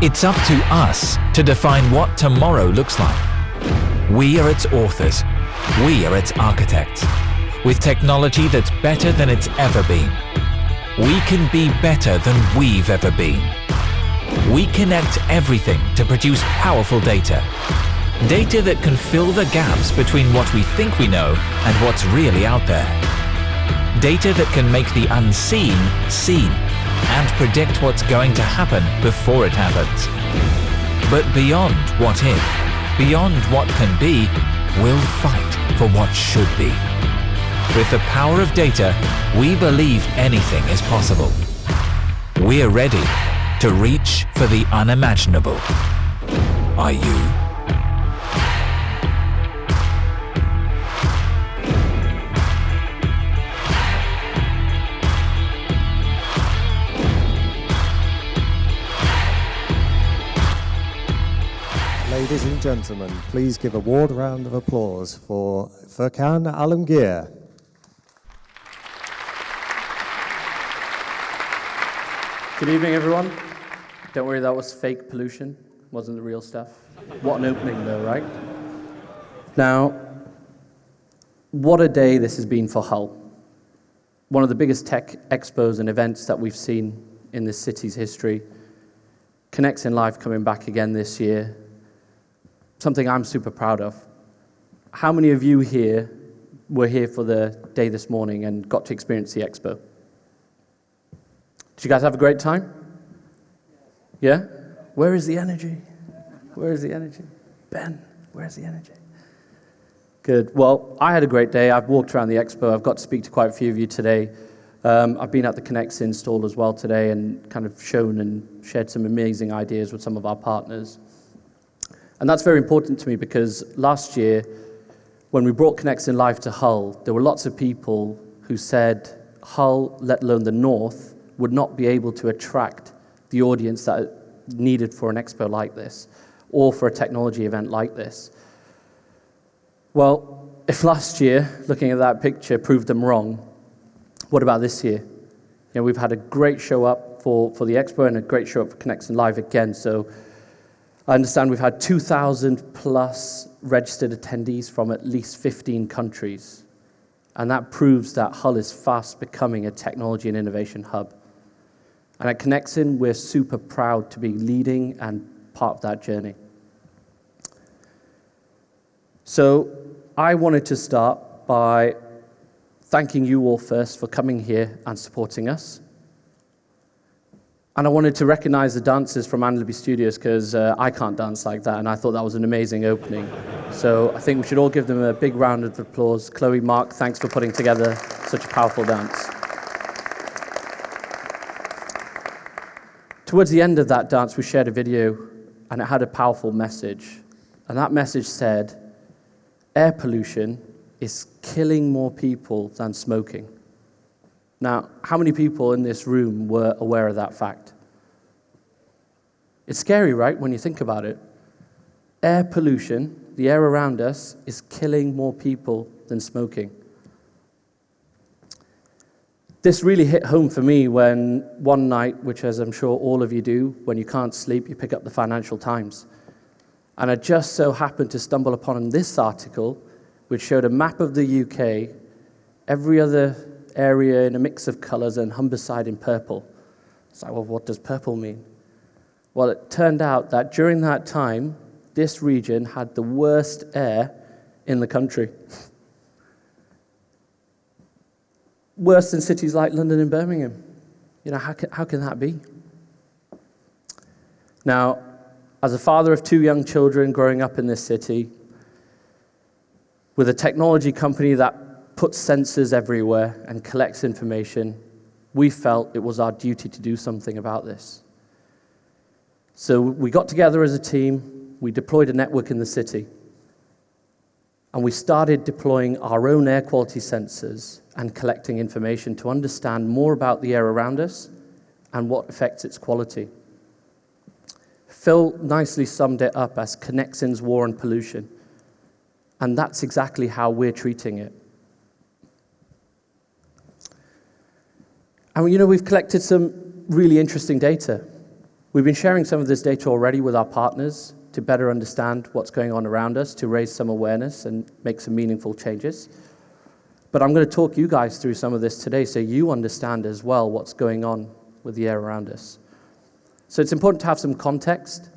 It's up to us to define what tomorrow looks like. We are its authors. We are its architects. With technology that's better than it's ever been. We can be better than we've ever been. We connect everything to produce powerful data. Data that can fill the gaps between what we think we know and what's really out there. Data that can make the unseen seen and predict what's going to happen before it happens. But beyond what if, beyond what can be, we'll fight for what should be. With the power of data, we believe anything is possible. We're ready to reach for the unimaginable. Are you? Ladies and gentlemen, please give a warm round of applause for Furkan Alamgir. Good evening, everyone. Don't worry, that was fake pollution. Wasn't the real stuff. What an opening, though, right? Now, what a day this has been for Hull. One of the biggest tech expos and events that we've seen in this city's history. Connexin Live coming back again this year. Something I'm super proud of. How many of you here were here for the day this morning and got to experience the expo? Did you guys have a great time? Yeah? Where is the energy? Where is the energy? Ben, where's the energy? Good. Well, I had a great day. I've walked around the expo. I've got to speak to quite a few of you today. I've been at the Connexin stall as well today and kind of shown and shared some amazing ideas with some of our partners. And that's very important to me because last year, when we brought Connexin Live to Hull, there were lots of people who said Hull, let alone the North, would not be able to attract the audience that it needed for an expo like this, or for a technology event like this. Well, if last year, looking at that picture, proved them wrong, what about this year? You know, we've had a great show up for the expo and a great show up for Connexin Live again, so I understand we've had 2,000 plus registered attendees from at least 15 countries, and that proves that Hull is fast becoming a technology and innovation hub. And at Connexin, we're super proud to be leading and part of that journey. So I wanted to start by thanking you all first for coming here and supporting us. And I wanted to recognize the dancers from Anleby Studios because I can't dance like that, and I thought that was an amazing opening. So I think we should all give them a big round of applause. Chloe, Mark, thanks for putting together such a powerful dance. Towards the end of that dance, we shared a video, and it had a powerful message. And that message said, air pollution is killing more people than smoking. Now, how many people in this room were aware of that fact? It's scary, right, when you think about it? Air pollution, the air around us, is killing more people than smoking. This really hit home for me when one night, which as I'm sure all of you do, when you can't sleep, you pick up the Financial Times. And I just so happened to stumble upon this article, which showed a map of the UK, every other area in a mix of colors, and Humberside in purple. It's like, well, what does purple mean? Well, it turned out that during that time, this region had the worst air in the country. Worse than cities like London and Birmingham. You know, how can that be? Now, as a father of 2 young children growing up in this city, with a technology company that puts sensors everywhere and collects information, we felt it was our duty to do something about this. So we got together as a team, we deployed a network in the city, and we started deploying our own air quality sensors and collecting information to understand more about the air around us and what affects its quality. Phil nicely summed it up as Connexin's war on pollution, and that's exactly how we're treating it. And you know, we've collected some really interesting data. We've been sharing some of this data already with our partners to better understand what's going on around us, to raise some awareness and make some meaningful changes. But I'm going to talk you guys through some of this today so you understand as well what's going on with the air around us. So it's important to have some context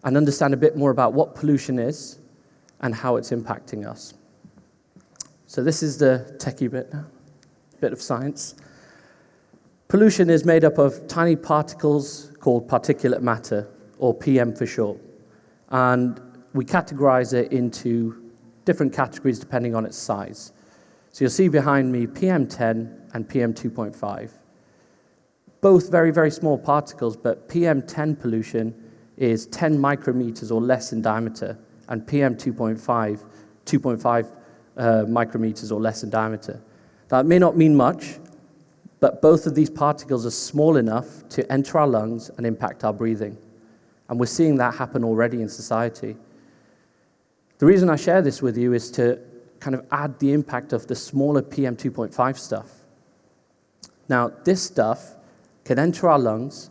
and understand a bit more about what pollution is and how it's impacting us. So this is the techie bit now, bit of science. Pollution is made up of tiny particles called particulate matter, or PM for short. And we categorize it into different categories depending on its size. So you'll see behind me PM10 and PM2.5. Both very, very small particles, but PM10 pollution is 10 micrometers or less in diameter, and PM2.5, 2.5 micrometers or less in diameter. Now, it may not mean much, but both of these particles are small enough to enter our lungs and impact our breathing. And we're seeing that happen already in society. The reason I share this with you is to kind of add the impact of the smaller PM2.5 stuff. Now, this stuff can enter our lungs,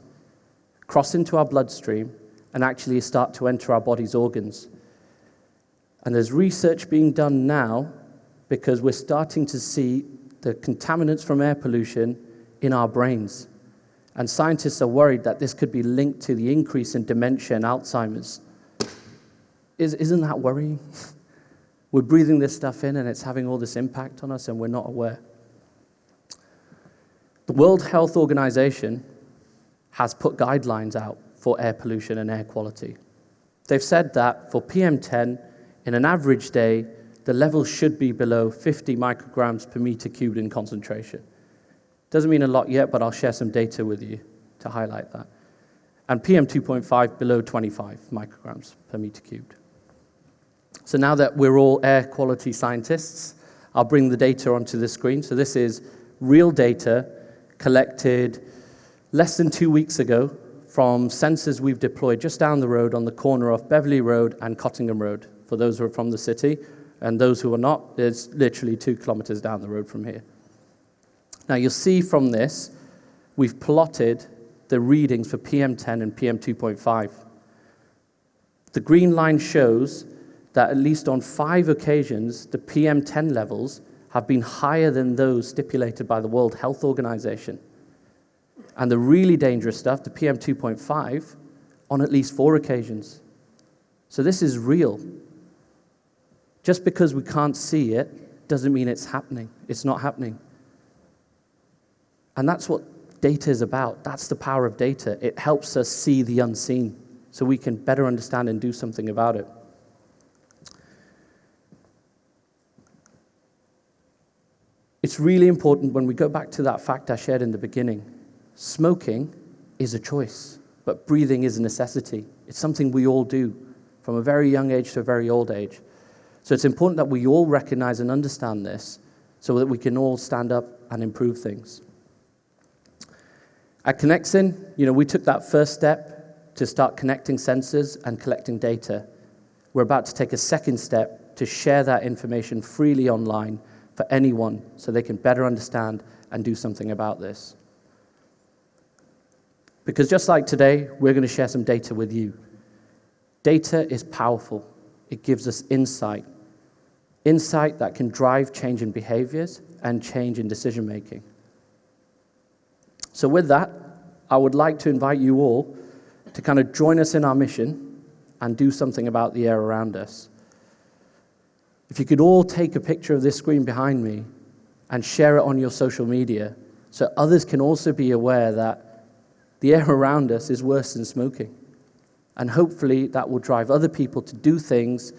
cross into our bloodstream, and actually start to enter our body's organs. And there's research being done now because we're starting to see the contaminants from air pollution in our brains. And scientists are worried that this could be linked to the increase in dementia and Alzheimer's. Isn't that worrying? We're breathing this stuff in and it's having all this impact on us and we're not aware. The World Health Organization has put guidelines out for air pollution and air quality. They've said that for PM10, in an average day, the level should be below 50 micrograms per meter cubed in concentration. Doesn't mean a lot yet, but I'll share some data with you to highlight that. And PM2.5 below 25 micrograms per meter cubed. So now that we're all air quality scientists, I'll bring the data onto the screen. So this is real data collected less than 2 weeks ago from sensors we've deployed just down the road on the corner of Beverley Road and Cottingham Road. For those who are from the city, and those who are not, it's literally 2 kilometers down the road from here. Now you'll see from this, we've plotted the readings for PM10 and PM2.5. The green line shows that at least on 5 occasions, the PM10 levels have been higher than those stipulated by the World Health Organization. And the really dangerous stuff, the PM2.5, on at least 4 occasions. So this is real. Just because we can't see it doesn't mean it's happening. It's not happening. And that's what data is about. That's the power of data. It helps us see the unseen so we can better understand and do something about it. It's really important when we go back to that fact I shared in the beginning. Smoking is a choice, but breathing is a necessity. It's something we all do from a very young age to a very old age. So it's important that we all recognize and understand this so that we can all stand up and improve things. At Connexin, we took that first step to start connecting sensors and collecting data. We're about to take a second step to share that information freely online for anyone so they can better understand and do something about this. Because just like today, we're going to share some data with you. Data is powerful. It gives us insight. Insight that can drive change in behaviors and change in decision making. So with that, I would like to invite you all to kind of join us in our mission and do something about the air around us. If you could all take a picture of this screen behind me and share it on your social media so others can also be aware that the air around us is worse than smoking. And hopefully that will drive other people to do things,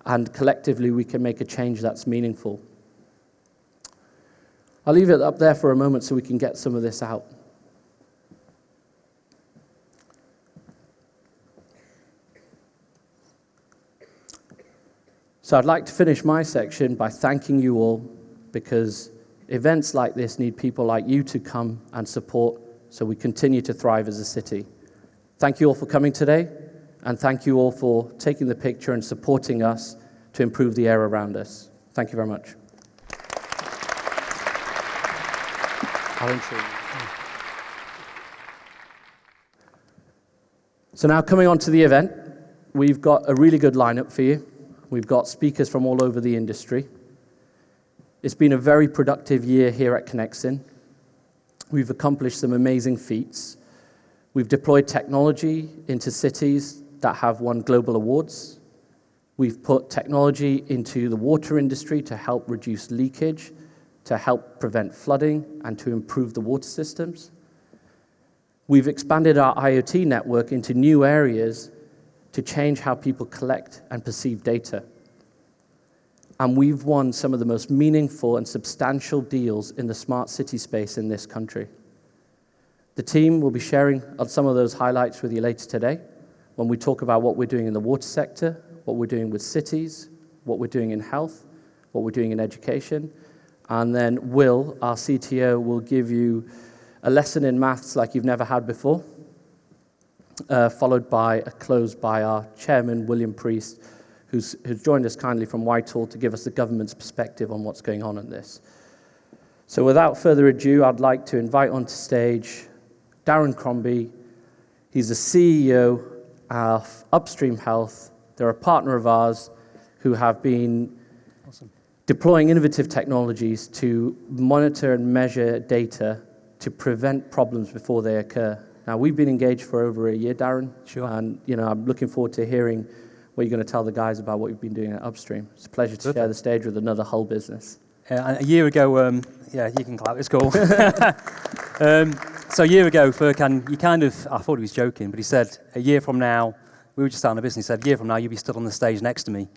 and collectively we can make a change that's meaningful. I'll leave it up there for a moment so we can get some of this out. So I'd like to finish my section by thanking you all, because events like this need people like you to come and support so we continue to thrive as a city. Thank you all for coming today, and thank you all for taking the picture and supporting us to improve the air around us. Thank you very much. So now coming on to the event, we've got a really good lineup for you. We've got speakers from all over the industry. It's been a very productive year here at Connexin. We've accomplished some amazing feats. We've deployed technology into cities that have won global awards. We've put technology into the water industry to help reduce leakage, to help prevent flooding, and to improve the water systems. We've expanded our IoT network into new areas to change how people collect and perceive data. And we've won some of the most meaningful and substantial deals in the smart city space in this country. The team will be sharing some of those highlights with you later today when we talk about what we're doing in the water sector, what we're doing with cities, what we're doing in health, what we're doing in education. And then Will, our CTO, will give you a lesson in maths like you've never had before, followed by a close by our chairman, William Priest, who's joined us kindly from Whitehall to give us the government's perspective on what's going on in this. So without further ado, I'd like to invite onto stage Darren Crombie. He's the CEO of Upstream Health. They're a partner of ours who have been deploying innovative technologies to monitor and measure data to prevent problems before they occur. Now, we've been engaged for over a year, Darren. Sure. And I'm looking forward to hearing what you're going to tell the guys about what you've been doing at Upstream. It's a pleasure to share the stage with another Hull business. A year ago, you can clap, it's cool. So a year ago, Furkan, I thought he was joking, but he said, a year from now, we were just starting a business, he said, a year from now, you'll be stood on the stage next to me.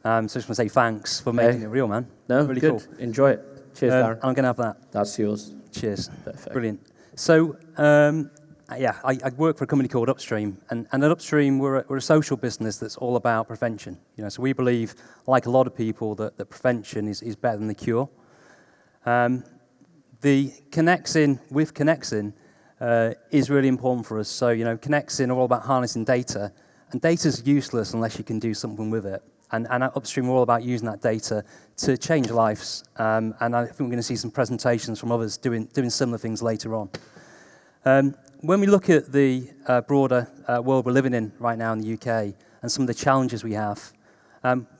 So I just want to say thanks for making it real, man. No, really good. Cool. Enjoy it. Cheers, Darren. I'm going to have that. That's yours. Cheers. Perfect. Brilliant. So, I work for a company called Upstream, and at Upstream, we're a social business that's all about prevention. So we believe, like a lot of people, that prevention is better than the cure. The Connexin is really important for us. So, Connexin are all about harnessing data, and data's useless unless you can do something with it. And at Upstream, we're all about using that data to change lives. And I think we're going to see some presentations from others doing similar things later on. When we look at the broader world we're living in right now in the UK and some of the challenges we have,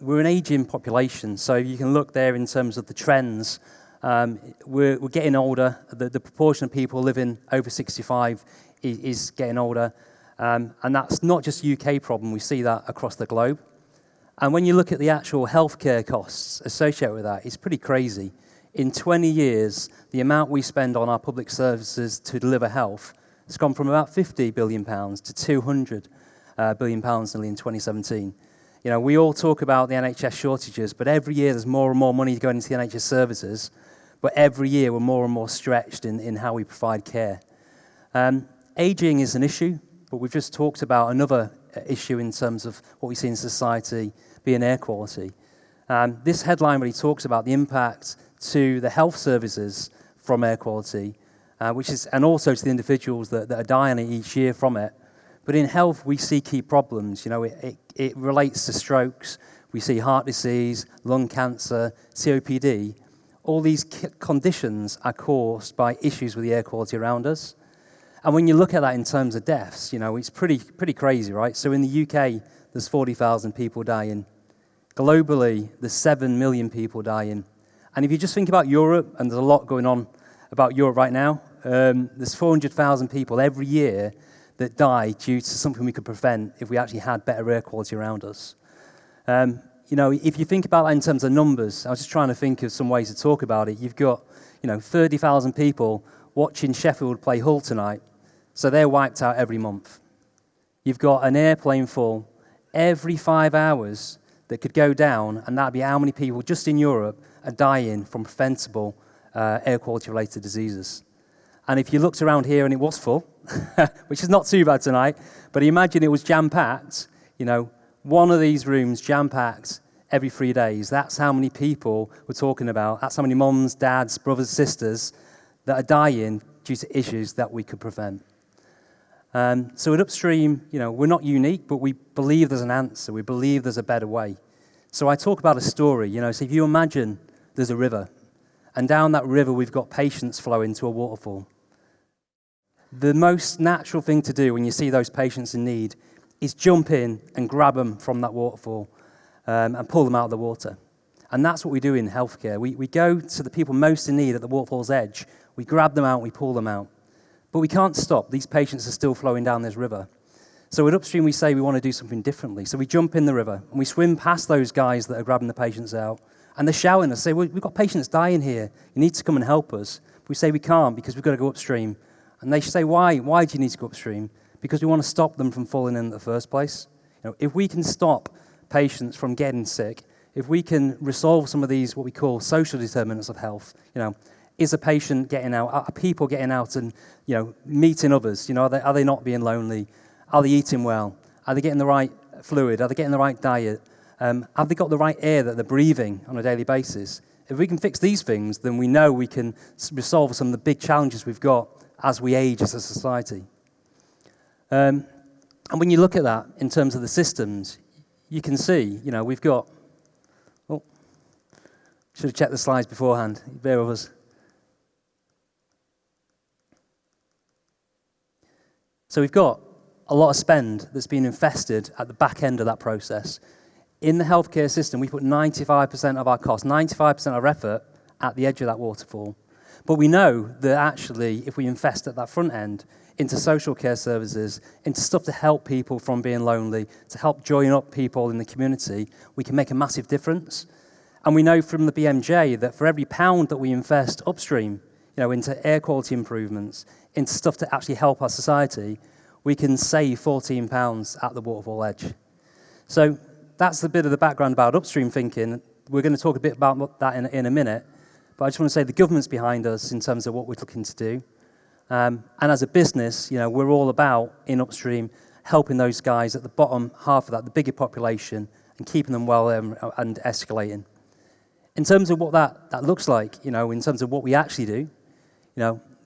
we're an aging population. So you can look there in terms of the trends. We're getting older. The proportion of people living over 65 is getting older. And that's not just a UK problem. We see that across the globe. And when you look at the actual healthcare costs associated with that, it's pretty crazy. In 20 years, the amount we spend on our public services to deliver health has gone from about £50 billion to £200 billion nearly in 2017. We all talk about the NHS shortages, but every year there's more and more money going into the NHS services, but every year we're more and more stretched in how we provide care. Aging is an issue, but we've just talked about another issue in terms of what we see in society being air quality. This headline really talks about the impact to the health services from air quality, and also to the individuals that are dying each year from it. But in health, we see key problems. It relates to strokes. We see heart disease, lung cancer, COPD. All these conditions are caused by issues with the air quality around us. And when you look at that in terms of deaths, it's pretty crazy, right? So in the UK, there's 40,000 people dying. Globally, there's 7 million people dying. And if you just think about Europe, and there's a lot going on about Europe right now, there's 400,000 people every year that die due to something we could prevent if we actually had better air quality around us. If you think about that in terms of numbers, I was just trying to think of some ways to talk about it. You've got, 30,000 people watching Sheffield play Hull tonight, so they're wiped out every month. You've got an airplane full every 5 hours that could go down, and that'd be how many people just in Europe are dying from preventable air quality-related diseases. And if you looked around here and it was full, which is not too bad tonight, but imagine it was jam-packed, one of these rooms jam-packed every 3 days. That's how many people we're talking about. That's how many mums, dads, brothers, sisters that are dying due to issues that we could prevent. So at Upstream, we're not unique, but we believe there's an answer. We believe there's a better way. So I talk about a story. So if you imagine there's a river, and down that river we've got patients flowing to a waterfall. The most natural thing to do when you see those patients in need is jump in and grab them from that waterfall and pull them out of the water. And that's what we do in healthcare. We go to the people most in need at the waterfall's edge. We grab them out, we pull them out. But we can't stop. These patients are still flowing down this river. So at Upstream, we say we want to do something differently. So we jump in the river, and we swim past those guys that are grabbing the patients out, and they're shouting us, say, well, we've got patients dying here. You need to come and help us. We say we can't because we've got to go upstream. And they say, why? Why do you need to go upstream? Because we want to stop them from falling in the first place. If we can stop patients from getting sick, if we can resolve some of these, what we call social determinants of health, is a patient getting out? Are people getting out and meeting others? Are they not being lonely? Are they eating well? Are they getting the right fluid? Are they getting the right diet? Have they got the right air that they're breathing on a daily basis? If we can fix these things, then we know we can resolve some of the big challenges we've got as we age as a society. And when you look at that in terms of the systems, you can see, we've got. Oh, should have checked the slides beforehand. Bear with us. So we've got a lot of spend that's been invested at the back end of that process. In the healthcare system, we put 95% of our costs, 95% of our effort at the edge of that waterfall. But we know that actually, if we invest at that front end into social care services, into stuff to help people from being lonely, to help join up people in the community, we can make a massive difference. And we know from the BMJ that for every pound that we invest upstream, into air quality improvements, into stuff to actually help our society, we can save £14 at the waterfall edge. So that's a bit of the background about upstream thinking. We're going to talk a bit about that in a minute, but I just want to say the government's behind us in terms of what we're looking to do. And as a business, we're all about, in upstream, helping those guys at the bottom half of that, the bigger population, and keeping them well and escalating. In terms of what that looks like, in terms of what we actually do,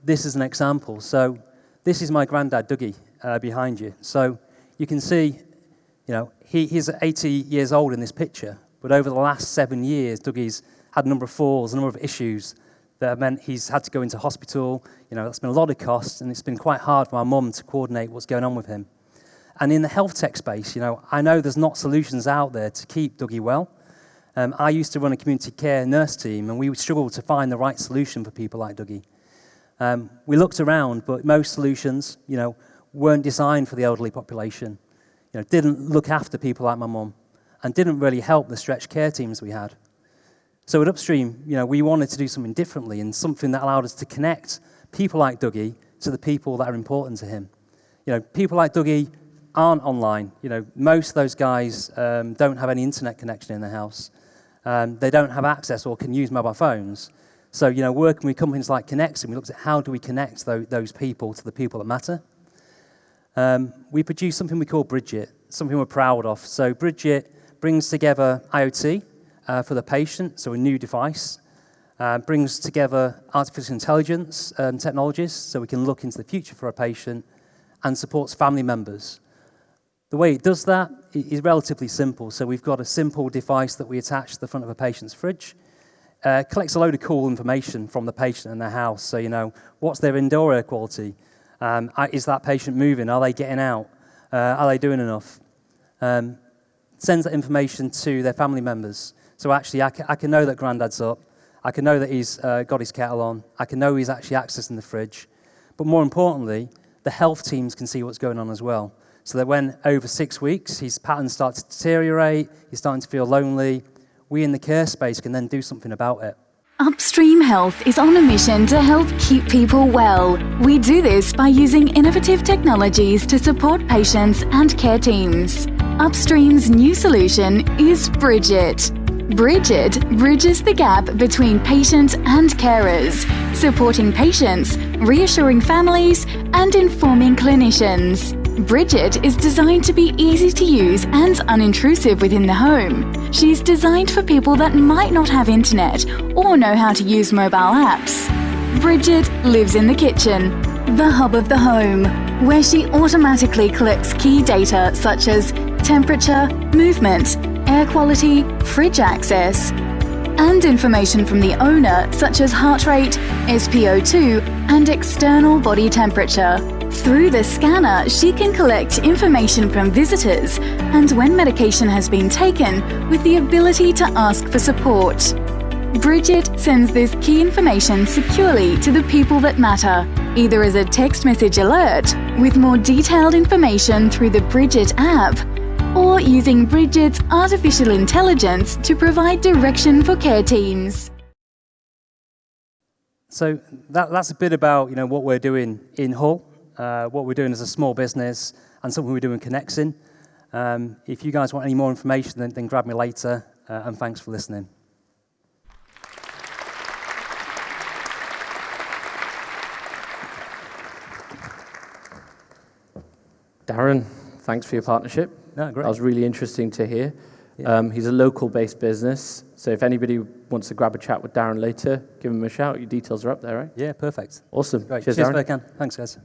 this is an example. So this is my granddad, Dougie, behind you. So you can see, he's 80 years old in this picture, but over the last 7 years, Dougie's had a number of falls, a number of issues that have meant he's had to go into hospital. That's been a lot of costs, and it's been quite hard for my mum to coordinate what's going on with him. And in the health tech space, I know there's not solutions out there to keep Dougie well. I used to run a community care nurse team, and we struggled to find the right solution for people like Dougie. We looked around, but most solutions, weren't designed for the elderly population. Didn't look after people like my mum, and didn't really help the stretched care teams we had. So at Upstream, we wanted to do something differently, and something that allowed us to connect people like Dougie to the people that are important to him. People like Dougie aren't online. Most of those guys don't have any internet connection in their house. They don't have access or can use mobile phones. So, working with companies like Connexin, we looked at how do we connect those people to the people that matter. We produced something we call Bridget, something we're proud of. So Bridget brings together IoT for the patient, so a new device, brings together artificial intelligence technologies so we can look into the future for a patient, and supports family members. The way it does that is relatively simple. So we've got a simple device that we attach to the front of a patient's fridge. Collects a load of cool information from the patient and their house. So, what's their indoor air quality? Is that patient moving? Are they getting out? Are they doing enough? Sends that information to their family members. So actually, I can know that Grandad's up. I can know that he's got his kettle on. I can know he's actually accessing the fridge. But more importantly, the health teams can see what's going on as well. So that when over 6 weeks, his patterns start to deteriorate, he's starting to feel lonely, we in the care space can then do something about it. Upstream Health is on a mission to help keep people well. We do this by using innovative technologies to support patients and care teams. Upstream's new solution is Bridget. Bridget bridges the gap between patient and carers, supporting patients, reassuring families, and informing clinicians. Bridget is designed to be easy to use and unintrusive within the home. She's designed for people that might not have internet or know how to use mobile apps. Bridget lives in the kitchen, the hub of the home, where she automatically collects key data such as temperature, movement, air quality, fridge access, and information from the owner such as heart rate, SpO2, and external body temperature. Through the scanner, she can collect information from visitors and when medication has been taken, with the ability to ask for support. Bridget sends this key information securely to the people that matter, either as a text message alert, with more detailed information through the Bridget app, or using Bridget's artificial intelligence to provide direction for care teams. So that's a bit about what we're doing in Hull, what we're doing as a small business, and something we're doing in Connexin. If you guys want any more information, then grab me later, and thanks for listening. Darren, thanks for your partnership. No, great. That was really interesting to hear. Yeah. He's a local-based business, so if anybody wants to grab a chat with Darren later, give him a shout. Your details are up there, right? Yeah, perfect. Awesome. Great. Cheers, Cheers Darren. Ken. Thanks, guys.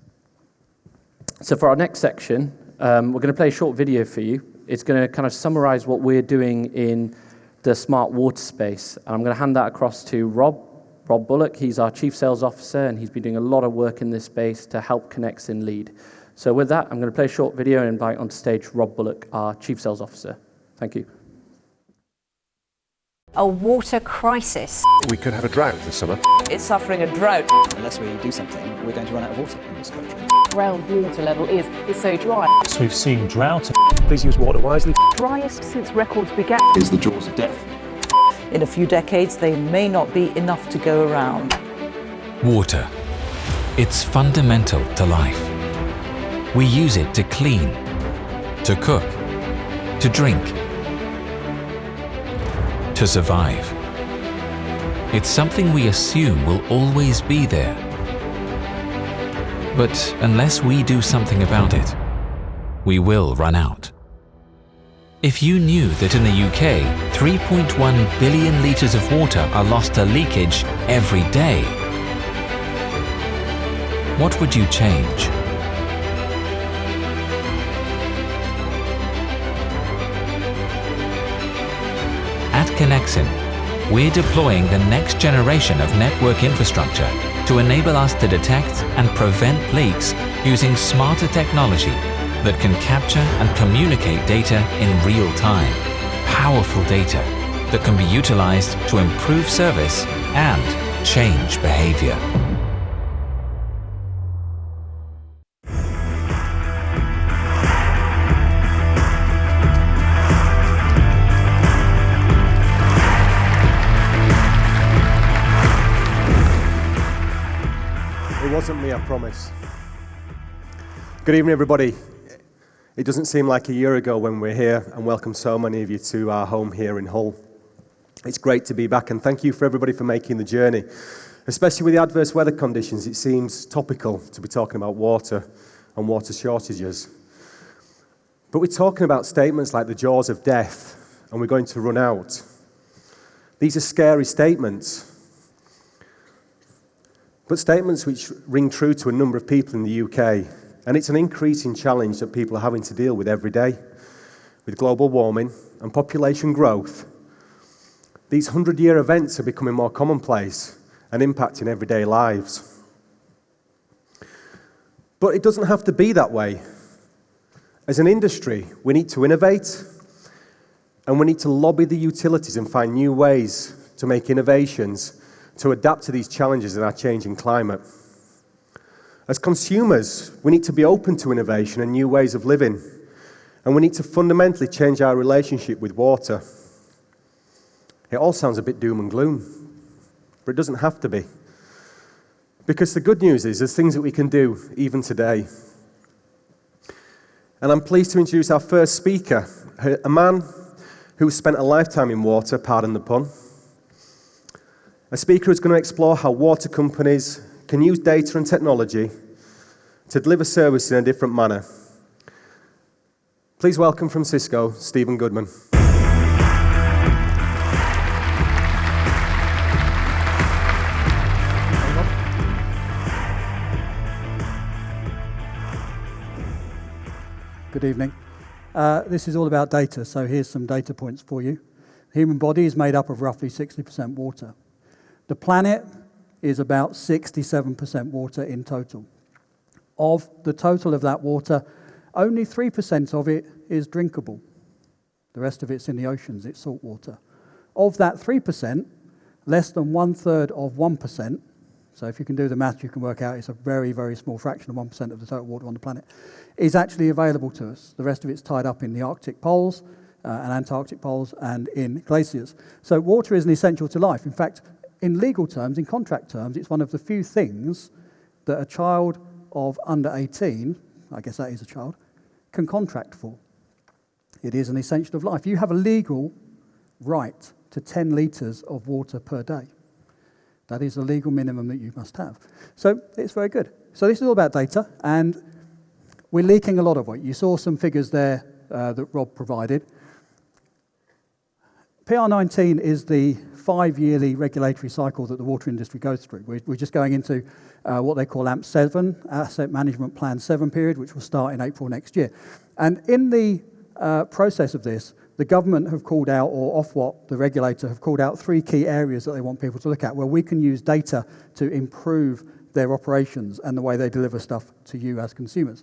So for our next section, we're going to play a short video for you. It's going to kind of summarize what we're doing in the smart water space. And I'm going to hand that across to Rob Bullock. He's our Chief Sales Officer, and he's been doing a lot of work in this space to help Connexin lead. So with that, I'm going to play a short video and invite onto stage Rob Bullock, our Chief Sales Officer. Thank you. A water crisis. We could have a drought this summer. It's suffering a drought. Unless we do something, we're going to run out of water in this country. Groundwater level is so dry. So we've seen drought. Please use water wisely. Driest since records began. Is the jaws of death. In a few decades, they may not be enough to go around. Water. It's fundamental to life. We use it to clean, to cook, to drink, to survive. It's something we assume will always be there. But unless we do something about it, we will run out. If you knew that in the UK, 3.1 billion litres of water are lost to leakage every day, what would you change? At Connexin, we're deploying the next generation of network infrastructure to enable us to detect and prevent leaks using smarter technology that can capture and communicate data in real time. Powerful data that can be utilized to improve service and change behavior. It wasn't me, I promise. Good evening, everybody. It doesn't seem like a year ago when we're here and welcome so many of you to our home here in Hull. It's great to be back, and thank you for everybody for making the journey. Especially with the adverse weather conditions, it seems topical to be talking about water and water shortages. But we're talking about statements like the jaws of death, and we're going to run out. These are scary statements. But statements which ring true to a number of people in the UK, and it's an increasing challenge that people are having to deal with every day. With global warming and population growth, these 100-year events are becoming more commonplace and impacting everyday lives. But it doesn't have to be that way. As an industry, we need to innovate, and we need to lobby the utilities and find new ways to make innovations to adapt to these challenges in our changing climate. As consumers, we need to be open to innovation and new ways of living, and we need to fundamentally change our relationship with water. It all sounds a bit doom and gloom, but it doesn't have to be. Because the good news is there's things that we can do even today. And I'm pleased to introduce our first speaker, a man who spent a lifetime in water, pardon the pun. A speaker who's going to explore how water companies can use data and technology to deliver service in a different manner. Please welcome from Cisco, Stephen Goodman. Good evening. This is all about data, so here's some data points for you. The human body is made up of roughly 60% water. The planet is about 67% water in total. Of the total of that water, only 3% of it is drinkable. The rest of it's in the oceans, it's salt water. Of that 3%, less than 1/3 of 1%, so if you can do the math, you can work out it's a very, very small fraction of 1% of the total water on the planet, is actually available to us. The rest of it's tied up in the Arctic poles and Antarctic poles and in glaciers. So water is an essential to life. In fact, in legal terms, in contract terms, it's one of the few things that a child of under 18, I guess that is a child, can contract for. It is an essential of life. You have a legal right to 10 litres of water per day. That is the legal minimum that you must have. So it's very good. So this is all about data, and we're leaking a lot of it. You saw some figures there that Rob provided. PR19 is the 5-yearly regulatory cycle that the water industry goes through. We're just going into what they call AMP7, Asset Management Plan 7 period, which will start in April next year. And in the process of this, the government have called out, or Ofwat, the regulator, have called out 3 key areas that they want people to look at, where we can use data to improve their operations and the way they deliver stuff to you as consumers.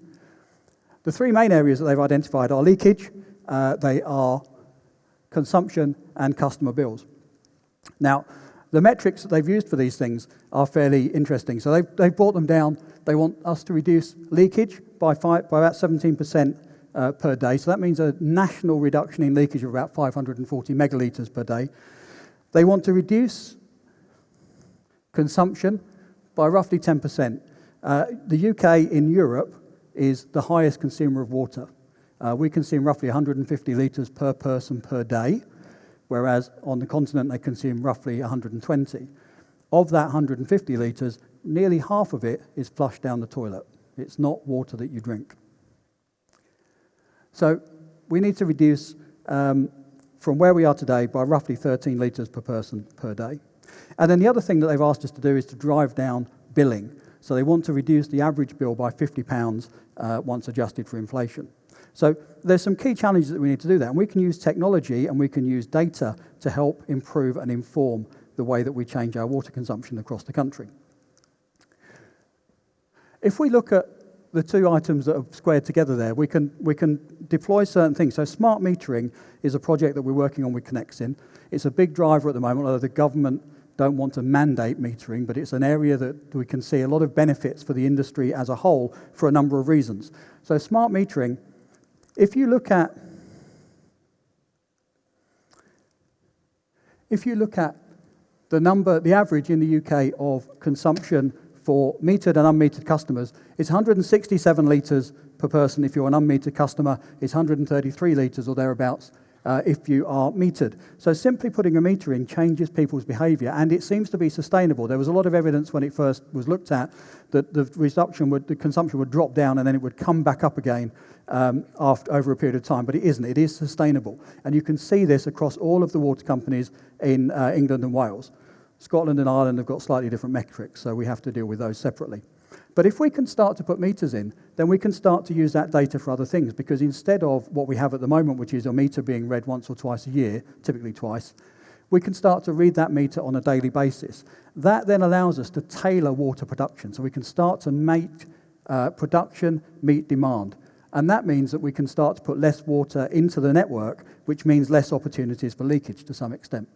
The 3 main areas that they've identified are leakage, they are consumption, and customer bills. Now, the metrics that they've used for these things are fairly interesting. So they've brought them down. They want us to reduce leakage by about 17% per day. So that means a national reduction in leakage of about 540 megalitres per day. They want to reduce consumption by roughly 10%. The UK in Europe is the highest consumer of water. We consume roughly 150 litres per person per day, whereas on the continent they consume roughly 120. Of that 150 litres, nearly half of it is flushed down the toilet. It's not water that you drink. So we need to reduce from where we are today by roughly 13 litres per person per day. And then the other thing that they've asked us to do is to drive down billing. So they want to reduce the average bill by £50 once adjusted for inflation. So there's some key challenges that we need to do that, and we can use technology and we can use data to help improve and inform the way that we change our water consumption across the country. If we look at the 2 items that are squared together there, we can deploy certain things. So smart metering is a project that we're working on with Connexin. It's a big driver at the moment, although the government don't want to mandate metering, but it's an area that we can see a lot of benefits for the industry as a whole for a number of reasons. So smart metering, if you look at the average in the UK of consumption for metered and unmetered customers, it's 167 litres per person if you're an unmetered customer, it's 133 litres or thereabouts if you are metered. So simply putting a meter in changes people's behaviour, and it seems to be sustainable. There was a lot of evidence when it first was looked at that the consumption would drop down and then it would come back up again over a period of time, but it isn't. It is sustainable. And you can see this across all of the water companies in England and Wales. Scotland and Ireland have got slightly different metrics, so we have to deal with those separately. But if we can start to put meters in, then we can start to use that data for other things, because instead of what we have at the moment, which is a meter being read once or twice a year, typically twice, we can start to read that meter on a daily basis. That then allows us to tailor water production, so we can start to make production meet demand. And that means that we can start to put less water into the network, which means less opportunities for leakage to some extent.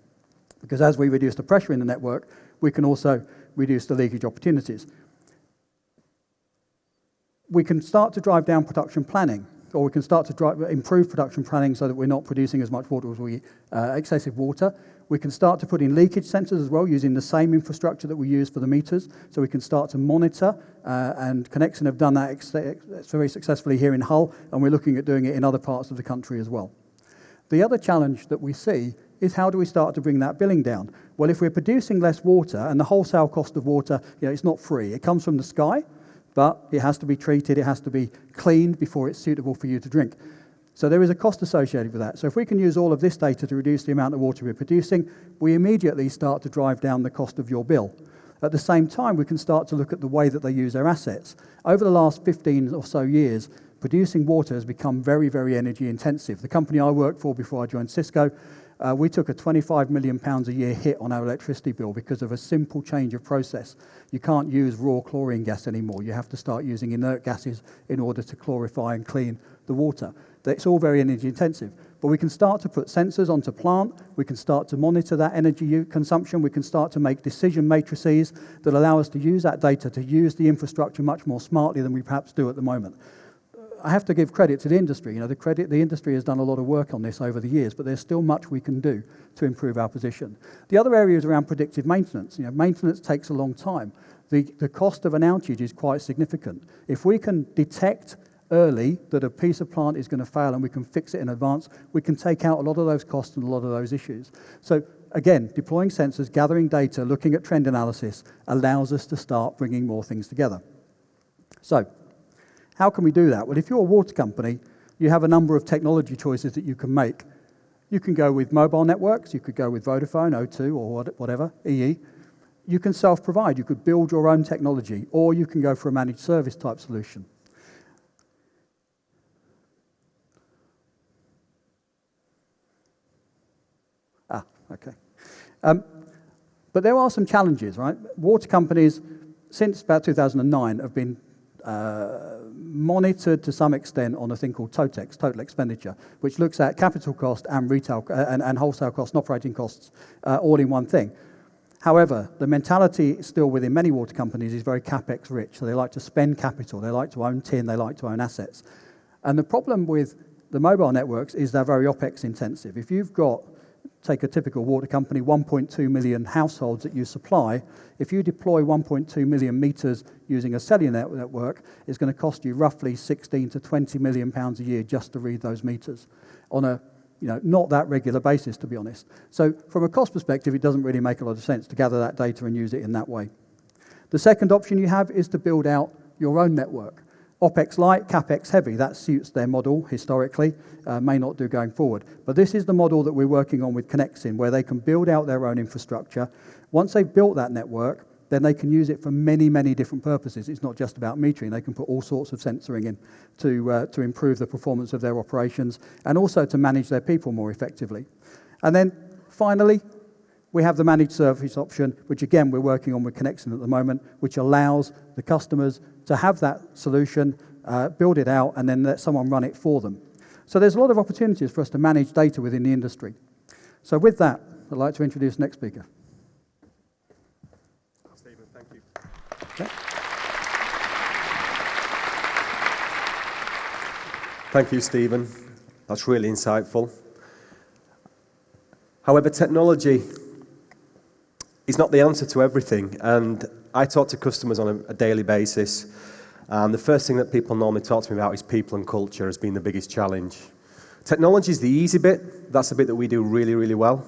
Because as we reduce the pressure in the network, we can also reduce the leakage opportunities. We can start to drive down production planning, or we can start to improve production planning so that we're not producing as much water as we excessive water. We can start to put in leakage sensors as well, using the same infrastructure that we use for the meters, so we can start to monitor, and Connexin have done that very successfully here in Hull, and we're looking at doing it in other parts of the country as well. The other challenge that we see is how do we start to bring that billing down? Well, if we're producing less water, and the wholesale cost of water, it's not free. It comes from the sky, but it has to be treated, it has to be cleaned before it's suitable for you to drink. So there is a cost associated with that. So if we can use all of this data to reduce the amount of water we're producing, we immediately start to drive down the cost of your bill. At the same time, we can start to look at the way that they use their assets. Over the last 15 or so years, producing water has become very, very energy intensive. The company I worked for before I joined Cisco, We took a £25 million a year hit on our electricity bill because of a simple change of process. You can't use raw chlorine gas anymore. You have to start using inert gases in order to clarify and clean the water. It's all very energy intensive. But we can start to put sensors onto plant. We can start to monitor that energy consumption. We can start to make decision matrices that allow us to use that data to use the infrastructure much more smartly than we perhaps do at the moment. I have to give credit to the industry. You know, the industry has done a lot of work on this over the years, but there's still much we can do to improve our position. The other area is around predictive maintenance. You know, maintenance takes a long time. The cost of an outage is quite significant. If we can detect early that a piece of plant is going to fail and we can fix it in advance, we can take out a lot of those costs and a lot of those issues. So again, deploying sensors, gathering data, looking at trend analysis allows us to start bringing more things together. So how can we do that? Well, if you're a water company, you have a number of technology choices that you can make. You can go with mobile networks, you could go with Vodafone, O2 or whatever, EE. You can self-provide, you could build your own technology, or you can go for a managed service type solution. Okay. But there are some challenges, right? Water companies, since about 2009, have been monitored to some extent on a thing called TOTEX, total expenditure, which looks at capital cost and retail and wholesale costs and operating costs all in one thing. However, the mentality still within many water companies is very capex rich. So they like to spend capital, they like to own tin, they like to own assets. And the problem with the mobile networks is they're very OPEX intensive. If you've got, take a typical water company, 1.2 million households that you supply, if you deploy 1.2 million meters using a cellular network, it's going to cost you roughly 16 to 20 million pounds a year just to read those meters on a not that regular basis, to be honest. So from a cost perspective, it doesn't really make a lot of sense to gather that data and use it in that way. The second option you have is to build out your own network. OPEX light, CAPEX heavy, that suits their model historically, may not do going forward. But this is the model that we're working on with Connexin, where they can build out their own infrastructure. Once they've built that network, then they can use it for many, many different purposes. It's not just about metering. They can put all sorts of sensoring in to improve the performance of their operations and also to manage their people more effectively. And then finally, we have the managed service option, which again we're working on with Connexin at the moment, which allows the customers to have that solution, build it out, and then let someone run it for them. So there's a lot of opportunities for us to manage data within the industry. So with that, I'd like to introduce the next speaker. Stephen, thank you. Okay. Thank you, Stephen. That's really insightful. However, technology is not the answer to everything, and I talk to customers on a daily basis, and the first thing that people normally talk to me about is people and culture as being the biggest challenge. Technology is the easy bit. That's the bit that we do really, really well.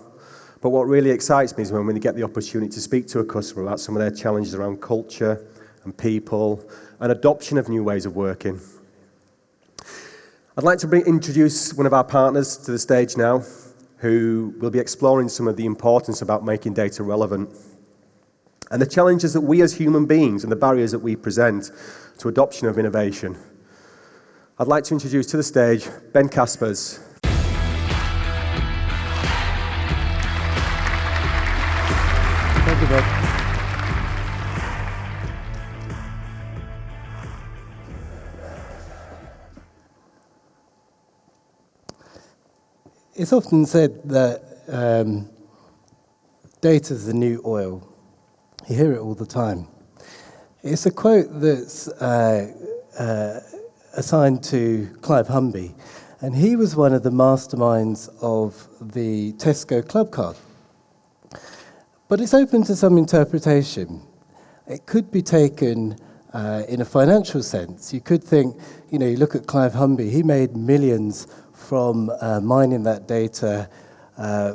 But what really excites me is when we get the opportunity to speak to a customer about some of their challenges around culture and people and adoption of new ways of working. I'd like to introduce one of our partners to the stage now, who will be exploring some of the importance about making data relevant and the challenges that we as human beings and the barriers that we present to adoption of innovation. I'd like to introduce to the stage Ben Caspers. Thank you, Bob. It's often said that data is the new oil. You hear it all the time. It's a quote that's assigned to Clive Humby, and he was one of the masterminds of the Tesco Club card. But it's open to some interpretation. It could be taken in a financial sense. You could think, you look at Clive Humby, he made millions from mining that data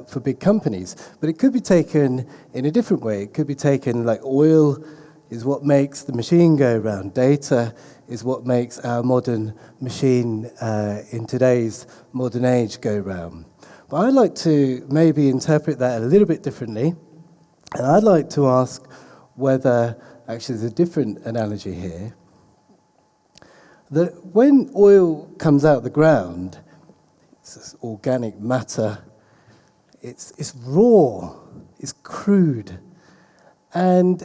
for big companies. But it could be taken in a different way. It could be taken like oil is what makes the machine go round. Data is what makes our modern machine in today's modern age go round. But I'd like to maybe interpret that a little bit differently. And I'd like to ask whether, actually there's a different analogy here, that when oil comes out of the ground, it's this organic matter, It's raw, it's crude, and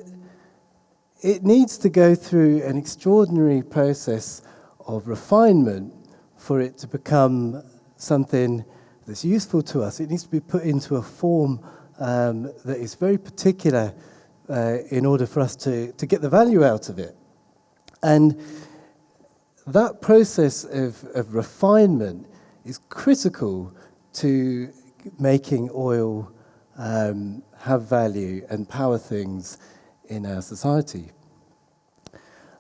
it needs to go through an extraordinary process of refinement for it to become something that's useful to us. It needs to be put into a form that is very particular in order for us to get the value out of it. And that process of refinement is critical to making oil have value and power things in our society.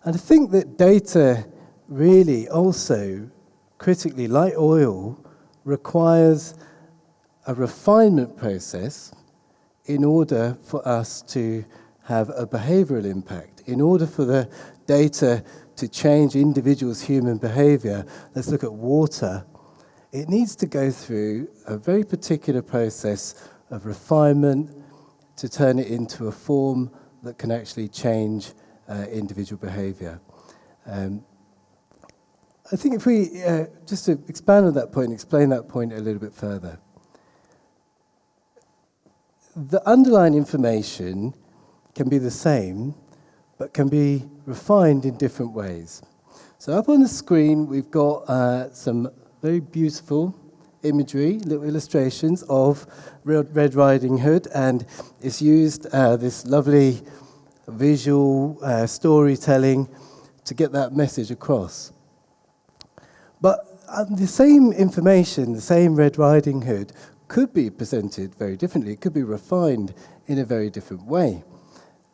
And I think that data really also, critically, like oil, requires a refinement process in order for us to have a behavioural impact. In order for the data to change individuals' human behaviour, let's look at water, it needs to go through a very particular process of refinement to turn it into a form that can actually change individual behaviour. I think if we, just to expand on that point, explain that point a little bit further. The underlying information can be the same, but can be refined in different ways. So up on the screen, we've got some very beautiful imagery, little illustrations of Red Riding Hood, and it's used this lovely visual storytelling to get that message across. But the same information, the same Red Riding Hood, could be presented very differently. It could be refined in a very different way.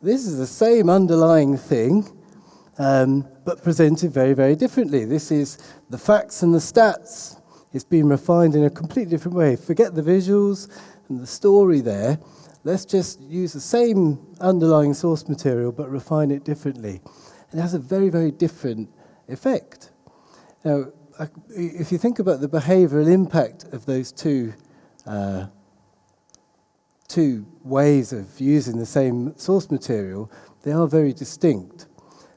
This is the same underlying thing, but presented very, very differently. This is the facts and the stats. It's been refined in a completely different way. Forget the visuals and the story there. Let's just use the same underlying source material, but refine it differently. And it has a very, very different effect. Now, if you think about the behavioural impact of those two ways of using the same source material, they are very distinct.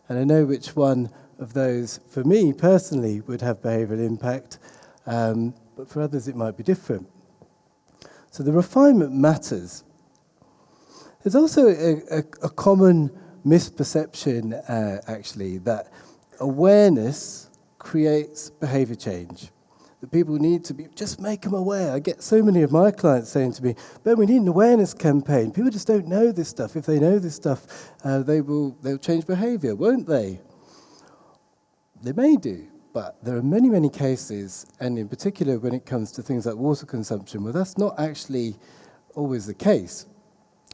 And I know which one of those, for me personally, would have behavioural impact, but for others it might be different. So the refinement matters. There's also a common misperception, actually, that awareness creates behaviour change. That people need to be, just make them aware. I get so many of my clients saying to me, Ben, we need an awareness campaign. People just don't know this stuff. If they know this stuff, they'll change behaviour, won't they? They may do, but there are many, many cases, and in particular when it comes to things like water consumption, where that's not actually always the case.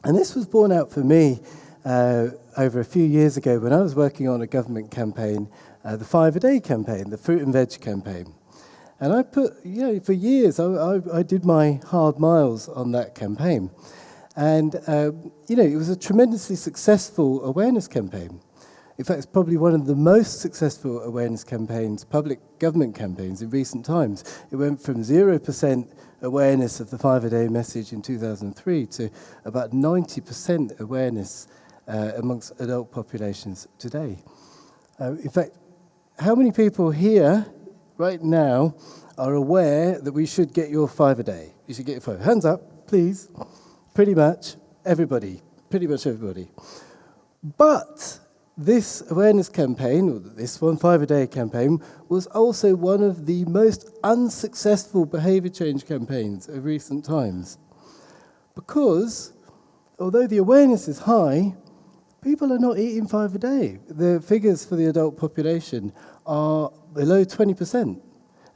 And this was borne out for me over a few years ago when I was working on a government campaign, the 5 a Day campaign, the fruit and veg campaign. And I put, for years, I did my hard miles on that campaign. And, it was a tremendously successful awareness campaign. In fact, it's probably one of the most successful awareness campaigns, public government campaigns in recent times. It went from 0% awareness of the 5 a Day message in 2003 to about 90% awareness amongst adult populations today. In fact, how many people here right now are aware that we should get your 5 a Day? You should get your 5. Hands up, please. Pretty much everybody. But this awareness campaign, or this 5 a Day campaign, was also one of the most unsuccessful behaviour change campaigns of recent times. Because, although the awareness is high, people are not eating 5 a day. The figures for the adult population are below 20%,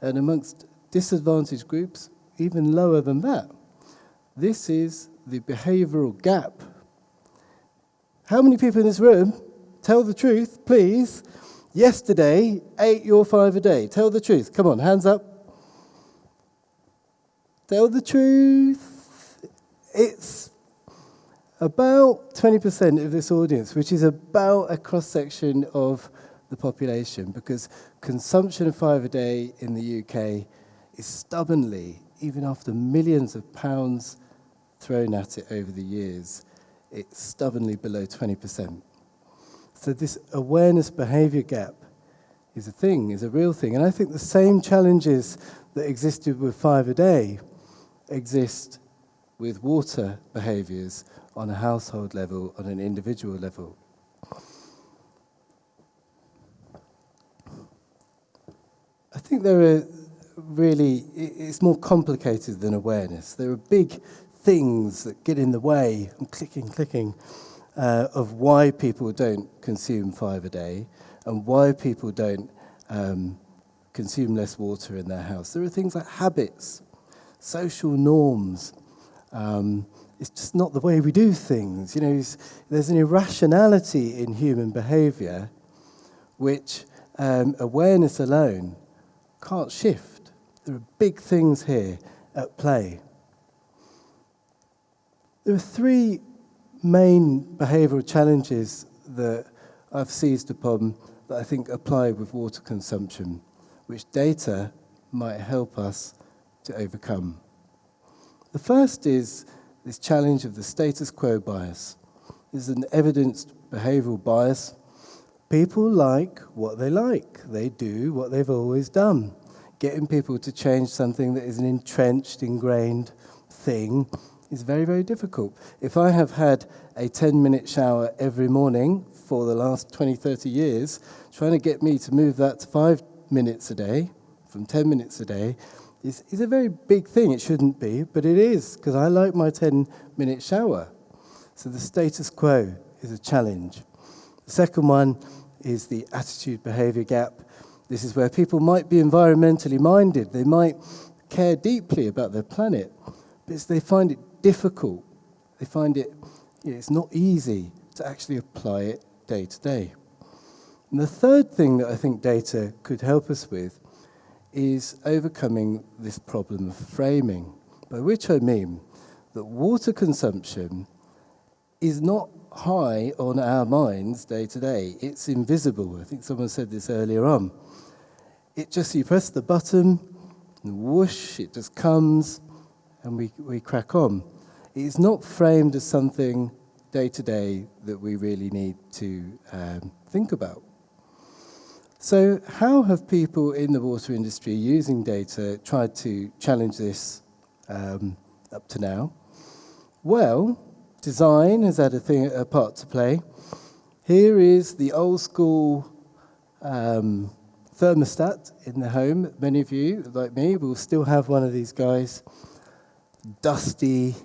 and amongst disadvantaged groups, even lower than that. This is the behavioural gap. How many people in this room, tell the truth, please, yesterday ate your 5 a day? Tell the truth. Come on, hands up. Tell the truth. It's about 20% of this audience, which is about a cross-section of the population, because consumption of 5 a day in the UK is stubbornly, even after millions of pounds thrown at it over the years, it's stubbornly below 20%. So this awareness behaviour gap is a thing, is a real thing. And I think the same challenges that existed with 5 a day exist with water behaviours on a household level, on an individual level. I think there are really, it's more complicated than awareness. There are big things that get in the way, I'm clicking, of why people don't consume 5 a day and why people don't consume less water in their house. There are things like habits, social norms. It's just not the way we do things. You know, there's an irrationality in human behaviour which awareness alone can't shift. There are big things here at play. There are 3 main behavioural challenges that I've seized upon that I think apply with water consumption, which data might help us to overcome. The first is this challenge of the status quo bias. This is an evidenced behavioural bias. People like what they like. They do what they've always done. Getting people to change something that is an entrenched, ingrained thing is very, very difficult. If I have had a 10-minute shower every morning for the last 20, 30 years, trying to get me to move that to 5 minutes a day, from 10 minutes a day, is a very big thing. It shouldn't be, but it is, because I like my 10-minute shower. So the status quo is a challenge. The second one is the attitude-behaviour gap. This is where people might be environmentally minded. They might care deeply about their planet, but they find it difficult. They find it, it's not easy to actually apply it day to day. And the third thing that I think data could help us with is overcoming this problem of framing, by which I mean that water consumption is not high on our minds day to day. It's invisible. I think someone said this earlier on. You press the button, and whoosh, it just comes, and we crack on. It is not framed as something day to day that we really need to think about. So how have people in the water industry using data tried to challenge this up to now? Well, design has had a part to play. Here is the old school thermostat in the home. Many of you, like me, will still have one of these guys. Dusty,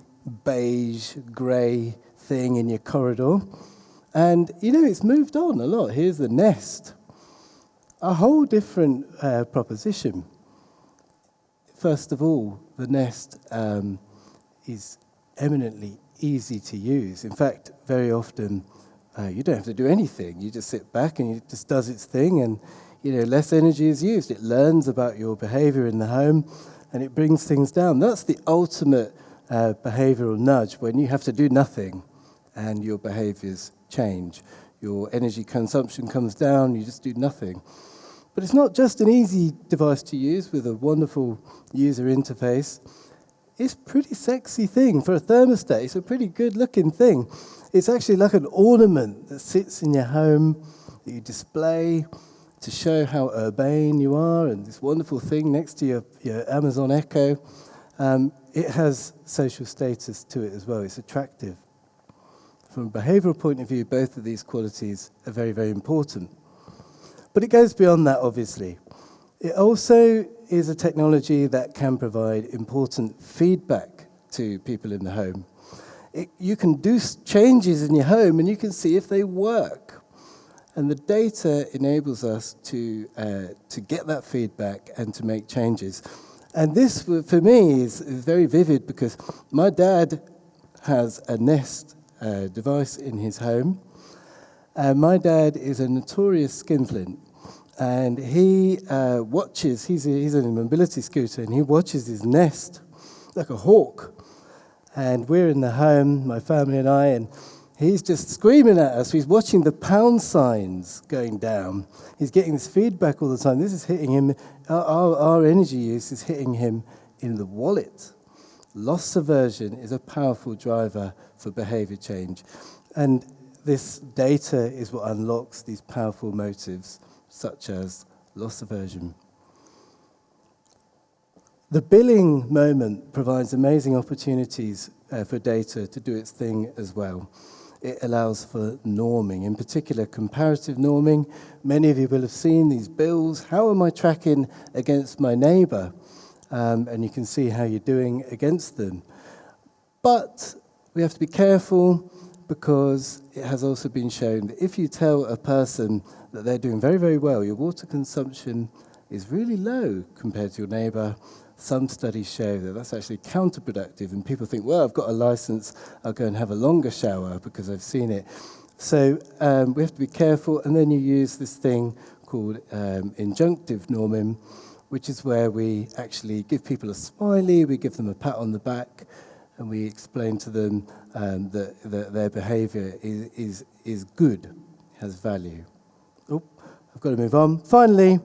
beige, grey thing in your corridor. And, it's moved on a lot. Here's the Nest. A whole different proposition. First of all, the Nest is eminently easy to use. In fact, very often you don't have to do anything. You just sit back and it just does its thing, and less energy is used. It learns about your behaviour in the home, and it brings things down. That's the ultimate behavioural nudge, when you have to do nothing and your behaviours change. Your energy consumption comes down, you just do nothing. But it's not just an easy device to use with a wonderful user interface. It's a pretty sexy thing. For a thermostat, it's a pretty good-looking thing. It's actually like an ornament that sits in your home, that you display to show how urbane you are, and this wonderful thing next to your Amazon Echo. It has social status to it as well. It's attractive. From a behavioural point of view, both of these qualities are very, very important. But it goes beyond that, obviously. It also is a technology that can provide important feedback to people in the home. You can do changes in your home, and you can see if they work. And the data enables us to get that feedback and to make changes. And this, for me, is very vivid, because my dad has a Nest device in his home. And my dad is a notorious skinflint. And he watches, he's on a mobility scooter, and he watches his Nest like a hawk. And we're in the home, my family and I, and he's just screaming at us. He's watching the pound signs going down. He's getting this feedback all the time. This is hitting him. Our energy use is hitting him in the wallet. Loss aversion is a powerful driver for behavior change. And this data is what unlocks these powerful motives, such as loss aversion. The billing moment provides amazing opportunities for data to do its thing as well. It allows for norming, in particular comparative norming. Many of you will have seen these bills. How am I tracking against my neighbour? And you can see how you're doing against them. But we have to be careful, because it has also been shown that if you tell a person that they're doing very, very well, your water consumption is really low compared to your neighbour, some studies show that that's actually counterproductive, and people think, well, I've got a license, I'll go and have a longer shower because I've seen it. So we have to be careful, and then you use this thing called injunctive norming, which is where we actually give people a smiley, we give them a pat on the back, and we explain to them that their behaviour is good, has value. Oh, I've got to move on. Finally,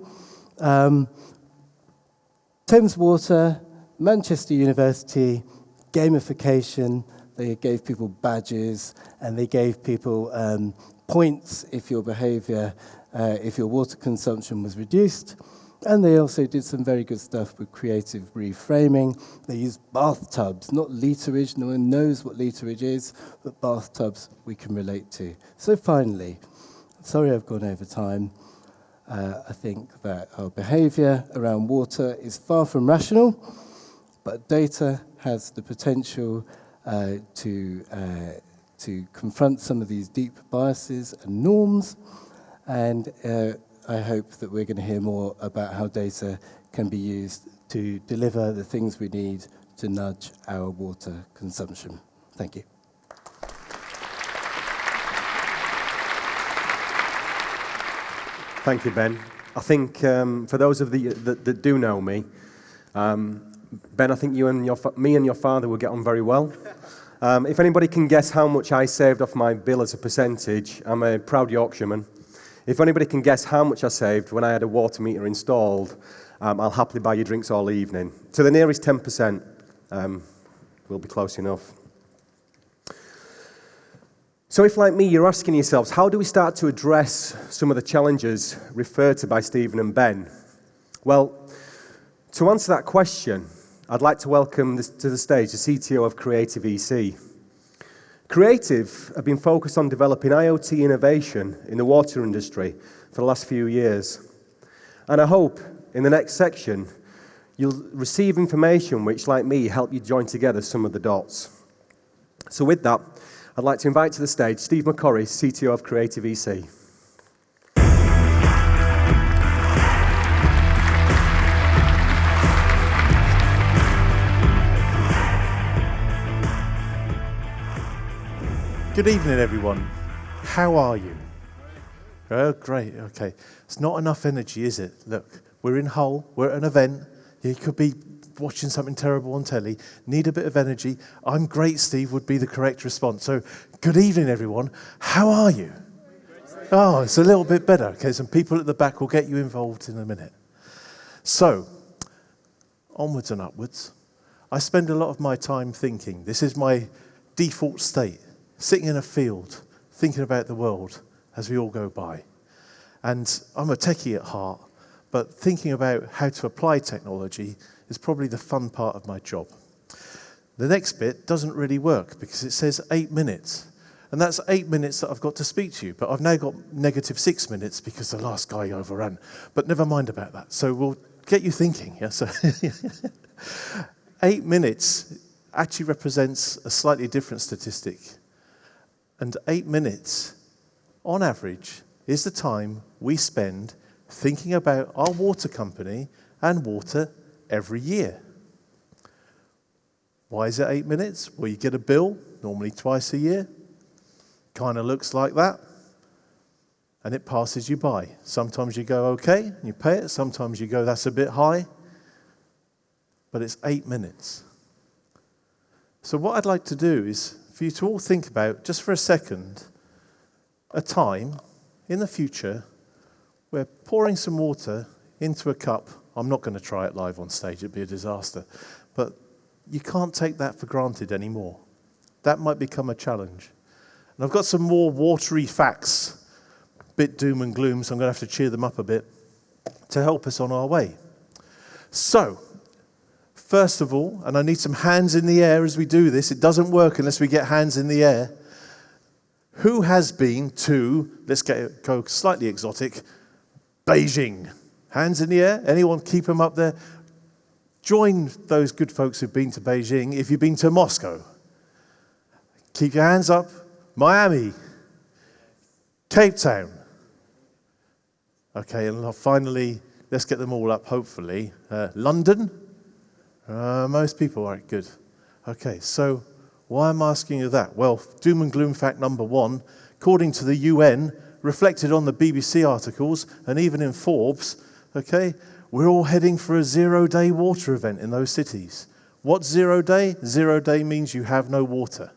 Thames Water, Manchester University, gamification. They gave people badges, and they gave people points if your behaviour, if your water consumption was reduced. And they also did some very good stuff with creative reframing. They used bathtubs, not literage. No one knows what literage is, but bathtubs we can relate to. So finally, sorry I've gone over time. I think that our behaviour around water is far from rational, but data has the potential to confront some of these deep biases and norms, and I hope that we're going to hear more about how data can be used to deliver the things we need to nudge our water consumption. Thank you. Thank you, Ben. I think for those of you that do know me, Ben, I think you and me and your father will get on very well. If anybody can guess how much I saved off my bill as a percentage, I'm a proud Yorkshireman. If anybody can guess how much I saved when I had a water meter installed, I'll happily buy you drinks all evening. To the nearest 10%, we'll be close enough. So if, like me, you're asking yourselves, how do we start to address some of the challenges referred to by Stephen and Ben? Well, to answer that question, I'd like to welcome to the stage the CTO of Creative EC. Creative have been focused on developing IoT innovation in the water industry for the last few years. And I hope in the next section you'll receive information which, like me, help you join together some of the dots. So with that, I'd like to invite to the stage Steve McCorry, CTO of Creative EC. Good evening, everyone. How are you? Oh, great. Okay. It's not enough energy, is it? Look, we're in Hull. We're at an event. You could be watching something terrible on telly. Need a bit of energy. I'm great, Steve, would be the correct response. So, good evening, everyone. How are you? Oh, it's a little bit better. Okay, some people at the back will get you involved in a minute. So, onwards and upwards. I spend a lot of my time thinking. This is my default state. Sitting in a field, thinking about the world as we all go by. And I'm a techie at heart, but thinking about how to apply technology is probably the fun part of my job. The next bit doesn't really work because it says 8 minutes. And that's 8 minutes that I've got to speak to you, but I've now got -6 minutes because the last guy overran. But never mind about that. So we'll get you thinking. Yeah? So 8 minutes actually represents a slightly different statistic. And 8 minutes, on average, is the time we spend thinking about our water company and water every year. Why is it 8 minutes? Well, you get a bill, normally twice a year. Kind of looks like that. And it passes you by. Sometimes you go, okay, and you pay it. Sometimes you go, that's a bit high. But it's 8 minutes. So what I'd like to do is for you to all think about, just for a second, a time in the future where pouring some water into a cup, I'm not going to try it live on stage, it'd be a disaster, but you can't take that for granted anymore. That might become a challenge. And I've got some more watery facts, a bit doom and gloom, so I'm going to have to cheer them up a bit to help us on our way. So, First of all, and I need some hands in the air as we do this. It doesn't work unless we get hands in the air. Who has been to, let's go slightly exotic, Beijing? Hands in the air? Anyone keep them up there? Join those good folks who've been to Beijing if you've been to Moscow. Keep your hands up. Miami. Cape Town. Okay, and finally, let's get them all up, hopefully. London. Most people, all right, good. Okay, so why am I asking you that? Well, doom and gloom fact number one, according to the UN, reflected on the BBC articles, and even in Forbes, okay, we're all heading for a 0-day water event in those cities. What's 0 day? 0 day means you have no water.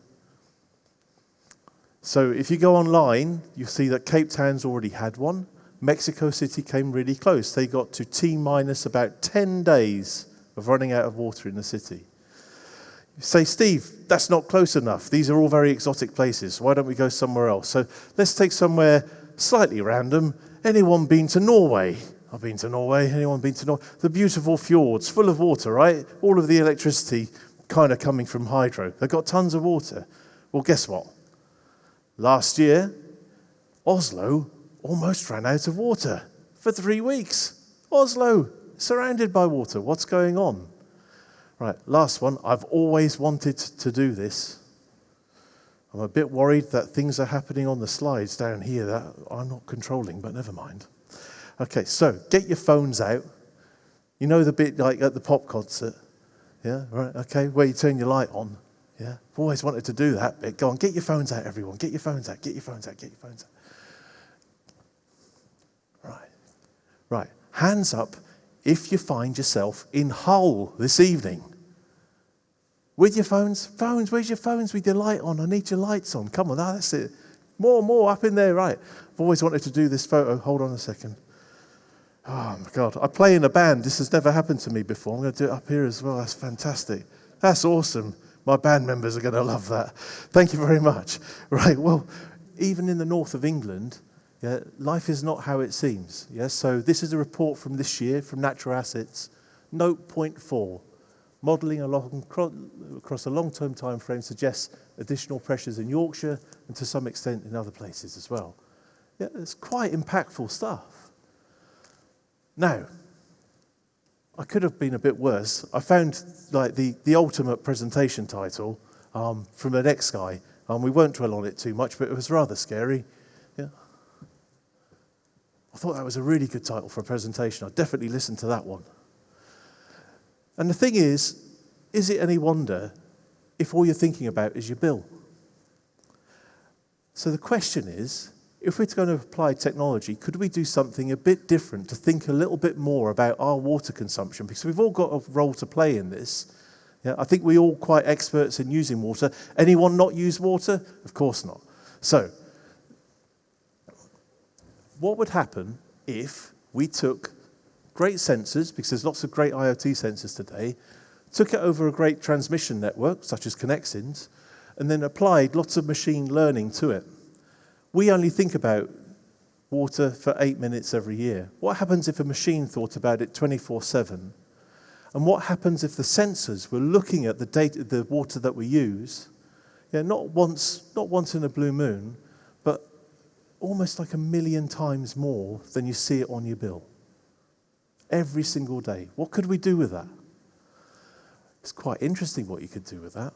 So if you go online, you see that Cape Town's already had one. Mexico City came really close. They got to T-minus about 10 days of running out of water in the city. You say, Steve, that's not close enough. These are all very exotic places. Why don't we go somewhere else? So let's take somewhere slightly random. Anyone been to Norway? I've been to Norway. Anyone been to Norway? The beautiful fjords, full of water, right? All of the electricity kind of coming from hydro. They've got tons of water. Well, guess what? Last year, Oslo almost ran out of water for 3 weeks. Oslo, surrounded by water. What's going on? Right, last one. I've always wanted to do this. I'm a bit worried that things are happening on the slides down here that I'm not controlling, but never mind. Okay, so get your phones out. You know the bit like at the pop concert? Yeah, right, okay, where you turn your light on. Yeah, I've always wanted to do that bit. Go on, get your phones out, everyone. Get your phones out, get your phones out, get your phones out. Right, hands up if you find yourself in Hull this evening. With your phones? Phones, where's your phones with your light on? I need your lights on. Come on, that's it. More, up in there, right. I've always wanted to do this photo. Hold on a second. Oh my God, I play in a band. This has never happened to me before. I'm going to do it up here as well. That's fantastic. That's awesome. My band members are going to love that. Thank you very much. Right, well, even in the north of England, yeah, life is not how it seems. Yeah, so this is a report from this year from Natural Assets. Note point 4. Modelling across a long-term time frame suggests additional pressures in Yorkshire and to some extent in other places as well. Yeah, it's quite impactful stuff. Now, I could have been a bit worse. I found like the ultimate presentation title from the next guy. We won't dwell on it too much, but it was rather scary. Yeah. I thought that was a really good title for a presentation. I'd definitely listen to that one. And the thing is it any wonder if all you're thinking about is your bill? So the question is, if we're going to apply technology, could we do something a bit different to think a little bit more about our water consumption? Because we've all got a role to play in this. Yeah, I think we're all quite experts in using water. Anyone not use water? Of course not. So, what would happen if we took great sensors, because there's lots of great IoT sensors today, took it over a great transmission network, such as Connexins, and then applied lots of machine learning to it? We only think about water for 8 minutes every year. What happens if a machine thought about it 24/7? And what happens if the sensors were looking at the data, the water that we use, yeah, not once in a blue moon, but almost like 1 million times more than you see it on your bill? Every single day. What could we do with that? It's quite interesting what you could do with that.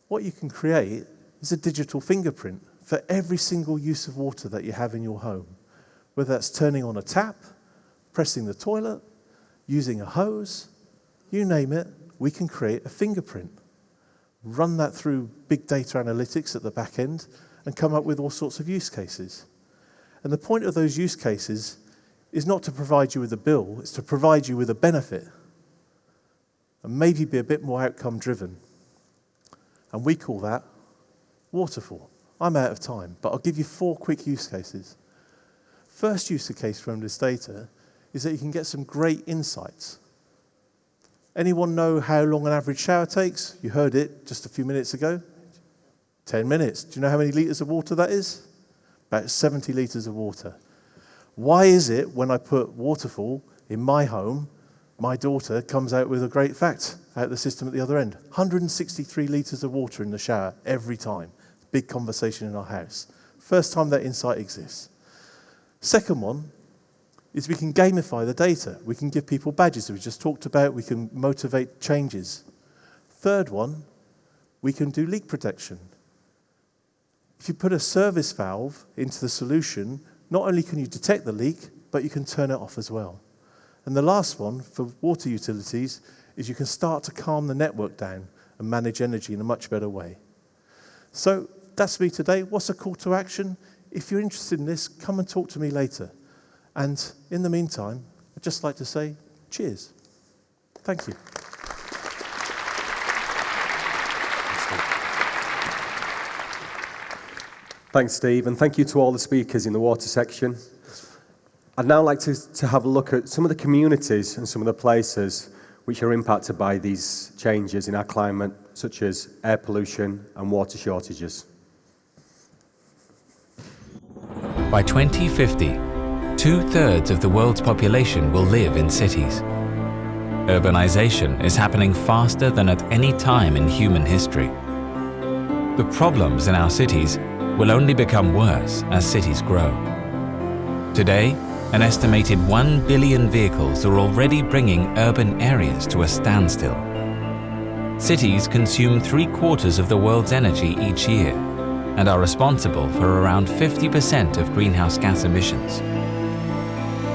What you can create is a digital fingerprint for every single use of water that you have in your home. Whether that's turning on a tap, pressing the toilet, using a hose, you name it, we can create a fingerprint. Run that through big data analytics at the back end and come up with all sorts of use cases. And the point of those use cases is not to provide you with a bill, it's to provide you with a benefit and maybe be a bit more outcome driven. And we call that waterfall. I'm out of time, but I'll give you 4 quick use cases. First use case from this data is that you can get some great insights. Anyone know how long an average shower takes? You heard it just a few minutes ago. 10 minutes. Do you know how many litres of water that is? About 70 litres of water. Why is it when I put waterfall in my home, my daughter comes out with a great fact out the system at the other end. 163 litres of water in the shower every time. Big conversation in our house. First time that insight exists. Second one is we can gamify the data. We can give people badges that we just talked about. We can motivate changes. Third one, we can do leak protection. If you put a service valve into the solution, not only can you detect the leak, but you can turn it off as well. And the last one for water utilities is you can start to calm the network down and manage energy in a much better way. So that's me today. What's a call to action? If you're interested in this, come and talk to me later. And in the meantime, I'd just like to say cheers. Thank you. Thanks, Steve, and thank you to all the speakers in the water section. I'd now like to have a look at some of the communities and some of the places which are impacted by these changes in our climate, such as air pollution and water shortages. By 2050, 2/3 of the world's population will live in cities. Urbanization is happening faster than at any time in human history. The problems in our cities will only become worse as cities grow. Today, an estimated 1 billion vehicles are already bringing urban areas to a standstill. Cities consume 3/4 of the world's energy each year and are responsible for around 50% of greenhouse gas emissions.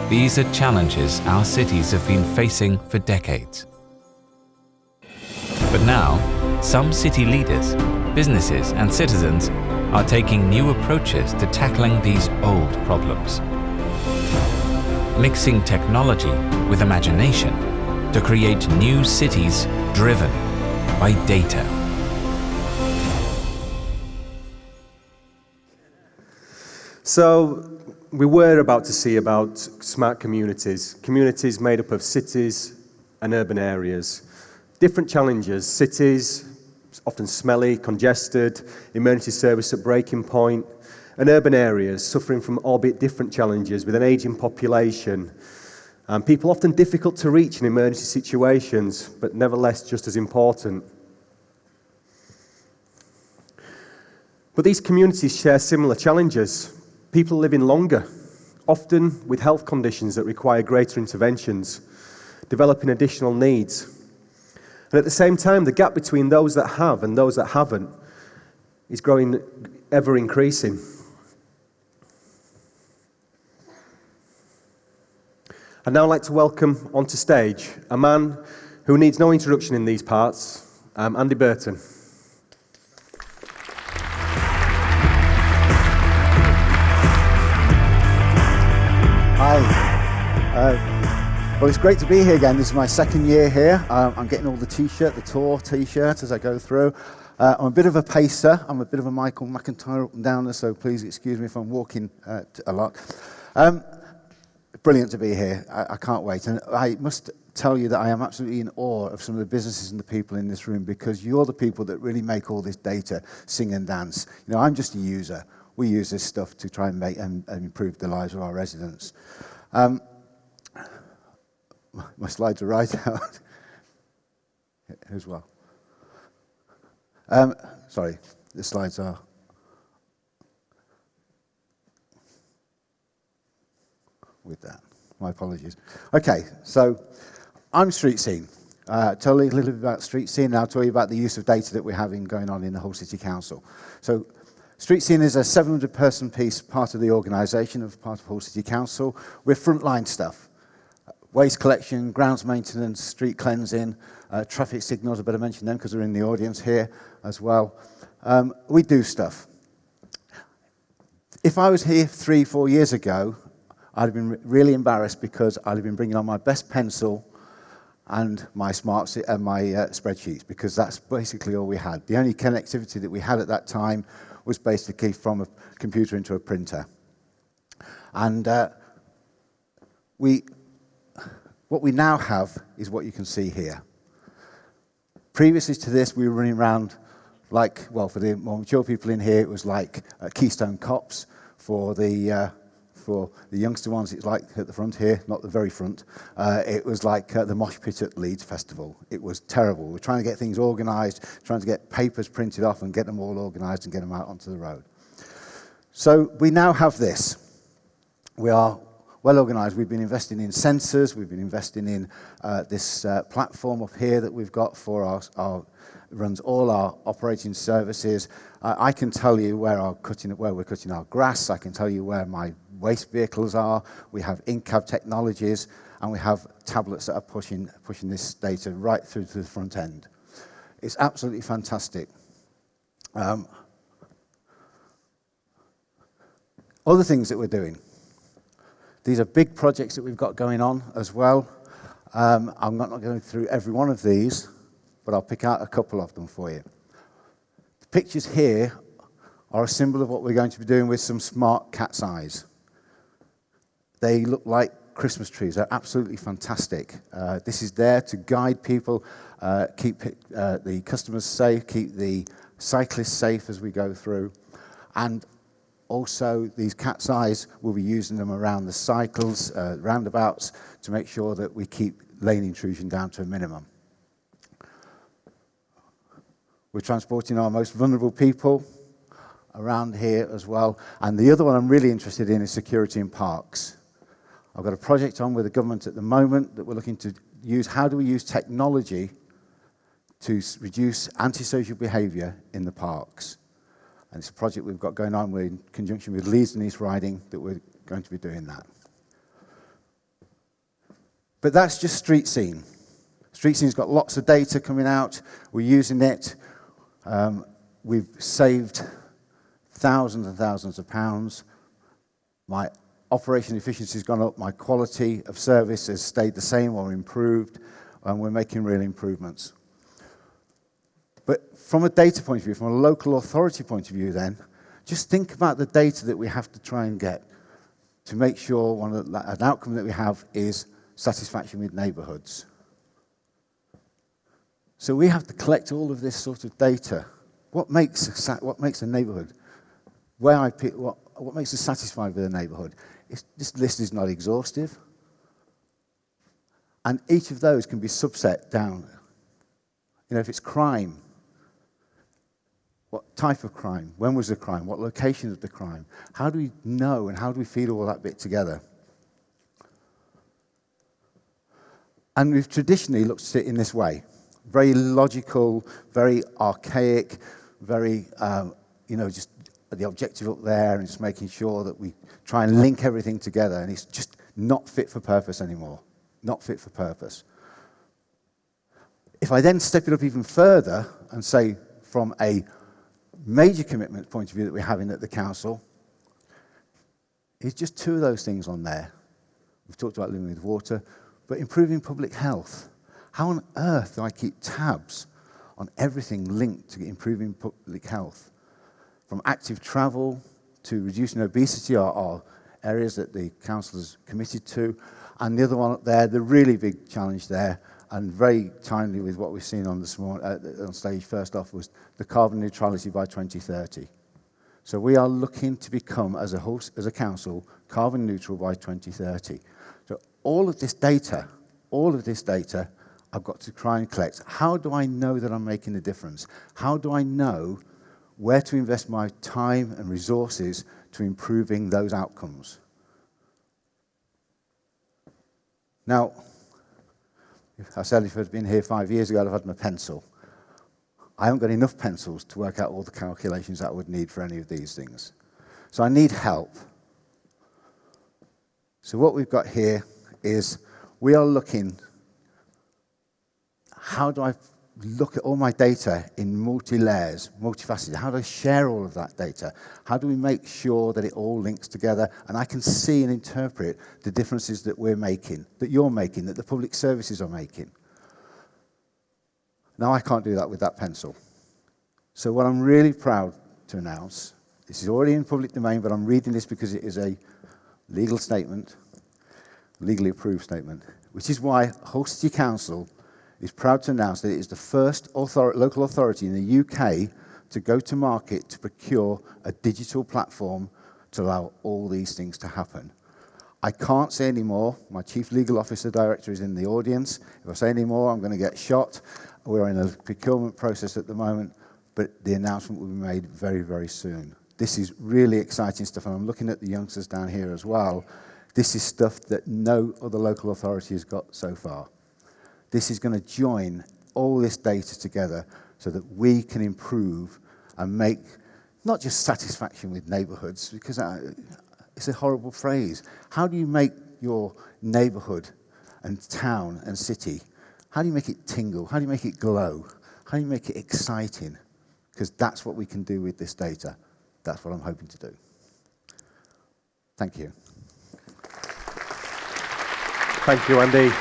These are challenges our cities have been facing for decades. But now, some city leaders, businesses and citizens are taking new approaches to tackling these old problems. Mixing technology with imagination to create new cities driven by data. So, we were about to see about smart communities, communities made up of cities and urban areas. Different challenges, cities, often smelly, congested, emergency service at breaking point, and urban areas suffering from albeit different challenges with an ageing population, and people often difficult to reach in emergency situations, but nevertheless just as important. But these communities share similar challenges. People living longer, often with health conditions that require greater interventions, developing additional needs. And at the same time, the gap between those that have and those that haven't is growing, ever increasing. I'd now like to welcome onto stage a man who needs no introduction in these parts, Andy Burton. Hi. Well, it's great to be here again. This is my second year here. I'm getting all the tour t-shirt as I go through. I'm a bit of a pacer. I'm a bit of a Michael McIntyre up and downer, so please excuse me if I'm walking a lot. Brilliant to be here. I can't wait. And I must tell you that I am absolutely in awe of some of the businesses and the people in this room, because you're the people that really make all this data sing and dance. You know, I'm just a user. We use this stuff to try and make and improve the lives of our residents. My slides are right out as well. Sorry, the slides are. With that, my apologies. Okay, so I'm Street Scene. Tell you a little bit about Street Scene, and I'll tell you about the use of data that we're having going on in the whole City Council. So Street Scene is a 700-person piece, part of the organisation, of part of Hull City Council. We're frontline stuff. Waste collection, grounds maintenance, street cleansing, traffic signals, I better mention them because they're in the audience here as well. We do stuff. If I was here 3-4 years ago, I'd have been really embarrassed because I'd have been bringing on my best pencil and my spreadsheets, because that's basically all we had. The only connectivity that we had at that time was basically from a computer into a printer. And what we now have is what you can see here. Previously to this, we were running around like, well, for the more mature people in here, it was like Keystone Cops for the for the youngster ones, it's like at the front here, not the very front. It was like the mosh pit at Leeds Festival. It was terrible. We're trying to get things organised, trying to get papers printed off and get them all organised and get them out onto the road. So we now have this. We are well organised. We've been investing in sensors. We've been investing in this platform up here that we've got for our runs all our operating services. I can tell you where we're cutting our grass. I can tell you where my waste vehicles are. We have in-cab technologies, and we have tablets that are pushing this data right through to the front end. It's absolutely fantastic. Other things that we're doing. These are big projects that we've got going on as well. I'm not going through every one of these, but I'll pick out a couple of them for you. The pictures here are a symbol of what we're going to be doing with some smart cat's eyes. They look like Christmas trees. They're absolutely fantastic. This is there to guide people, keep the customers safe, keep the cyclists safe as we go through. And also, these cat's eyes, we'll be using them around the cycles, roundabouts, to make sure that we keep lane intrusion down to a minimum. We're transporting our most vulnerable people around here as well. And the other one I'm really interested in is security in parks. I've got a project on with the government at the moment that we're looking to use. How do we use technology to reduce antisocial behaviour in the parks? And it's a project we've got going on. We're in conjunction with Leeds and East Riding that we're going to be doing that. But that's just street scene. Street scene's got lots of data coming out. We're using it. We've saved thousands and thousands of pounds. My operation efficiency has gone up. My quality of service has stayed the same or improved. And we're making real improvements. But from a data point of view, from a local authority point of view then, just think about the data that we have to try and get to make sure an outcome that we have is satisfaction with neighbourhoods. So we have to collect all of this sort of data. What makes a neighbourhood? What makes us satisfied with a neighbourhood? This list is not exhaustive. And each of those can be subset down. If it's crime, what type of crime? When was the crime? What location of the crime? How do we know and how do we feed all that bit together? And we've traditionally looked at it in this way. Very logical, very archaic, very, just the objective up there and just making sure that we try and link everything together. And it's just not fit for purpose anymore. Not fit for purpose. If I then step it up even further and say from a major commitment point of view that we're having at the council, it's just two of those things on there. We've talked about living with water, but improving public health. How on earth do I keep tabs on everything linked to improving public health? From active travel to reducing obesity are areas that the council is committed to. And the other one up there, the really big challenge there, and very timely with what we've seen on stage first off, was the carbon neutrality by 2030. So we are looking to become, as a council, carbon neutral by 2030. So all of this data, I've got to try and collect. How do I know that I'm making a difference? How do I know where to invest my time and resources to improving those outcomes? Now, I said if I'd been here 5 years ago, I'd have had my pencil. I haven't got enough pencils to work out all the calculations that I would need for any of these things. So I need help. So what we've got here is we are looking, how do I look at all my data in multi-layers, multifaceted? How do I share all of that data? How do we make sure that it all links together and I can see and interpret the differences that we're making, that you're making, that the public services are making? Now I can't do that with that pencil. So what I'm really proud to announce, this is already in public domain, but I'm reading this because it is a legal statement, legally approved statement, which is why Hull City Council is proud to announce that it is the first local authority in the UK to go to market to procure a digital platform to allow all these things to happen. I can't say any more. My Chief Legal Officer Director is in the audience. If I say any more, I'm going to get shot. We're in a procurement process at the moment, but the announcement will be made very, very soon. This is really exciting stuff, and I'm looking at the youngsters down here as well. This is stuff that no other local authority has got so far. This is going to join all this data together so that we can improve and make not just satisfaction with neighbourhoods, because it's a horrible phrase. How do you make your neighbourhood and town and city, how do you make it tingle? How do you make it glow? How do you make it exciting? Because that's what we can do with this data. That's what I'm hoping to do. Thank you. Thank you, Andy.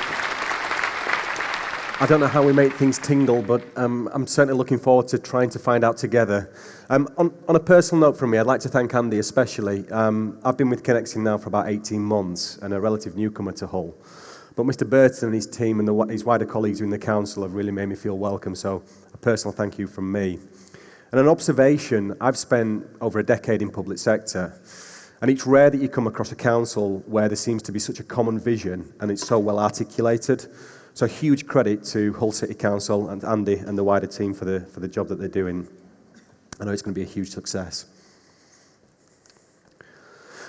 I don't know how we make things tingle, but I'm certainly looking forward to trying to find out together. On a personal note from me, I'd like to thank Andy especially. I've been with Connexin now for about 18 months and a relative newcomer to Hull. But Mr. Burton and his team and his wider colleagues in the council have really made me feel welcome, so a personal thank you from me. And an observation, I've spent over a decade in public sector, and it's rare that you come across a council where there seems to be such a common vision and it's so well articulated. So huge credit to Hull City Council and Andy and the wider team for the job that they're doing. I know it's going to be a huge success.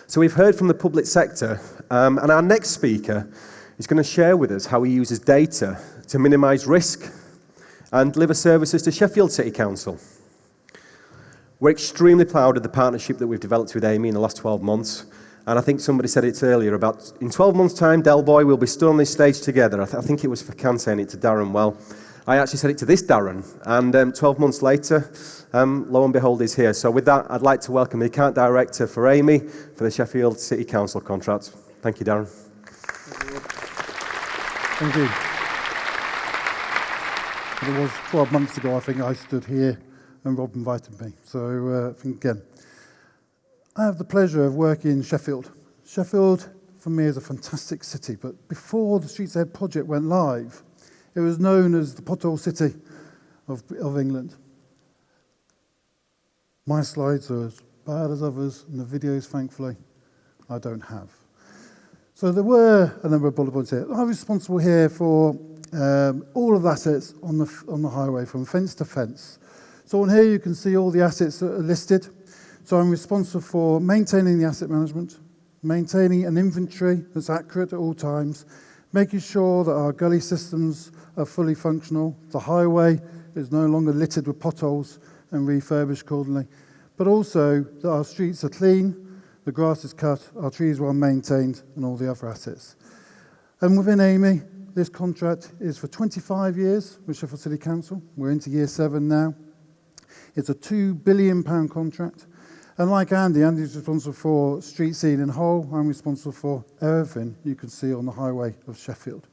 So we've heard from the public sector, and our next speaker is going to share with us how he uses data to minimise risk and deliver services to Sheffield City Council. We're extremely proud of the partnership that we've developed with Amy in the last 12 months. And I think somebody said it earlier about in 12 months' time, Del Boy will be stood on this stage together. I think it was for Can saying it to Darren. Well, I actually said it to this Darren. And 12 months later, lo and behold, he's here. So with that, I'd like to welcome the account director for Amy for the Sheffield City Council contract. Thank you, Darren. Thank you. It was 12 months ago, I think, I stood here and Rob invited me. So I think again. I have the pleasure of working in Sheffield. Sheffield, for me, is a fantastic city, but before the Streets Ahead project went live, it was known as the pothole city of England. My slides are as bad as others, and the videos, thankfully, I don't have. So there were a number of bullet points here. I'm responsible here for all of the assets on the highway, from fence to fence. So on here you can see all the assets that are listed. So I'm responsible for maintaining the asset management, maintaining an inventory that's accurate at all times, making sure that our gully systems are fully functional, the highway is no longer littered with potholes and refurbished accordingly, but also that our streets are clean, the grass is cut, our trees are well maintained, and all the other assets. And within Amy, this contract is for 25 years with Sheffield City Council. We're into year 7 now. It's a £2 billion contract. And like Andy's responsible for street scene in Hull. I'm responsible for everything you can see on the highway of Sheffield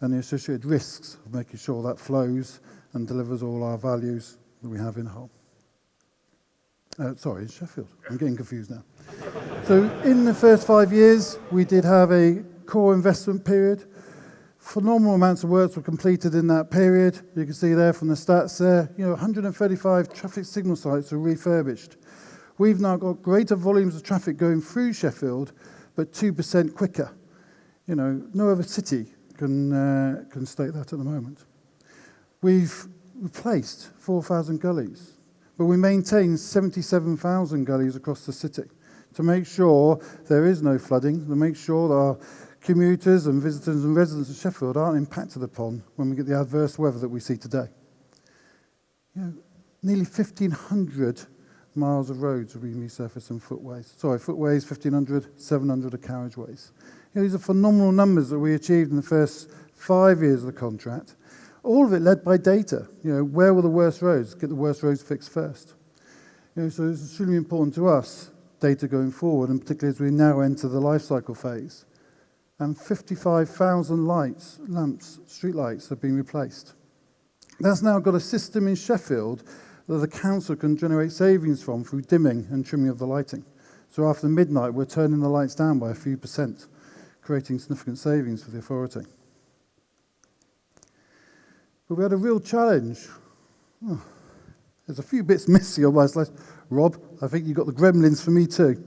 and the associated risks of making sure that flows and delivers all our values that we have in Hull. Sorry, it's Sheffield. I'm getting confused now. So in the first 5 years, we did have a core investment period. Phenomenal amounts of works were completed in that period. You can see there from the stats there, 135 traffic signal sites were refurbished. We've now got greater volumes of traffic going through Sheffield, but 2% quicker. No other city can state that at the moment. We've replaced 4,000 gullies, but we maintain 77,000 gullies across the city to make sure there is no flooding, to make sure that our commuters and visitors and residents of Sheffield aren't impacted upon when we get the adverse weather that we see today. Nearly 1,500 miles of roads have been resurfaced and footways. 1,500, 700 are carriageways. These are phenomenal numbers that we achieved in the first 5 years of the contract. All of it led by data. Where were the worst roads? Get the worst roads fixed first. So it's extremely important to us, data going forward, and particularly as we now enter the life cycle phase. And 55,000 lamps, street lights have been replaced. That's now got a system in Sheffield that the council can generate savings from through dimming and trimming of the lighting. So after midnight, we're turning the lights down by a few percent, creating significant savings for the authority. But we had a real challenge. There's a few bits missing on my slide. Rob, I think you got the gremlins for me too.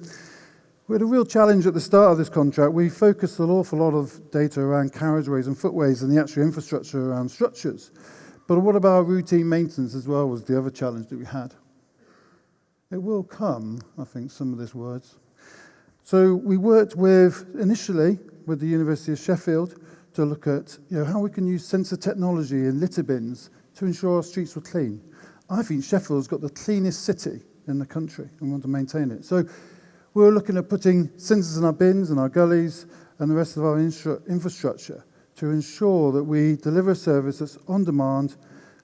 We had a real challenge at the start of this contract. We focused an awful lot of data around carriageways and footways and the actual infrastructure around structures. But what about routine maintenance as well was the other challenge that we had. It will come, I think, some of these words. So we worked initially with the University of Sheffield to look at how we can use sensor technology in litter bins to ensure our streets were clean. I think Sheffield's got the cleanest city in the country and we want to maintain it. So we're looking at putting sensors in our bins and our gullies and the rest of our infrastructure to ensure that we deliver a service that's on demand,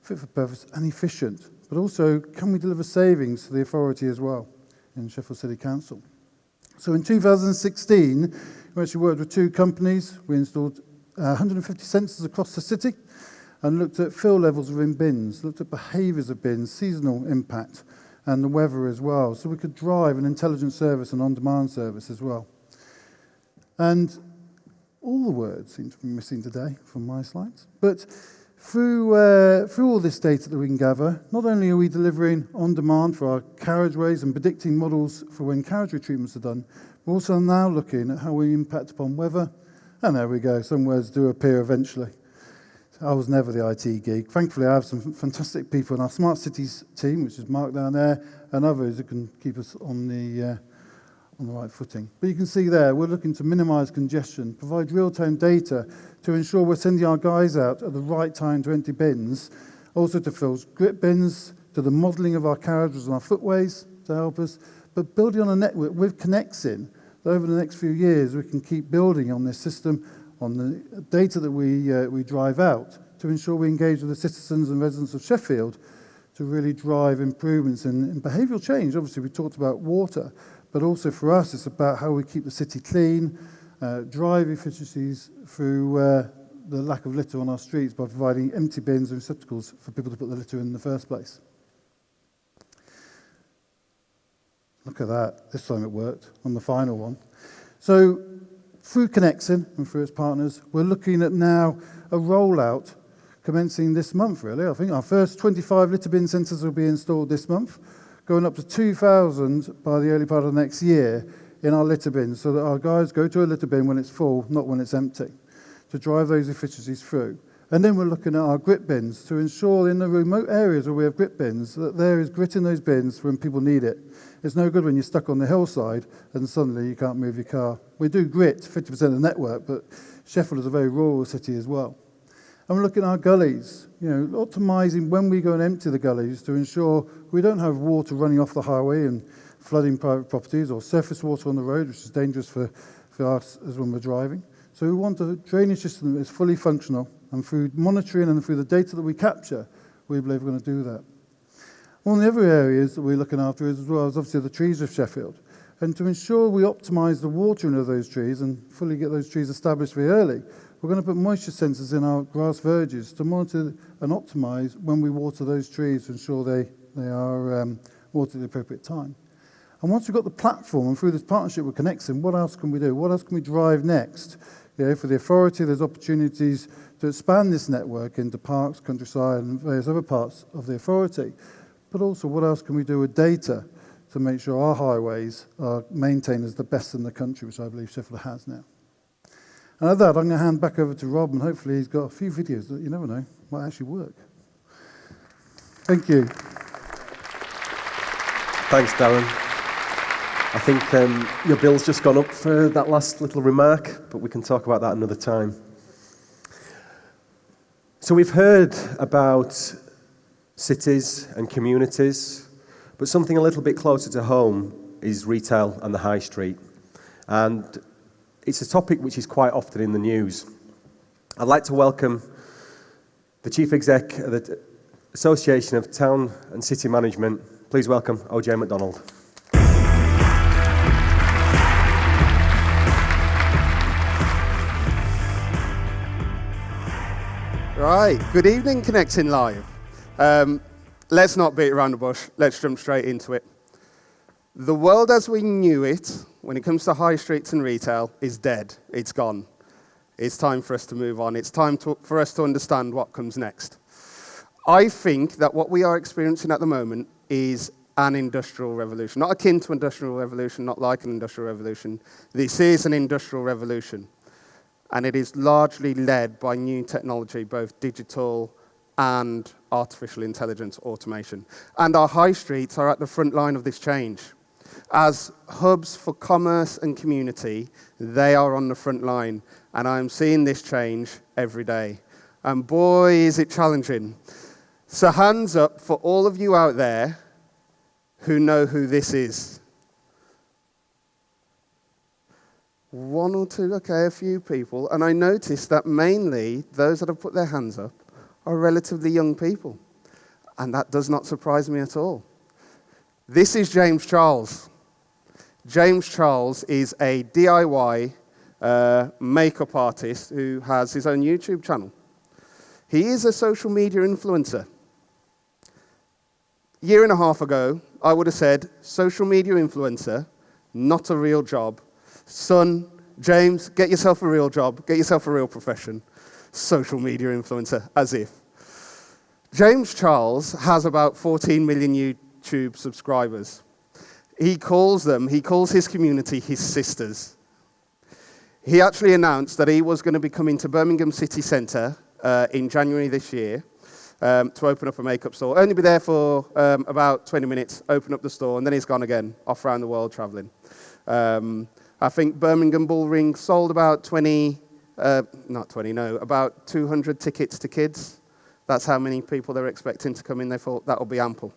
fit for purpose and efficient. But also, can we deliver savings to the authority as well in Sheffield City Council? So in 2016, we actually worked with 2 companies. We installed 150 sensors across the city and looked at fill levels within bins, looked at behaviours of bins, seasonal impact, and the weather as well. So we could drive an intelligent service and on-demand service as well. And all the words seem to be missing today from my slides. But through all this data that we can gather, not only are we delivering on demand for our carriageways and predicting models for when carriageway treatments are done, we're also now looking at how we impact upon weather. And there we go, some words do appear eventually. I was never the IT geek. Thankfully, I have some fantastic people in our Smart Cities team, which is Mark down there, and others who can keep us on the right footing. But you can see there, we're looking to minimise congestion, provide real-time data to ensure we're sending our guys out at the right time to empty bins, also to fill grit bins, to the modelling of our carriageways and our footways to help us, but building on a network with Connexin, that over the next few years we can keep building on this system, on the data that we drive out, to ensure we engage with the citizens and residents of Sheffield to really drive improvements in behavioural change. Obviously, we talked about water, but also for us, it's about how we keep the city clean, drive efficiencies through the lack of litter on our streets by providing empty bins and receptacles for people to put the litter in the first place. Look at that. This time it worked on the final one. So through Connexin and through its partners, we're looking at now a rollout commencing this month, really. I think our first 25 litter bin sensors will be installed this month, going up to 2,000 by the early part of next year in our litter bins, so that our guys go to a litter bin when it's full, not when it's empty, to drive those efficiencies through. And then we're looking at our grit bins to ensure in the remote areas where we have grit bins that there is grit in those bins when people need it. It's no good when you're stuck on the hillside and suddenly you can't move your car. We do grit 50% of the network, but Sheffield is a very rural city as well. And we're looking at our gullies, optimising when we go and empty the gullies to ensure we don't have water running off the highway and flooding private properties, or surface water on the road, which is dangerous for us as when we're driving. So we want a drainage system that is fully functional, and through monitoring and through the data that we capture, we believe we're going to do that. One of the other areas that we're looking after as well is obviously the trees of Sheffield. And to ensure we optimise the watering of those trees and fully get those trees established very early, we're going to put moisture sensors in our grass verges to monitor and optimise when we water those trees to ensure they are watered at the appropriate time. And once we've got the platform and through this partnership with Connexin, what else can we do? What else can we drive next? For the authority, there's opportunities to expand this network into parks, countryside, and various other parts of the authority. But also, what else can we do with data to make sure our highways are maintained as the best in the country, which I believe Sheffield has now. And at that, I'm going to hand back over to Rob, and hopefully he's got a few videos that you never know might actually work. Thank you. Thanks, Darren. I think your bill's just gone up for that last little remark, but we can talk about that another time. So we've heard about cities and communities, but something a little bit closer to home is retail and the high street. And it's a topic which is quite often in the news. I'd like to welcome the Chief Exec of the Association of Town and City Management. Please welcome O.J. MacDonald. Right, good evening, Connexin Live. Let's not beat around the bush, let's jump straight into it. The world as we knew it, when it comes to high streets and retail, is dead, it's gone. It's time for us to move on, it's time for us to understand what comes next. I think that what we are experiencing at the moment is an industrial revolution. Not akin to industrial revolution, not like an industrial revolution. This is an industrial revolution. And it is largely led by new technology, both digital and artificial intelligence automation. And our high streets are at the front line of this change. As hubs for commerce and community, they are on the front line. And I'm seeing this change every day. And boy, is it challenging. So hands up for all of you out there who know who this is. One or two, okay, a few people. And I noticed that mainly those that have put their hands up are relatively young people. And that does not surprise me at all. This is James Charles. James Charles is a DIY makeup artist who has his own YouTube channel. He is a social media influencer. A year and a half ago, I would have said, social media influencer, not a real job. Son, James, get yourself a real job, get yourself a real profession. Social media influencer, as if. James Charles has about 14 million YouTube subscribers. He calls his community his sisters. He actually announced that he was going to be coming to Birmingham City Centre in January this year to open up a makeup store. Only be there for about 20 minutes, open up the store, and then he's gone again, off around the world travelling. I think Birmingham Bullring sold about 200 tickets to kids. That's how many people they're expecting to come in. They thought that would be ample.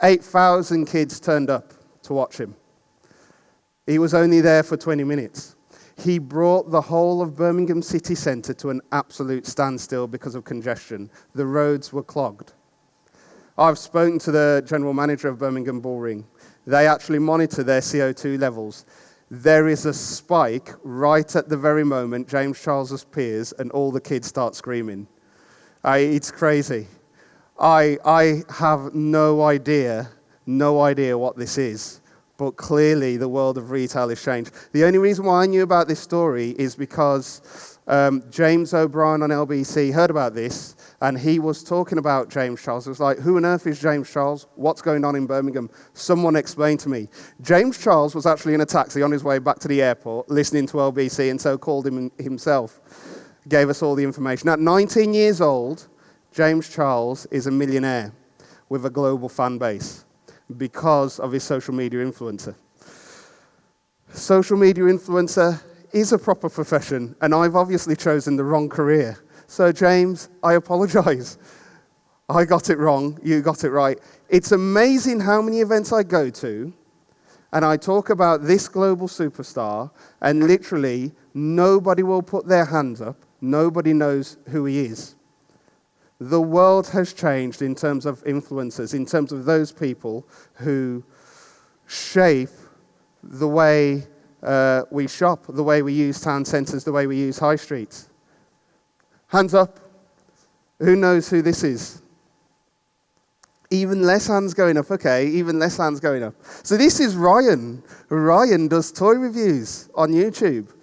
8,000 kids turned up to watch him. He was only there for 20 minutes. He brought the whole of Birmingham City Centre to an absolute standstill because of congestion. The roads were clogged. I've spoken to the general manager of Birmingham Bullring. They actually monitor their CO2 levels. There is a spike right at the very moment James Charles appears and all the kids start screaming. It's crazy. I have no idea what this is. But clearly, the world of retail has changed. The only reason why I knew about this story is because James O'Brien on LBC heard about this, and he was talking about James Charles. It was like, who on earth is James Charles? What's going on in Birmingham? Someone explained to me. James Charles was actually in a taxi on his way back to the airport, listening to LBC, and so called him himself. Gave us all the information. At 19 years old, James Charles is a millionaire with a global fan base, because of his social media influencer. Social media influencer is a proper profession, and I've obviously chosen the wrong career. So James, I apologize. I got it wrong, you got it right. It's amazing how many events I go to, and I talk about this global superstar, and literally nobody will put their hands up, nobody knows who he is. The world has changed in terms of influencers, in terms of those people who shape the way we shop, the way we use town centres, the way we use high streets. Hands up. Who knows who this is? Even less hands going up, okay, even less hands going up. So this is Ryan. Ryan does toy reviews on YouTube.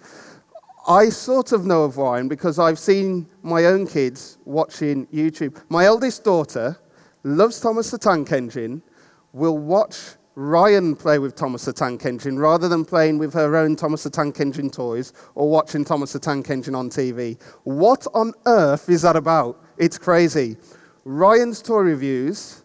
I sort of know of Ryan because I've seen my own kids watching YouTube. My eldest daughter loves Thomas the Tank Engine, will watch Ryan play with Thomas the Tank Engine rather than playing with her own Thomas the Tank Engine toys or watching Thomas the Tank Engine on TV. What on earth is that about? It's crazy. Ryan's toy reviews,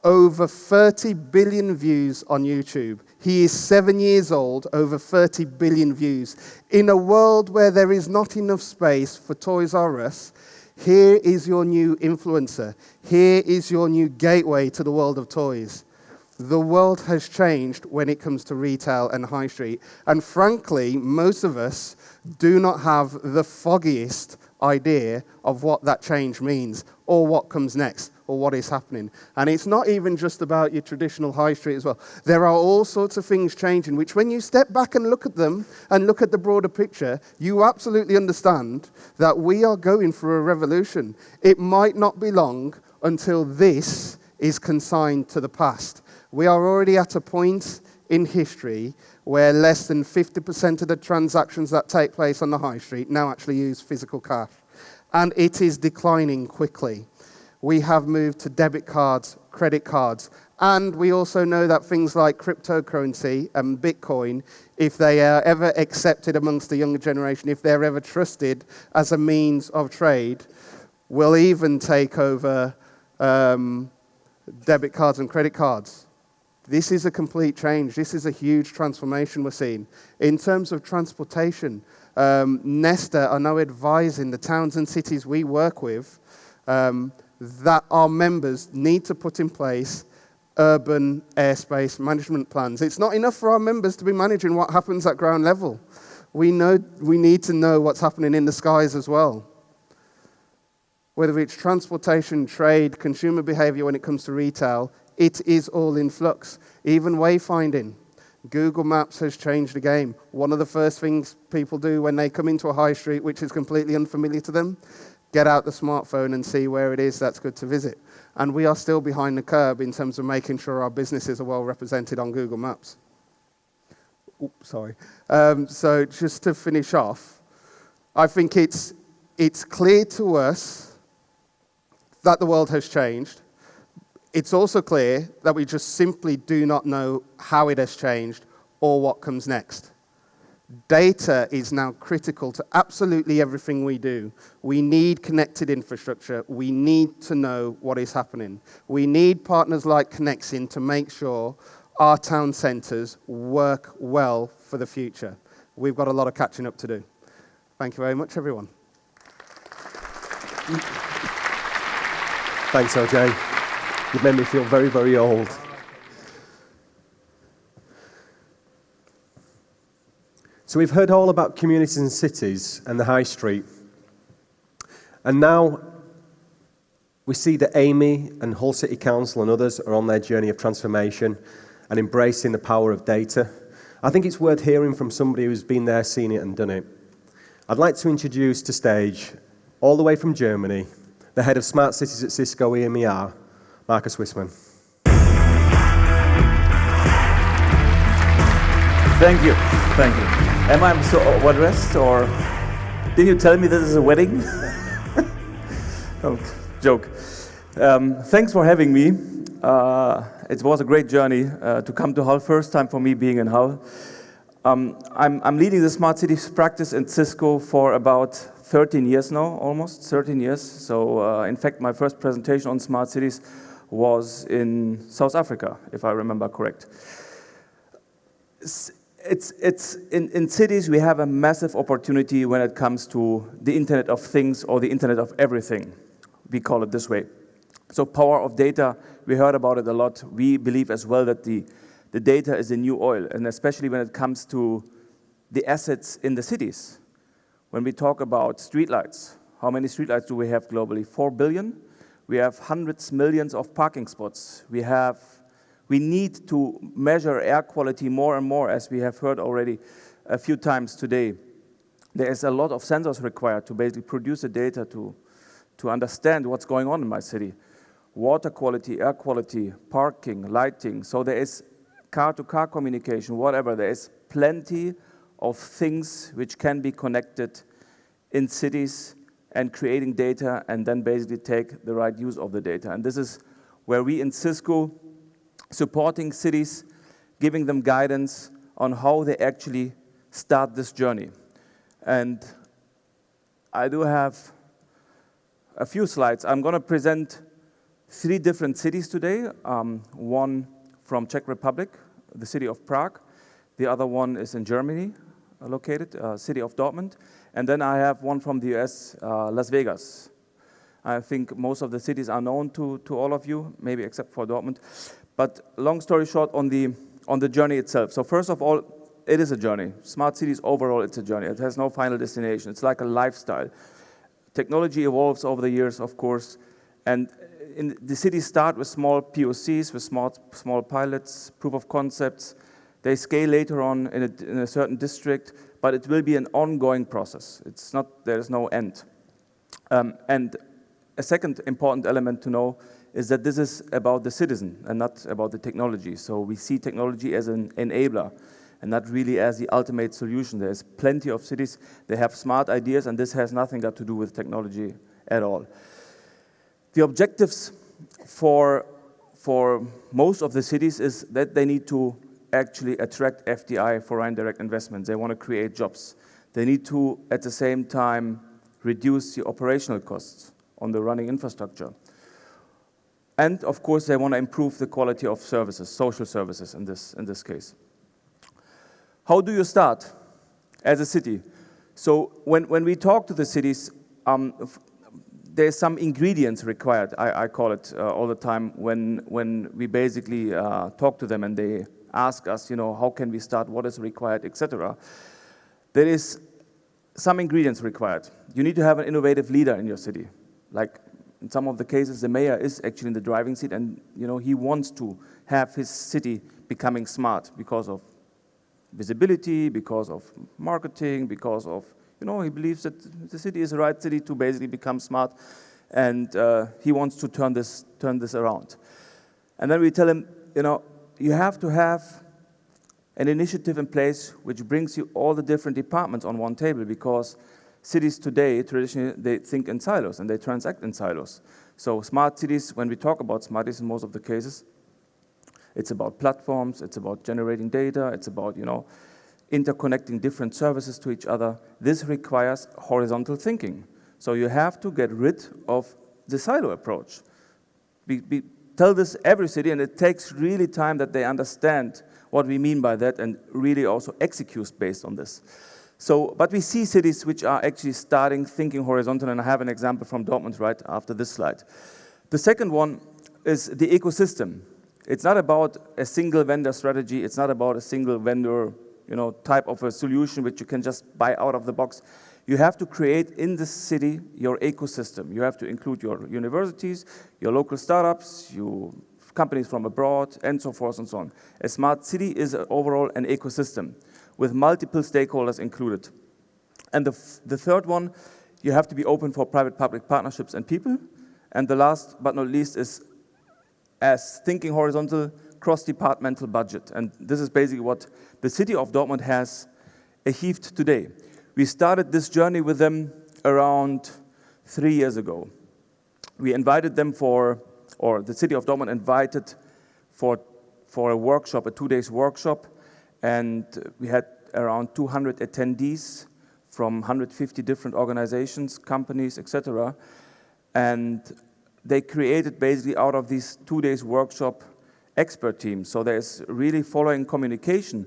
over 30 billion views on YouTube. He is 7 years old, over 30 billion views. In a world where there is not enough space for Toys R Us, here is your new influencer. Here is your new gateway to the world of toys. The world has changed when it comes to retail and high street. And frankly, most of us do not have the foggiest idea of what that change means or what comes next or what is happening. And it's not even just about your traditional high street as well. There are all sorts of things changing, which when you step back and look at them and look at the broader picture, you absolutely understand that we are going through a revolution. It might not be long until this is consigned to the past. We are already at a point in history where less than 50% of the transactions that take place on the high street now actually use physical cash. And it is declining quickly. We have moved to debit cards, credit cards, And we also know that things like cryptocurrency and Bitcoin, if they are ever accepted amongst the younger generation, if they're ever trusted as a means of trade, will even take over debit cards and credit cards. This is a complete change. This is a huge transformation we're seeing. In terms of transportation, Nesta are now advising the towns and cities we work with that our members need to put in place urban airspace management plans. It's not enough for our members to be managing what happens at ground level. We need to know what's happening in the skies as well. Whether it's transportation, trade, consumer behavior when it comes to retail, it is all in flux. Even wayfinding. Google Maps has changed the game. One of the first things people do when they come into a high street which is completely unfamiliar to them, get out the smartphone and see where it is that's good to visit. And we are still behind the curve in terms of making sure our businesses are well represented on Google Maps. Oops, sorry. So just to finish off, I think it's clear to us that the world has changed. It's also clear that we just simply do not know how it has changed or what comes next. Data is now critical to absolutely everything we do. We need connected infrastructure. We need to know what is happening. We need partners like Connexin to make sure our town centres work well for the future. We've got a lot of catching up to do. Thank you very much, everyone. Thanks, OJ. You've made me feel very, very old. So we've heard all about communities and cities and the high street. And now we see that Amy and Hull City Council and others are on their journey of transformation and embracing the power of data. I think it's worth hearing from somebody who's been there, seen it, and done it. I'd like to introduce to stage, all the way from Germany, the head of Smart Cities at Cisco EMER, Marcus Wissmann. Thank you. Am I so overdressed, or did you tell me this is a wedding? No, joke. Thanks for having me. It was a great journey to come to Hull. First time for me being in Hull. I'm leading the Smart Cities practice in Cisco for about 13 years now, almost 13 years. So in fact, my first presentation on Smart Cities was in South Africa, if I remember correct. In cities, we have a massive opportunity when it comes to the Internet of Things or the Internet of Everything. We call it this way. So power of data, we heard about it a lot. We believe as well that the data is the new oil, and especially when it comes to the assets in the cities. When we talk about streetlights, how many streetlights do we have globally? 4 billion. We have hundreds, millions of parking spots. We need to measure air quality more and more, as we have heard already a few times today. There is a lot of sensors required to basically produce the data to understand what's going on in my city. Water quality, air quality, parking, lighting. So there is car-to-car communication, whatever. There is plenty of things which can be connected in cities and creating data and then basically take the right use of the data. And this is where we in Cisco supporting cities, giving them guidance on how they actually start this journey. And I do have a few slides. I'm going to present 3 different cities today. One from Czech Republic, the city of Prague. The other one is in Germany, located, city of Dortmund. And then I have one from the US, Las Vegas. I think most of the cities are known to all of you, maybe except for Dortmund. But long story short, on the journey itself. So first of all, it is a journey. Smart cities overall, it's a journey. It has no final destination. It's like a lifestyle. Technology evolves over the years, of course, and the cities start with small POCs, with small pilots, proof of concepts. They scale later on in a certain district, but it will be an ongoing process. There's no end. And a second important element to know is that this is about the citizen and not about the technology. So we see technology as an enabler and not really as the ultimate solution. There's plenty of cities, they have smart ideas, and this has nothing got to do with technology at all. The objectives for for most of the cities is that they need to actually attract FDI, foreign direct investments. They want to create jobs. They need to, at the same time, reduce the operational costs on the running infrastructure. And of course, they want to improve the quality of services, social services in this case. How do you start as a city? So when we talk to the cities, there's some ingredients required, I call it all the time, when we basically talk to them and they ask us, how can we start, what is required, etc. There is some ingredients required. You need to have an innovative leader in your city. Like in some of the cases, the mayor is actually in the driving seat, and he wants to have his city becoming smart because of visibility, because of marketing, because of, he believes that the city is the right city to basically become smart, and he wants to turn this around. And then we tell him, you have to have an initiative in place which brings you all the different departments on one table, because cities today, traditionally, they think in silos and they transact in silos. So smart cities, when we talk about smart cities in most of the cases, it's about platforms, it's about generating data, it's about, interconnecting different services to each other. This requires horizontal thinking. So you have to get rid of the silo approach. Tell this every city, and it takes really time that they understand what we mean by that and really also execute based on this. So, but we see cities which are actually starting thinking horizontal, and I have an example from Dortmund right after this slide. The second one is the ecosystem. It's not about a single vendor strategy. It's not about a single vendor, type of a solution which you can just buy out of the box. You have to create in the city your ecosystem. You have to include your universities, your local startups, your companies from abroad, and so forth and so on. A smart city is overall an ecosystem with multiple stakeholders included. And the third one, you have to be open for private-public partnerships and people. And the last but not least is, as thinking horizontal, cross-departmental budget. And this is basically what the city of Dortmund has achieved today. We started this journey with them around 3 years ago. We invited them or the city of Dortmund invited for a workshop, a 2-day workshop, and we had around 200 attendees from 150 different organizations, companies, etc. And they created basically out of these 2 days workshop expert teams. So there's really following communication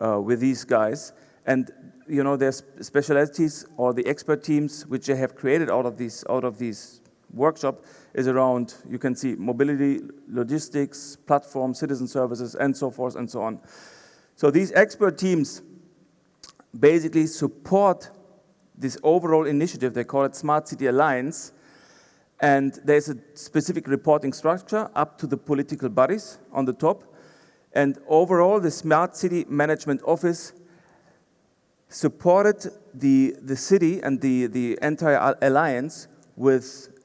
with these guys. And there's specialties or the expert teams which they have created out of these workshop is around, you can see, mobility, logistics, platform, citizen services, and so forth and so on. So these expert teams basically support this overall initiative. They call it Smart City Alliance. And there's a specific reporting structure up to the political bodies on the top. And overall, the Smart City Management Office supported the city and the entire alliance with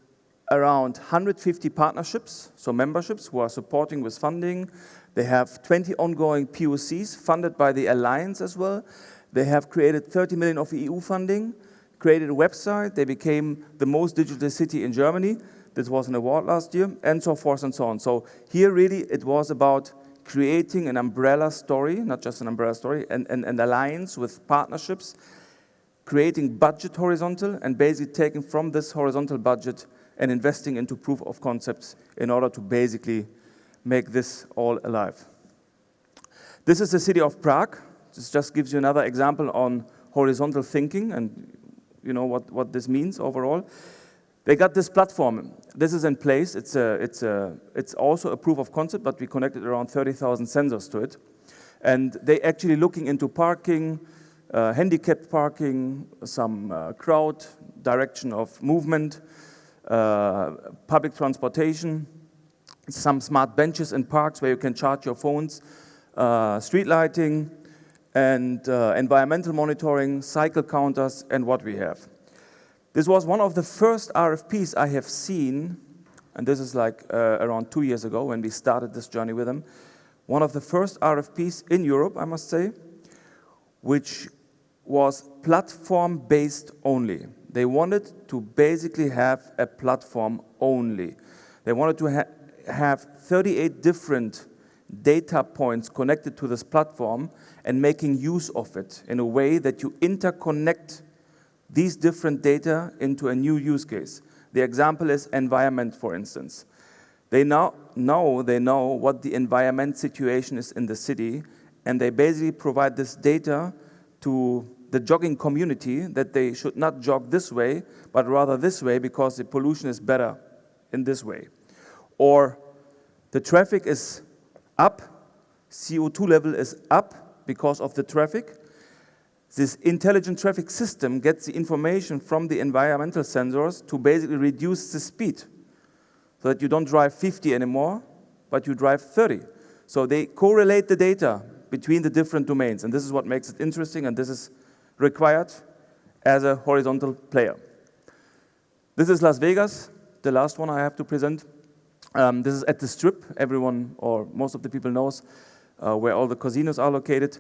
around 150 partnerships, so memberships who are supporting with funding. They have 20 ongoing POCs funded by the alliance as well. They have created 30 million of EU funding, created a website. They became the most digital city in Germany. This was an award last year, and so forth and so on. So here really it was about creating an umbrella story, not just an umbrella story, an alliance with partnerships, creating budget horizontal, and basically taking from this horizontal budget and investing into proof of concepts in order to basically make this all alive. This is the city of Prague. This just gives you another example on horizontal thinking and what this means overall. They got this platform. This is in place. It's also a proof of concept, but we connected around 30,000 sensors to it. And they actually looking into parking, handicapped parking, some crowd, direction of movement, public transportation, some smart benches in parks where you can charge your phones, street lighting, and environmental monitoring, cycle counters, and what we have. This was one of the first RFPs I have seen, and this is like around 2 years ago when we started this journey with them. One of the first RFPs in Europe, I must say, which was platform-based only. They wanted to basically have a platform only. They wanted to have 38 different data points connected to this platform and making use of it in a way that you interconnect these different data into a new use case. The example is environment, for instance. They know what the environment situation is in the city, and they basically provide this data to the jogging community that they should not jog this way, but rather this way because the pollution is better in this way. Or the traffic is up, CO2 level is up because of the traffic. This intelligent traffic system gets the information from the environmental sensors to basically reduce the speed so that you don't drive 50 anymore, but you drive 30. So they correlate the data between the different domains, and this is what makes it interesting, and this is required as a horizontal player. This is Las Vegas, the last one I have to present. This is at the Strip. Everyone, or most of the people knows where all the casinos are located.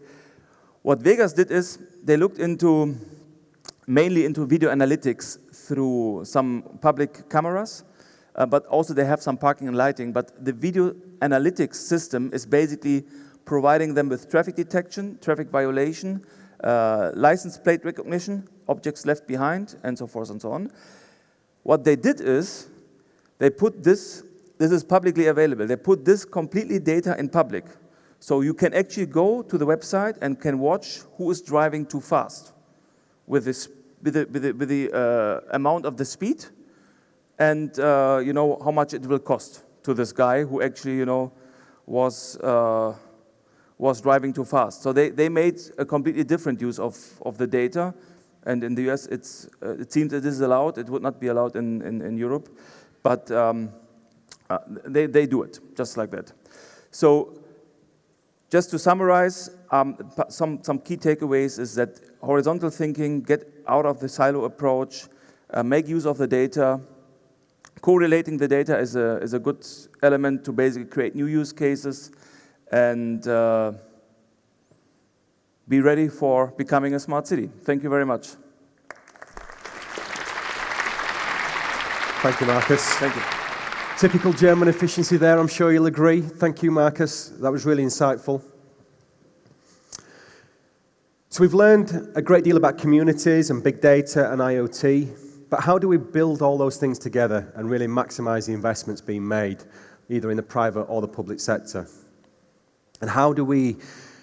What Vegas did is they looked mainly into video analytics through some public cameras, but also they have some parking and lighting. But the video analytics system is basically providing them with traffic detection, traffic violation, license plate recognition, objects left behind, and so forth and so on. What they did is they put this is publicly available. They put this completely data in public. So you can actually go to the website and can watch who is driving too fast with the amount of the speed, and how much it will cost to this guy who actually was driving too fast. So they made a completely different use of the data, and in the US it seems it is allowed. It would not be allowed in Europe, but they do it just like that. So just to summarize, some key takeaways is that horizontal thinking, get out of the silo approach, make use of the data. Correlating the data is a good element to basically create new use cases, and be ready for becoming a smart city. Thank you very much. Thank you, Marcus. Thank you. Typical German efficiency there, I'm sure you'll agree. Thank you, Marcus. That was really insightful. So we've learned a great deal about communities and big data and IoT, but how do we build all those things together and really maximize the investments being made, either in the private or the public sector? And how do we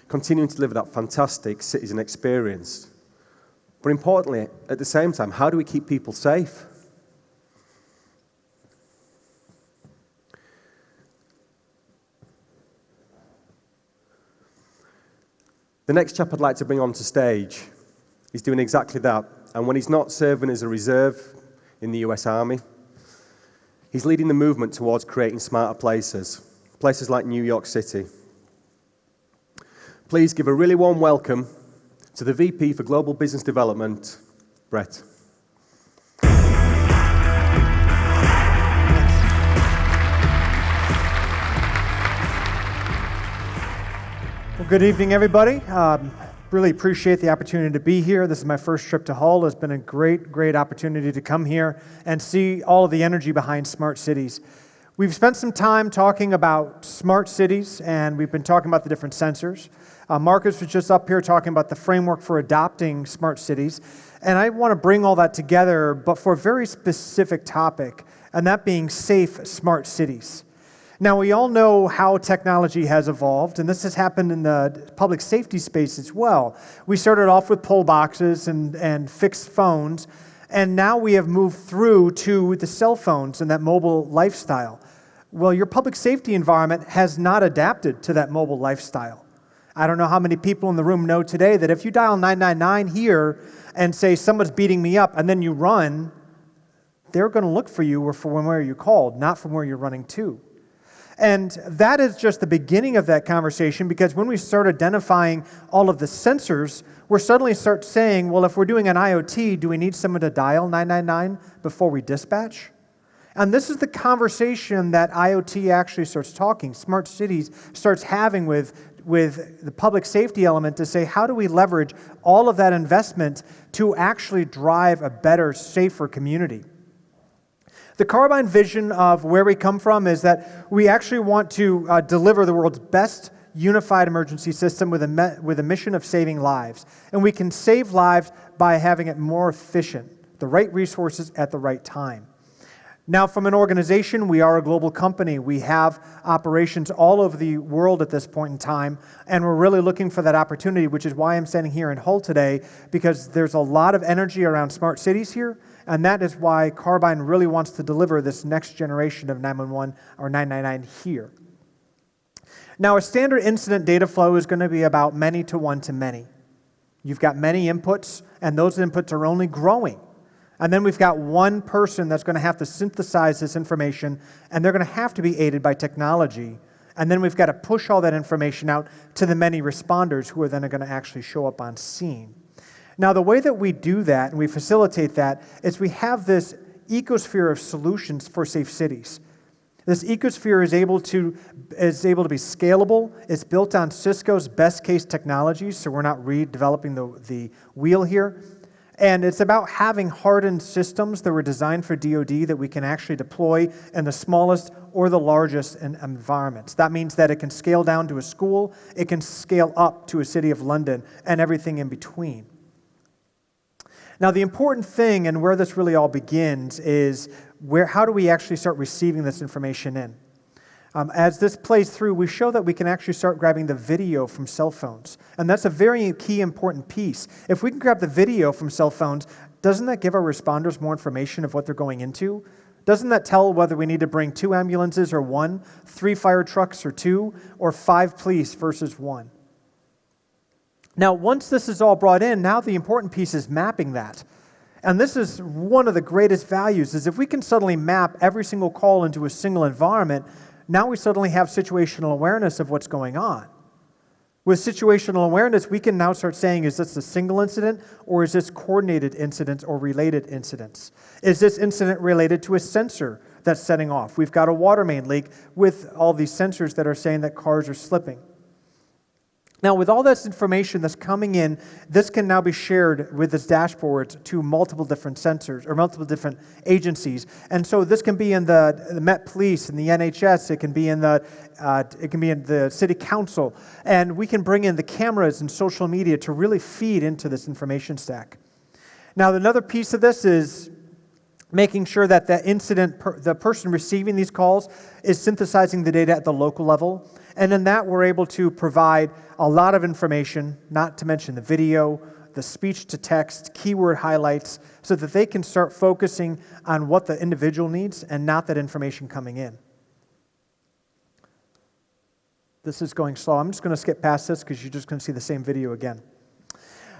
continue to deliver that fantastic citizen experience? But importantly, at the same time, how do we keep people safe? The next chap I'd like to bring onto stage is doing exactly that. And when he's not serving as a reserve in the US Army, he's leading the movement towards creating smarter places like New York City. Please give a really warm welcome to the VP for Global Business Development, Brett. Well, good evening, everybody. Really appreciate the opportunity to be here. This is my first trip to Hull. It's been a great opportunity to come here and see all of the energy behind smart cities. We've spent some time talking about smart cities, and we've been talking about the different sensors. Marcus was just up here talking about the framework for adopting smart cities, and I want to bring all that together, but for a very specific topic, and that being safe smart cities. Now, we all know how technology has evolved, and this has happened in the public safety space as well. We started off with pole boxes and fixed phones, and now we have moved through to the cell phones and that mobile lifestyle. Well, your public safety environment has not adapted to that mobile lifestyle. I don't know how many people in the room know today that if you dial 999 here and say someone's beating me up, and then you run, they're going to look for you or from where you called, not from where you're running to. And that is just the beginning of that conversation, because when we start identifying all of the sensors, we're suddenly start saying, well, if we're doing an IoT, do we need someone to dial 999 before we dispatch? And this is the conversation that IoT actually starts talking, smart cities starts having with the public safety element to say, how do we leverage all of that investment to actually drive a better, safer community? The Carbine vision of where we come from is that we actually want to deliver the world's best unified emergency system with a mission of saving lives. And we can save lives by having it more efficient, the right resources at the right time. Now, from an organization, we are a global company. We have operations all over the world at this point in time, and we're really looking for that opportunity, which is why I'm standing here in Hull today, because there's a lot of energy around smart cities here, and that is why Carbine really wants to deliver this next generation of 911 or 999 here. Now, a standard incident data flow is going to be about many to one to many. You've got many inputs, and those inputs are only growing. And then we've got one person that's going to have to synthesize this information, and they're going to have to be aided by technology. And then we've got to push all that information out to the many responders who are then going to actually show up on scene. Now, the way that we do that and we facilitate that is we have this ecosphere of solutions for safe cities. This ecosphere is able to be scalable. It's built on Cisco's best case technologies, so we're not redeveloping the wheel here. And it's about having hardened systems that were designed for DoD that we can actually deploy in the smallest or the largest environments. That means that it can scale down to a school, it can scale up to a city of London, and everything in between. Now, the important thing and where this really all begins is how do we actually start receiving this information in? As this plays through, we show that we can actually start grabbing the video from cell phones. And that's a very key important piece. If we can grab the video from cell phones, doesn't that give our responders more information of what they're going into? Doesn't that tell whether we need to bring 2 ambulances or 1, 3 fire trucks or 2, or 5 police versus 1? Now, once this is all brought in, now the important piece is mapping that. And this is one of the greatest values, is if we can suddenly map every single call into a single environment, now we suddenly have situational awareness of what's going on. With situational awareness, we can now start saying, is this a single incident, or is this coordinated incidents or related incidents? Is this incident related to a sensor that's setting off? We've got a water main leak with all these sensors that are saying that cars are slipping. Now, with all this information that's coming in, this can now be shared with this dashboard to multiple different sensors or multiple different agencies. And so this can be in the Met Police and the NHS. It can be in the City Council, and we can bring in the cameras and social media to really feed into this information stack. Now, another piece of this is making sure that the person receiving these calls is synthesizing the data at the local level. And in that, we're able to provide a lot of information, not to mention the video, the speech-to-text, keyword highlights, so that they can start focusing on what the individual needs and not that information coming in. This is going slow. I'm just going to skip past this because you're just going to see the same video again.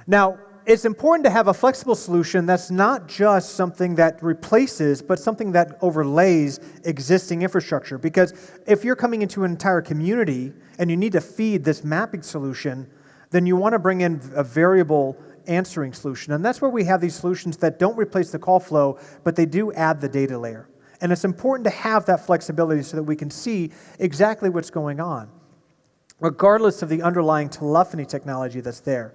Now, it's important to have a flexible solution that's not just something that replaces, but something that overlays existing infrastructure. Because if you're coming into an entire community and you need to feed this mapping solution, then you want to bring in a variable answering solution. And that's where we have these solutions that don't replace the call flow, but they do add the data layer. And it's important to have that flexibility so that we can see exactly what's going on, regardless of the underlying telephony technology that's there.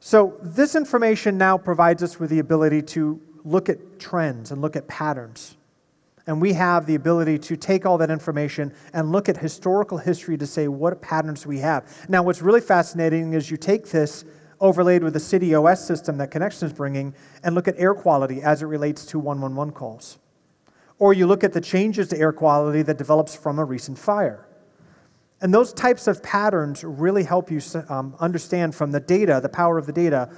So this information now provides us with the ability to look at trends and look at patterns. And we have the ability to take all that information and look at historical history to say what patterns we have. Now, what's really fascinating is you take this overlaid with the City OS system that Connexin is bringing and look at air quality as it relates to 111 calls. Or you look at the changes to air quality that develops from a recent fire. And those types of patterns really help you understand from the data, the power of the data,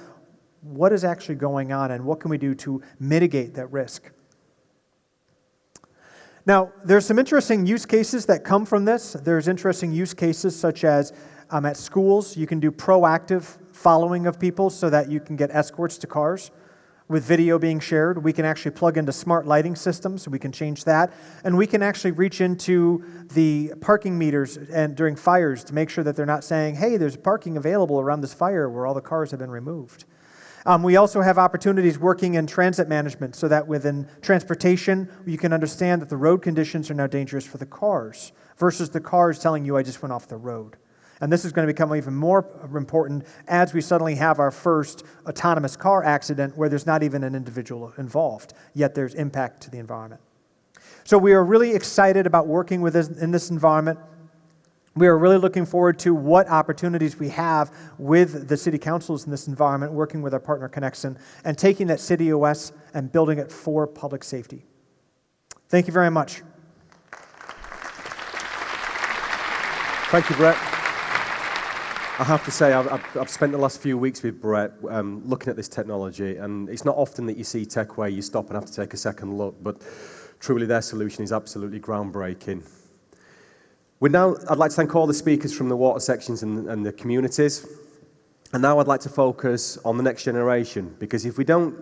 what is actually going on and what can we do to mitigate that risk. Now, there's some interesting use cases that come from this. There's interesting use cases such as at schools, you can do proactive following of people so that you can get escorts to cars. With video being shared, we can actually plug into smart lighting systems, so we can change that. And we can actually reach into the parking meters and during fires to make sure that they're not saying, hey, there's parking available around this fire where all the cars have been removed. We also have opportunities working in transit management so that within transportation, you can understand that the road conditions are now dangerous for the cars versus the cars telling you, I just went off the road. And this is going to become even more important as we suddenly have our first autonomous car accident where there's not even an individual involved, yet there's impact to the environment. So we are really excited about working with this, in this environment. We are really looking forward to what opportunities we have with the city councils in this environment, working with our partner Connexin, and taking that City OS and building it for public safety. Thank you very much. Thank you, Brett. I have to say, I've spent the last few weeks with Brett looking at this technology, and it's not often that you see tech where you stop and have to take a second look, but truly their solution is absolutely groundbreaking. I'd like to thank all the speakers from the water sections and the communities, and now I'd like to focus on the next generation, because if we don't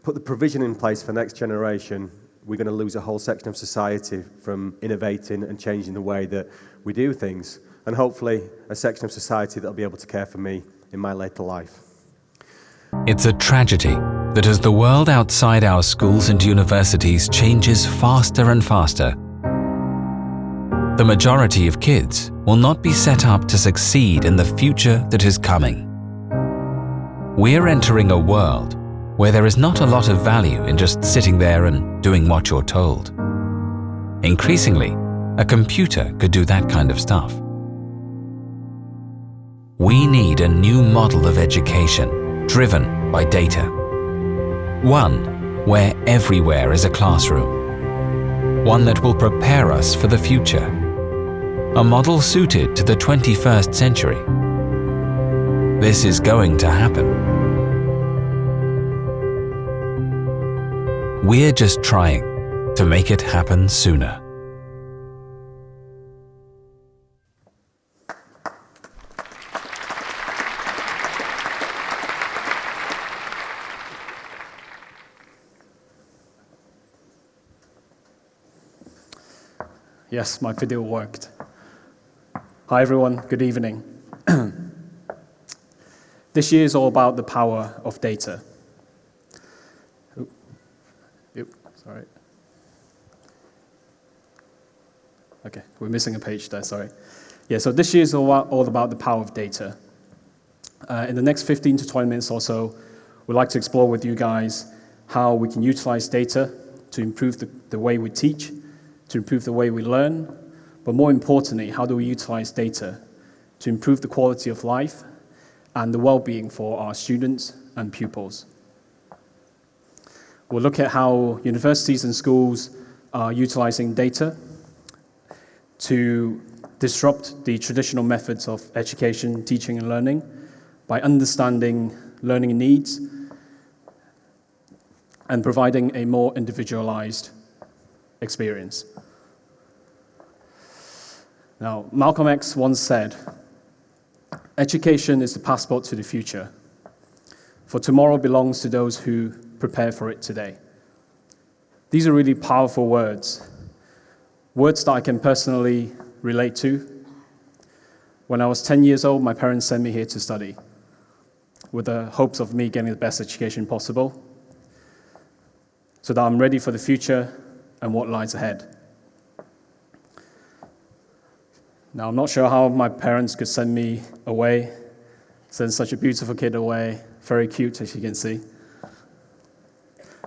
put the provision in place for the next generation, we're going to lose a whole section of society from innovating and changing the way that we do things, and hopefully a section of society that'll be able to care for me in my later life. It's a tragedy that as the world outside our schools and universities changes faster and faster, the majority of kids will not be set up to succeed in the future that is coming. We're entering a world where there is not a lot of value in just sitting there and doing what you're told. Increasingly, a computer could do that kind of stuff. We need a new model of education driven by data. One where everywhere is a classroom. One that will prepare us for the future. A model suited to the 21st century. This is going to happen. We're just trying to make it happen sooner. Yes, my video worked. Hi everyone, good evening. This year is all about the power of data. Sorry. Okay, we're missing a page there, sorry. Yeah, so this year is all about the power of data. In the next 15 to 20 minutes or so, we'd like to explore with you guys how we can utilize data to improve the way we teach, to improve the way we learn, but more importantly, how do we utilize data to improve the quality of life and the well-being for our students and pupils. We'll look at how universities and schools are utilizing data to disrupt the traditional methods of education, teaching, and learning by understanding learning needs and providing a more individualized experience. Now, Malcolm X once said, "Education is the passport to the future, for tomorrow belongs to those who prepare for it today." These are really powerful words that I can personally relate to. When I was 10 years old, my parents sent me here to study with the hopes of me getting the best education possible so that I'm ready for the future and what lies ahead. Now, I'm not sure how my parents could send me away, send such a beautiful kid away, very cute as you can see.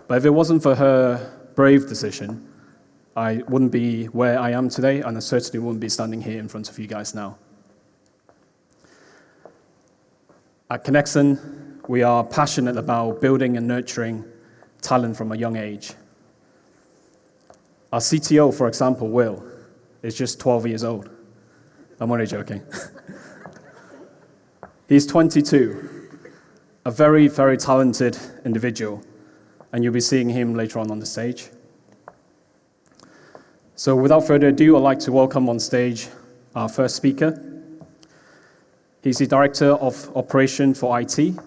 But if it wasn't for her brave decision, I wouldn't be where I am today, and I certainly wouldn't be standing here in front of you guys now. At Connexin, we are passionate about building and nurturing talent from a young age. Our CTO, for example, Will, is just 12 years old. I'm only joking. He's 22, a very, very talented individual, and you'll be seeing him later on the stage. So without further ado, I'd like to welcome on stage our first speaker. He's the Director of Operation for IT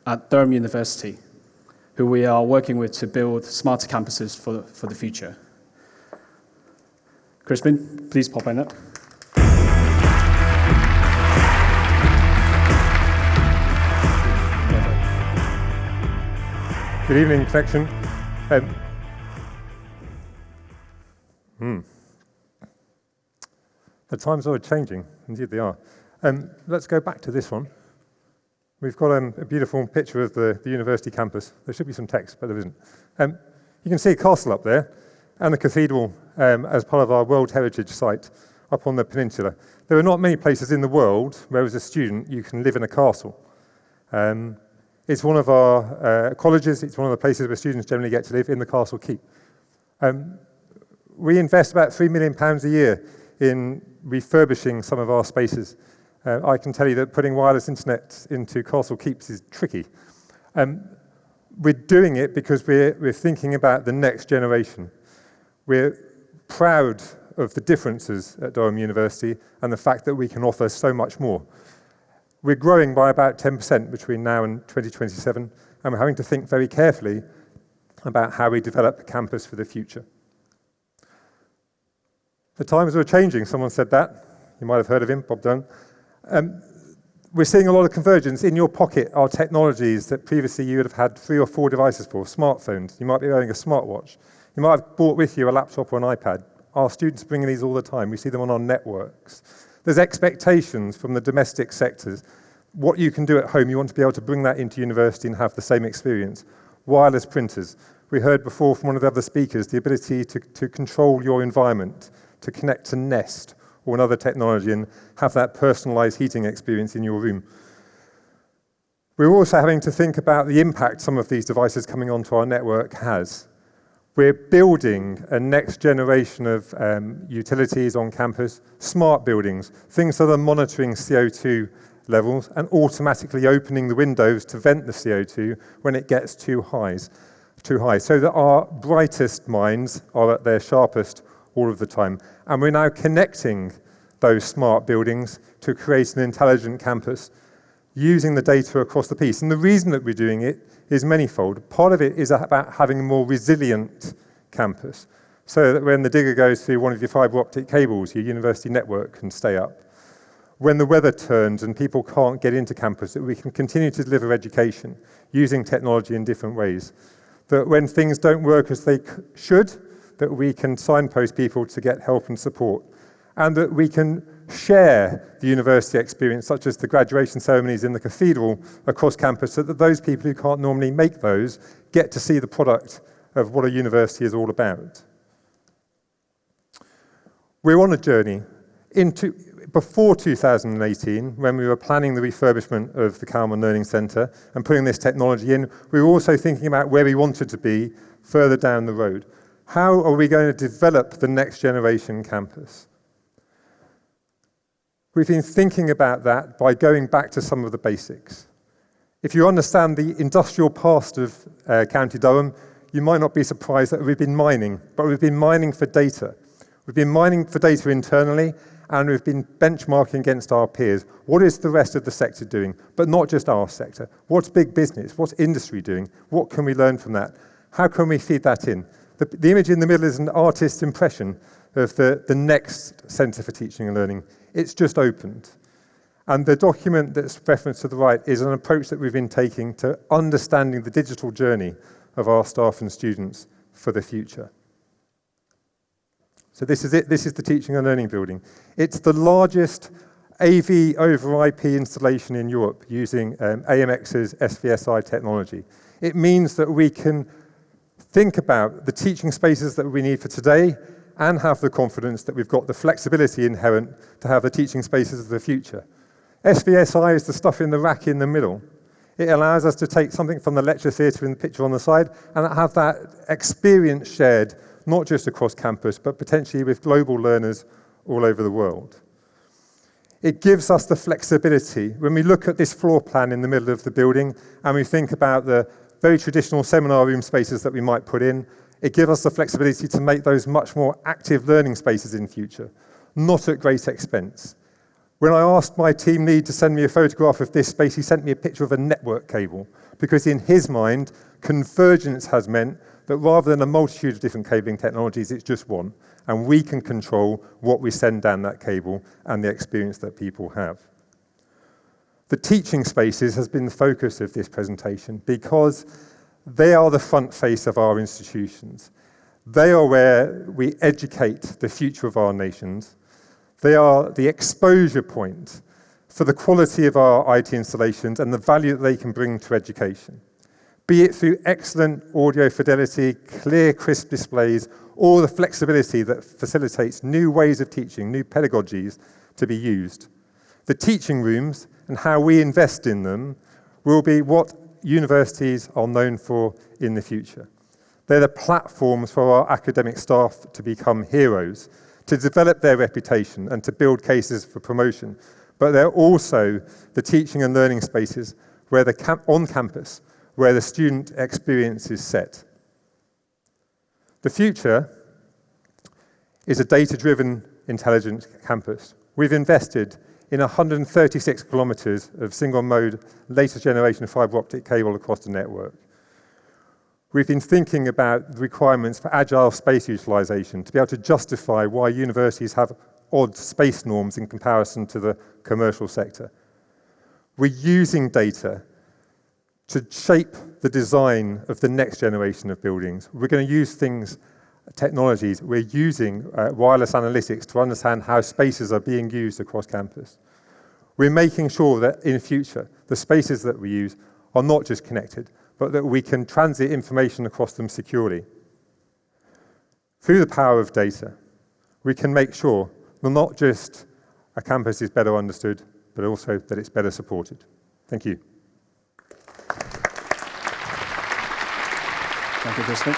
at Durham University, who we are working with to build smarter campuses for the future. Crispin, please pop in it. Good evening, Connection. The times are changing, indeed they are. Let's go back to this one. We've got a beautiful picture of the university campus. There should be some text, but there isn't. You can see a castle up there. and the cathedral as part of our World Heritage Site up on the peninsula. There are not many places in the world where, as a student, you can live in a castle. It's one of our colleges, it's one of the places where students generally get to live, in the castle keep. We invest about £3 million a year in refurbishing some of our spaces. I can tell you that putting wireless internet into castle keeps is tricky. We're doing it because we're thinking about the next generation. We're proud of the differences at Durham University and the fact that we can offer so much more. We're growing by about 10% between now and 2027, and we're having to think very carefully about how we develop the campus for the future. The times are changing, someone said that. You might have heard of him, Bob Dunn. We're seeing a lot of convergence. In your pocket are technologies that previously you would have had 3 or 4 devices for, smartphones. You might be wearing a smartwatch. You might have brought with you a laptop or an iPad. Our students bring these all the time. We see them on our networks. There's expectations from the domestic sectors. What you can do at home, you want to be able to bring that into university and have the same experience. Wireless printers. We heard before from one of the other speakers, the ability to control your environment, to connect to Nest or another technology and have that personalized heating experience in your room. We're also having to think about the impact some of these devices coming onto our network has. We're building a next generation of utilities on campus, smart buildings, things that are monitoring CO2 levels and automatically opening the windows to vent the CO2 when it gets too high, so that our brightest minds are at their sharpest all of the time. And we're now connecting those smart buildings to create an intelligent campus using the data across the piece. And the reason that we're doing it is manifold. Part of it is about having a more resilient campus, so that when the digger goes through one of your fibre optic cables, your university network can stay up. When the weather turns and people can't get into campus, that we can continue to deliver education using technology in different ways. That when things don't work as they should, that we can signpost people to get help and support. And that we can share the university experience, such as the graduation ceremonies in the cathedral across campus, so that those people who can't normally make those get to see the product of what a university is all about. We're on a journey. Before 2018, when we were planning the refurbishment of the Kalman Learning Centre and putting this technology in, we were also thinking about where we wanted to be further down the road. How are we going to develop the next generation campus? We've been thinking about that by going back to some of the basics. If you understand the industrial past of County Durham, you might not be surprised that we've been mining, but we've been mining for data. We've been mining for data internally, and we've been benchmarking against our peers. What is the rest of the sector doing? But not just our sector. What's big business? What's industry doing? What can we learn from that? How can we feed that in? The image in the middle is an artist's impression of the next Centre for Teaching and Learning. It's just opened. And the document that's referenced to the right is an approach that we've been taking to understanding the digital journey of our staff and students for the future. So this is it. This is the Teaching and Learning building. It's the largest AV over IP installation in Europe using AMX's SVSI technology. It means that we can think about the teaching spaces that we need for today and have the confidence that we've got the flexibility inherent to have the teaching spaces of the future. SVSI is the stuff in the rack in the middle. It allows us to take something from the lecture theatre in the picture on the side and have that experience shared, not just across campus, but potentially with global learners all over the world. It gives us the flexibility. When we look at this floor plan in the middle of the building and we think about the very traditional seminar room spaces that we might put in, it gives us the flexibility to make those much more active learning spaces in future, not at great expense. When I asked my team lead to send me a photograph of this space, he sent me a picture of a network cable, because in his mind, convergence has meant that rather than a multitude of different cabling technologies, it's just one, and we can control what we send down that cable and the experience that people have. The teaching spaces has been the focus of this presentation because they are the front face of our institutions. They are where we educate the future of our nations. They are the exposure point for the quality of our IT installations and the value that they can bring to education. be it through excellent audio fidelity, clear, crisp displays, or the flexibility that facilitates new ways of teaching, new pedagogies to be used. The teaching rooms and how we invest in them will be what universities are known for in the future. They're the platforms for our academic staff to become heroes, to develop their reputation and to build cases for promotion. But they're also the teaching and learning spaces where on campus, where the student experience is set. The future is a data-driven, intelligent campus. We've invested in 136 kilometers of single-mode, latest generation fiber optic cable across the network. We've been thinking about the requirements for agile space utilization to be able to justify why universities have odd space norms in comparison to the commercial sector. We're using data to shape the design of the next generation of buildings. We're going to use technologies. We're using wireless analytics to understand how spaces are being used across campus. We're making sure that in the future, the spaces that we use are not just connected, but that we can transit information across them securely. Through the power of data, we can make sure that not just a campus is better understood, but also that it's better supported. Thank you. Thank you, Tristan.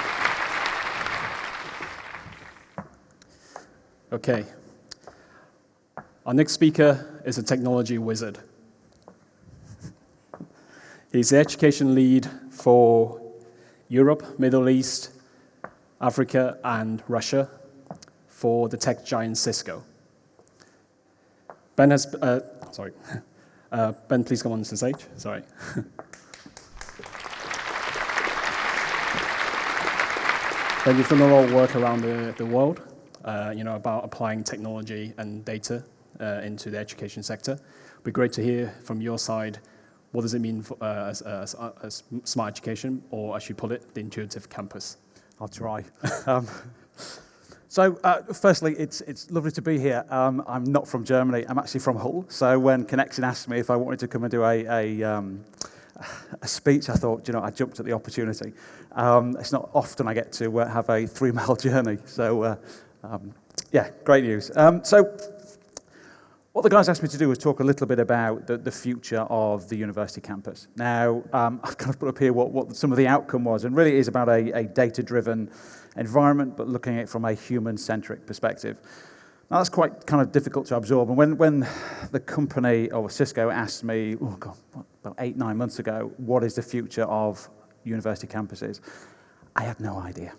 Okay. Our next speaker is a technology wizard. He's the education lead for Europe, Middle East, Africa, and Russia for the tech giant Cisco. Ben has, Ben, please come on to the stage. Sorry. Ben, you've done a lot of work around the world, about applying technology and data into the education sector. It'd be great to hear from your side, what does it mean for, as smart education, or as you put it, the intuitive campus? I'll try. Firstly, it's lovely to be here. I'm not from Germany. I'm actually from Hull. So when Connexin asked me if I wanted to come and do a speech, I thought, I jumped at the opportunity. It's not often I get to have a 3-mile journey. So, great news. What the guys asked me to do was talk a little bit about the future of the university campus. Now, I've kind of put up here what some of the outcome was, and really it is about a data-driven environment, but looking at it from a human-centric perspective. Now, that's quite kind of difficult to absorb, and when the company, or Cisco, asked me, about 8-9 months ago, what is the future of university campuses, I had no idea.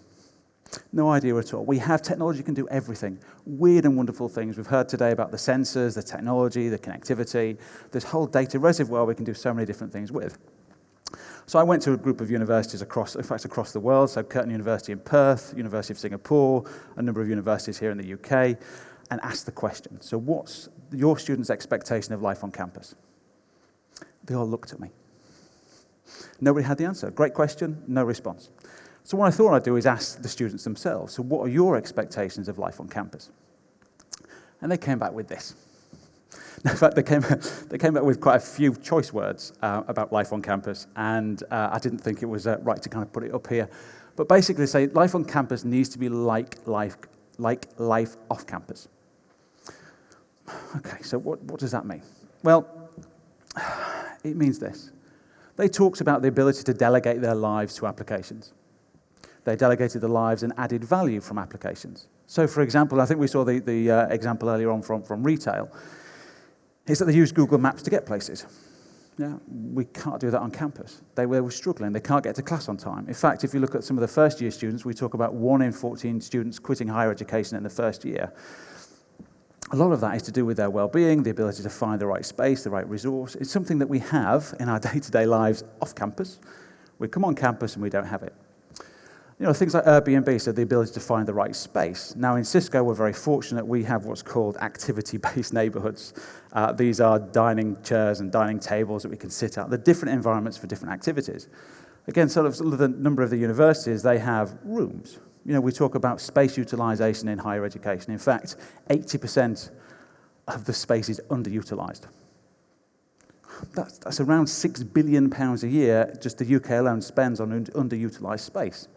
No idea at all. We have technology that can do everything. Weird and wonderful things. We've heard today about the sensors, the technology, the connectivity, this whole data reservoir we can do so many different things with. So I went to a group of universities across the world, so Curtin University in Perth, University of Singapore, a number of universities here in the UK, and asked the question, so what's your students' expectation of life on campus? They all looked at me. Nobody had the answer. Great question, no response. So what I thought I'd do is ask the students themselves, so what are your expectations of life on campus? And they came back with this. In fact, they came back with quite a few choice words about life on campus, and I didn't think it was right to kind of put it up here. But basically say life on campus needs to be like life off campus. Okay, so what does that mean? Well, it means this. They talked about the ability to delegate their lives to applications. They delegated their lives and added value from applications. So, for example, I think we saw the example earlier on from retail, is that they use Google Maps to get places. Yeah, we can't do that on campus. They were struggling. They can't get to class on time. In fact, if you look at some of the first-year students, we talk about 1 in 14 students quitting higher education in the first year. A lot of that is to do with their well-being, the ability to find the right space, the right resource. It's something that we have in our day-to-day lives off campus. We come on campus and we don't have it. Things like Airbnb, so the ability to find the right space. Now, in Cisco, we're very fortunate. We have what's called activity-based neighborhoods. These are dining chairs and dining tables that we can sit at. They're different environments for different activities. Again, sort of the number of the universities, they have rooms. We talk about space utilization in higher education. In fact, 80% of the space is underutilized. That's around £6 billion a year just the UK alone spends on underutilised space.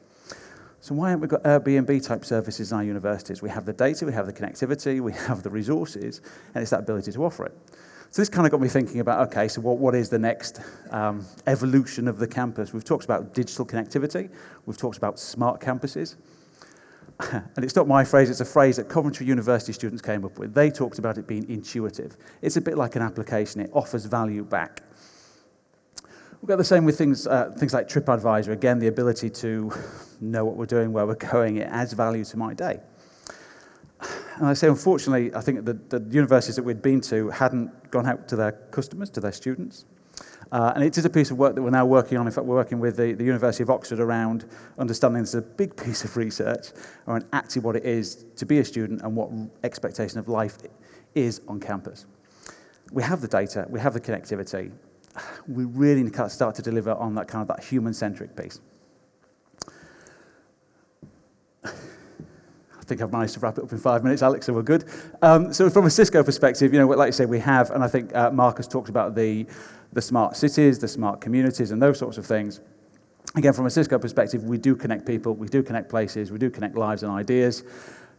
So why haven't we got Airbnb-type services in our universities? We have the data, we have the connectivity, we have the resources, and it's that ability to offer it. So this kind of got me thinking about, okay, so what is the next evolution of the campus? We've talked about digital connectivity. We've talked about smart campuses. And it's not my phrase, it's a phrase that Coventry University students came up with. They talked about it being intuitive. It's a bit like an application. It offers value back. We've got the same with things like TripAdvisor. Again, the ability to know what we're doing, where we're going, it adds value to my day. And I say, unfortunately, I think that the universities that we'd been to hadn't gone out to their customers, to their students. And it is a piece of work that we're now working on. In fact, we're working with the University of Oxford around understanding this is a big piece of research around actually what it is to be a student and what expectation of life is on campus. We have the data, we have the connectivity. We really need to start to deliver on that kind of that human-centric piece. I think I've managed to wrap it up in 5 minutes, Alex, so we're good. So from a Cisco perspective, like you say, we have, and I think Marcus talked about the smart cities, the smart communities, and those sorts of things. Again, from a Cisco perspective, we do connect people, we do connect places, we do connect lives and ideas.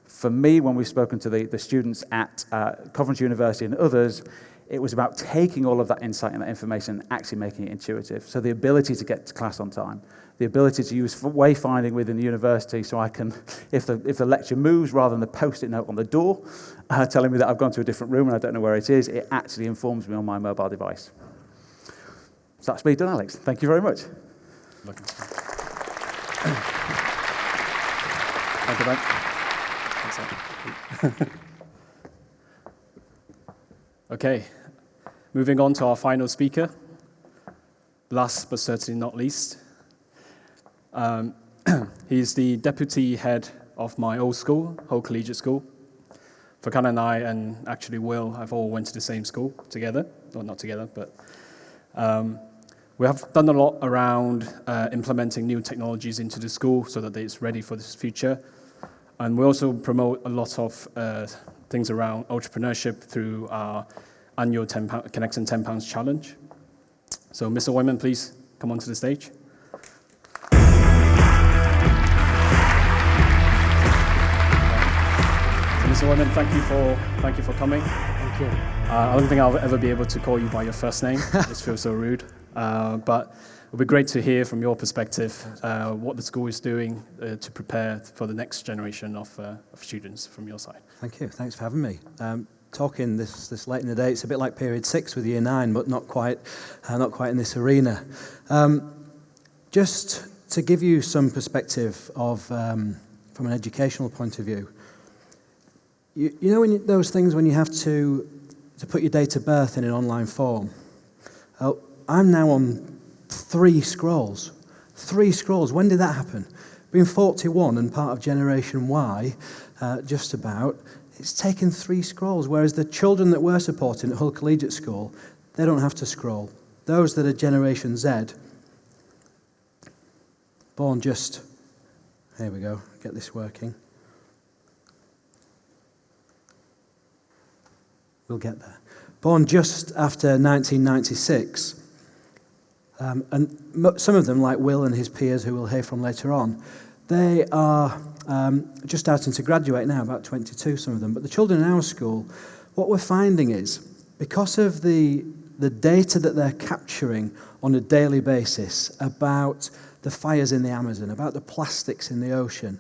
For me, when we've spoken to the students at Coventry University and others, it was about taking all of that insight and that information and actually making it intuitive. So the ability to get to class on time, the ability to use wayfinding within the university so I can, if the lecture moves, rather than the post-it note on the door telling me that I've gone to a different room and I don't know where it is, it actually informs me on my mobile device. So that's me done, Alex. Thank you very much. Thank you, mate. Okay, moving on to our final speaker. Last but certainly not least. He's the deputy head of my old school, Hull Collegiate School. Fakana and I, and actually Will, have all went to the same school together. Well, not together, but we have done a lot around implementing new technologies into the school so that it's ready for this future. And we also promote a lot of things around entrepreneurship through our annual Connexin £10 challenge. So Mr. Wyman, please come onto the stage. So Mr. Wyman, thank you for coming. Thank you. I don't think I'll ever be able to call you by your first name. This feels so rude. But it would be great to hear from your perspective what the school is doing to prepare for the next generation of students from your side. Thank you. Thanks for having me. Talking this late in the day, it's a bit like period 6 with year 9, but not quite in this arena. Just to give you some perspective of from an educational point of view. You know those things when you have to put your date of birth in an online form. I'm now on 3 scrolls. 3 scrolls. When did that happen? Being 41 and part of Generation Y, just about, it's taken 3 scrolls, whereas the children that we're supporting at Hull Collegiate School, they don't have to scroll. Those that are Generation Z, born just, here we go, get this working. We'll get there. Born just after 1996, and some of them, like Will and his peers, who we'll hear from later on, they are just starting to graduate now, about 22, some of them. But the children in our school, what we're finding is, because of the data that they're capturing on a daily basis about the fires in the Amazon, about the plastics in the ocean,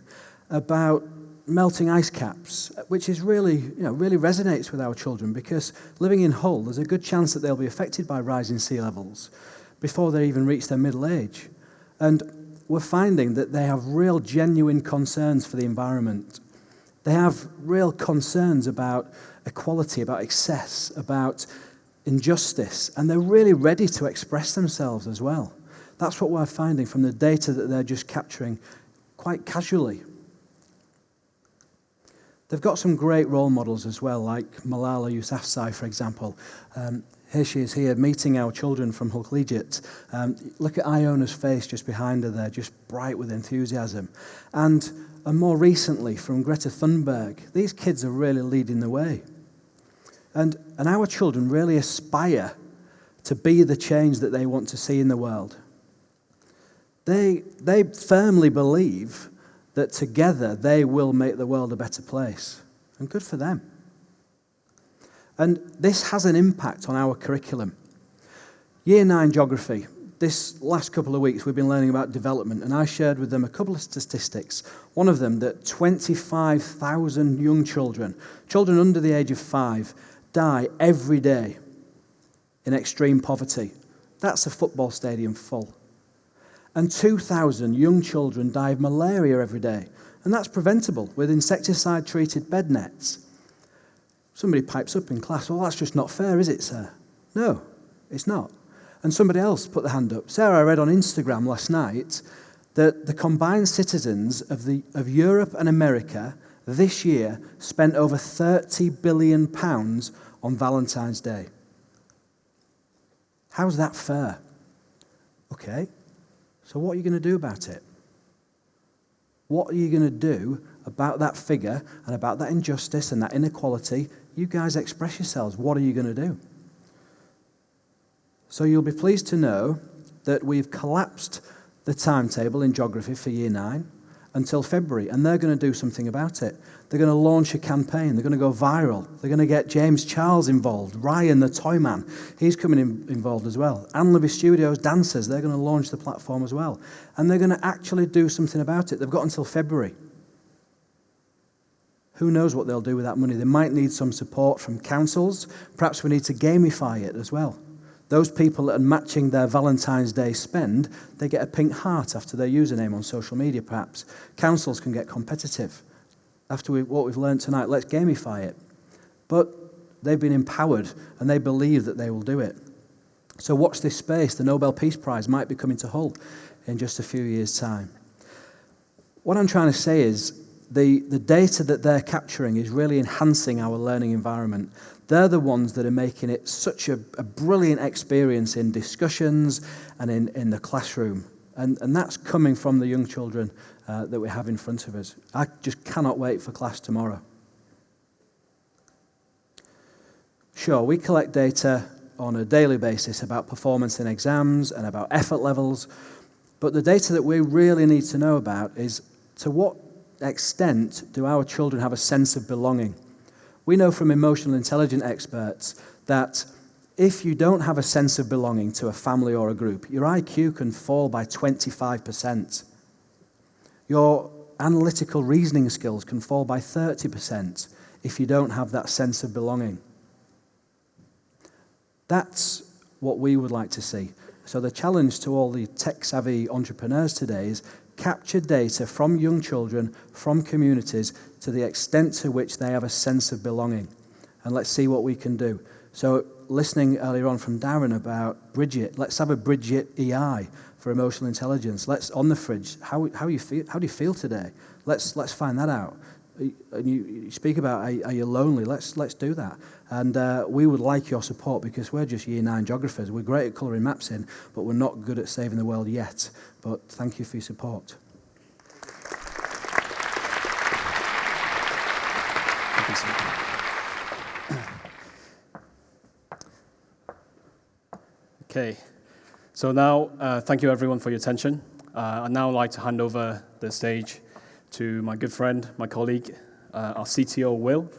about melting ice caps, which is really resonates with our children, because living in Hull, there's a good chance that they'll be affected by rising sea levels before they even reach their middle age. And we're finding that they have real, genuine concerns for the environment. They have real concerns about equality, about excess, about injustice, and they're really ready to express themselves as well. That's what we're finding from the data that they're just capturing quite casually. They've got some great role models as well, like Malala Yousafzai, for example. Here she is here meeting our children from Hull Collegiate. Look at Iona's face just behind her there, just bright with enthusiasm. And more recently, from Greta Thunberg, these kids are really leading the way. And our children really aspire to be the change that they want to see in the world. They firmly believe that together they will make the world a better place. And good for them. And this has an impact on our curriculum. Year 9 geography. This last couple of weeks we've been learning about development, and I shared with them a couple of statistics. One of them, that 25,000 young children under the age of 5, die every day in extreme poverty. That's a football stadium full. And 2,000 young children die of malaria every day, and that's preventable with insecticide-treated bed nets. Somebody pipes up in class, well, that's just not fair, is it, sir? No, it's not. And somebody else put their hand up. Sarah, I read on Instagram last night that the combined citizens of Europe and America this year spent over £30 billion on Valentine's Day. How's that fair? Okay, so what are you going to do about it? What are you going to do about that figure and about that injustice and that inequality? You guys express yourselves. What are you going to do? So you'll be pleased to know that we've collapsed the timetable in geography for Year 9 until February, and they're going to do something about it. They're going to launch a campaign. They're going to go viral. They're going to get James Charles involved. Ryan, the toy man, he's coming involved as well. Anne Libby Studios dancers, they're going to launch the platform as well. And they're going to actually do something about it. They've got until February. Who knows what they'll do with that money? They might need some support from councils. Perhaps we need to gamify it as well. Those people that are matching their Valentine's Day spend, they get a pink heart after their username on social media, perhaps. Councils can get competitive. After what we've learned tonight, let's gamify it. But they've been empowered, and they believe that they will do it. So watch this space. The Nobel Peace Prize might be coming to Hull in just a few years' time. What I'm trying to say is the data that they're capturing is really enhancing our learning environment. They're the ones that are making it such a brilliant experience in discussions and in the classroom. And that's coming from the young children that we have in front of us. I just cannot wait for class tomorrow. Sure, we collect data on a daily basis about performance in exams and about effort levels, but the data that we really need to know about is to what extent do our children have a sense of belonging? We know from emotional intelligence experts that if you don't have a sense of belonging to a family or a group, your IQ can fall by 25%. Your analytical reasoning skills can fall by 30% if you don't have that sense of belonging. That's what we would like to see. So the challenge to all the tech-savvy entrepreneurs today is capture data from young children, from communities, to the extent to which they have a sense of belonging. And let's see what we can do. So listening earlier on from Darren about Bridget, let's have a Bridget EI for emotional intelligence. Let's, on the fridge, how do you feel today? Let's find that out. And you speak about, are you lonely? Let's do that. And we would like your support because we're just Year 9 geographers. We're great at colouring maps in, but we're not good at saving the world yet. But thank you for your support. Okay, so now thank you everyone for your attention. I'd now like to hand over the stage to my good friend, my colleague, our CTO, Will,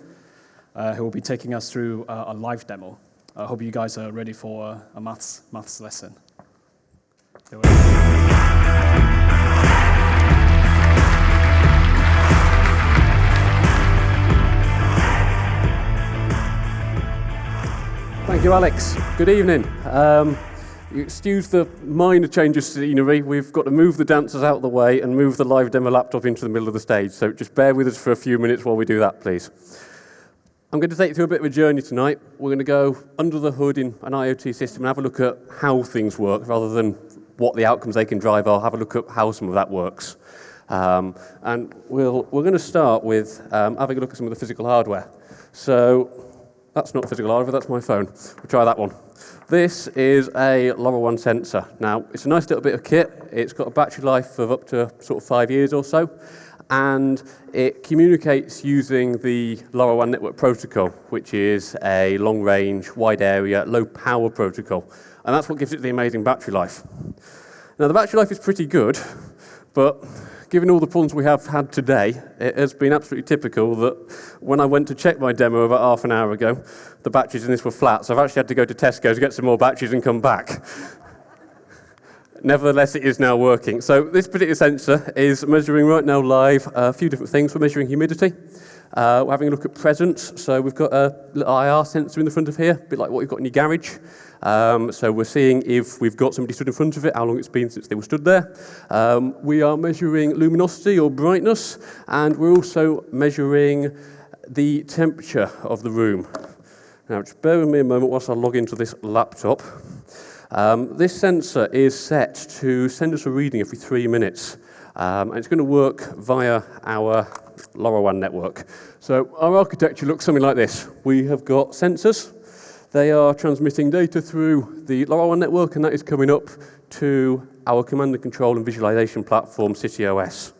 who will be taking us through a live demo. I hope you guys are ready for a maths lesson. Thank you, Alex. Good evening. You excuse the minor change of scenery. We've got to move the dancers out of the way and move the live demo laptop into the middle of the stage. So just bear with us for a few minutes while we do that, please. I'm going to take you through a bit of a journey tonight. We're going to go under the hood in an IoT system and have a look at how things work rather than what the outcomes they can drive are. Have a look at how some of that works. And we're going to start with having a look at some of the physical hardware. So that's not physical hardware, that's my phone. We'll try that one. This is a LoRaWAN sensor. Now, it's a nice little bit of kit. It's got a battery life of up to sort of 5 years or so. and it communicates using the LoRaWAN network protocol, which is a long-range, wide-area, low-power protocol. And that's what gives it the amazing battery life. Now, the battery life is pretty good, but given all the problems we have had today, it has been absolutely typical that when I went to check my demo about half an hour ago, the batteries in this were flat, so I've actually had to go to Tesco to get some more batteries and come back. Nevertheless, it is now working. So this particular sensor is measuring right now live a few different things. We're measuring humidity. We're having a look at presence. So we've got a little IR sensor in the front of here, a bit like what you've got in your garage. So we're seeing if we've got somebody stood in front of it, how long it's been since they were stood there. We are measuring luminosity or brightness, and we're also measuring the temperature of the room. Now, just bear with me a moment whilst I log into this laptop. This sensor is set to send us a reading every 3 minutes, and it's going to work via our LoRaWAN network. So our architecture looks something like this. We have got sensors. They are transmitting data through the LoRaWAN network, and that is coming up to our command and control and visualization platform, CityOS.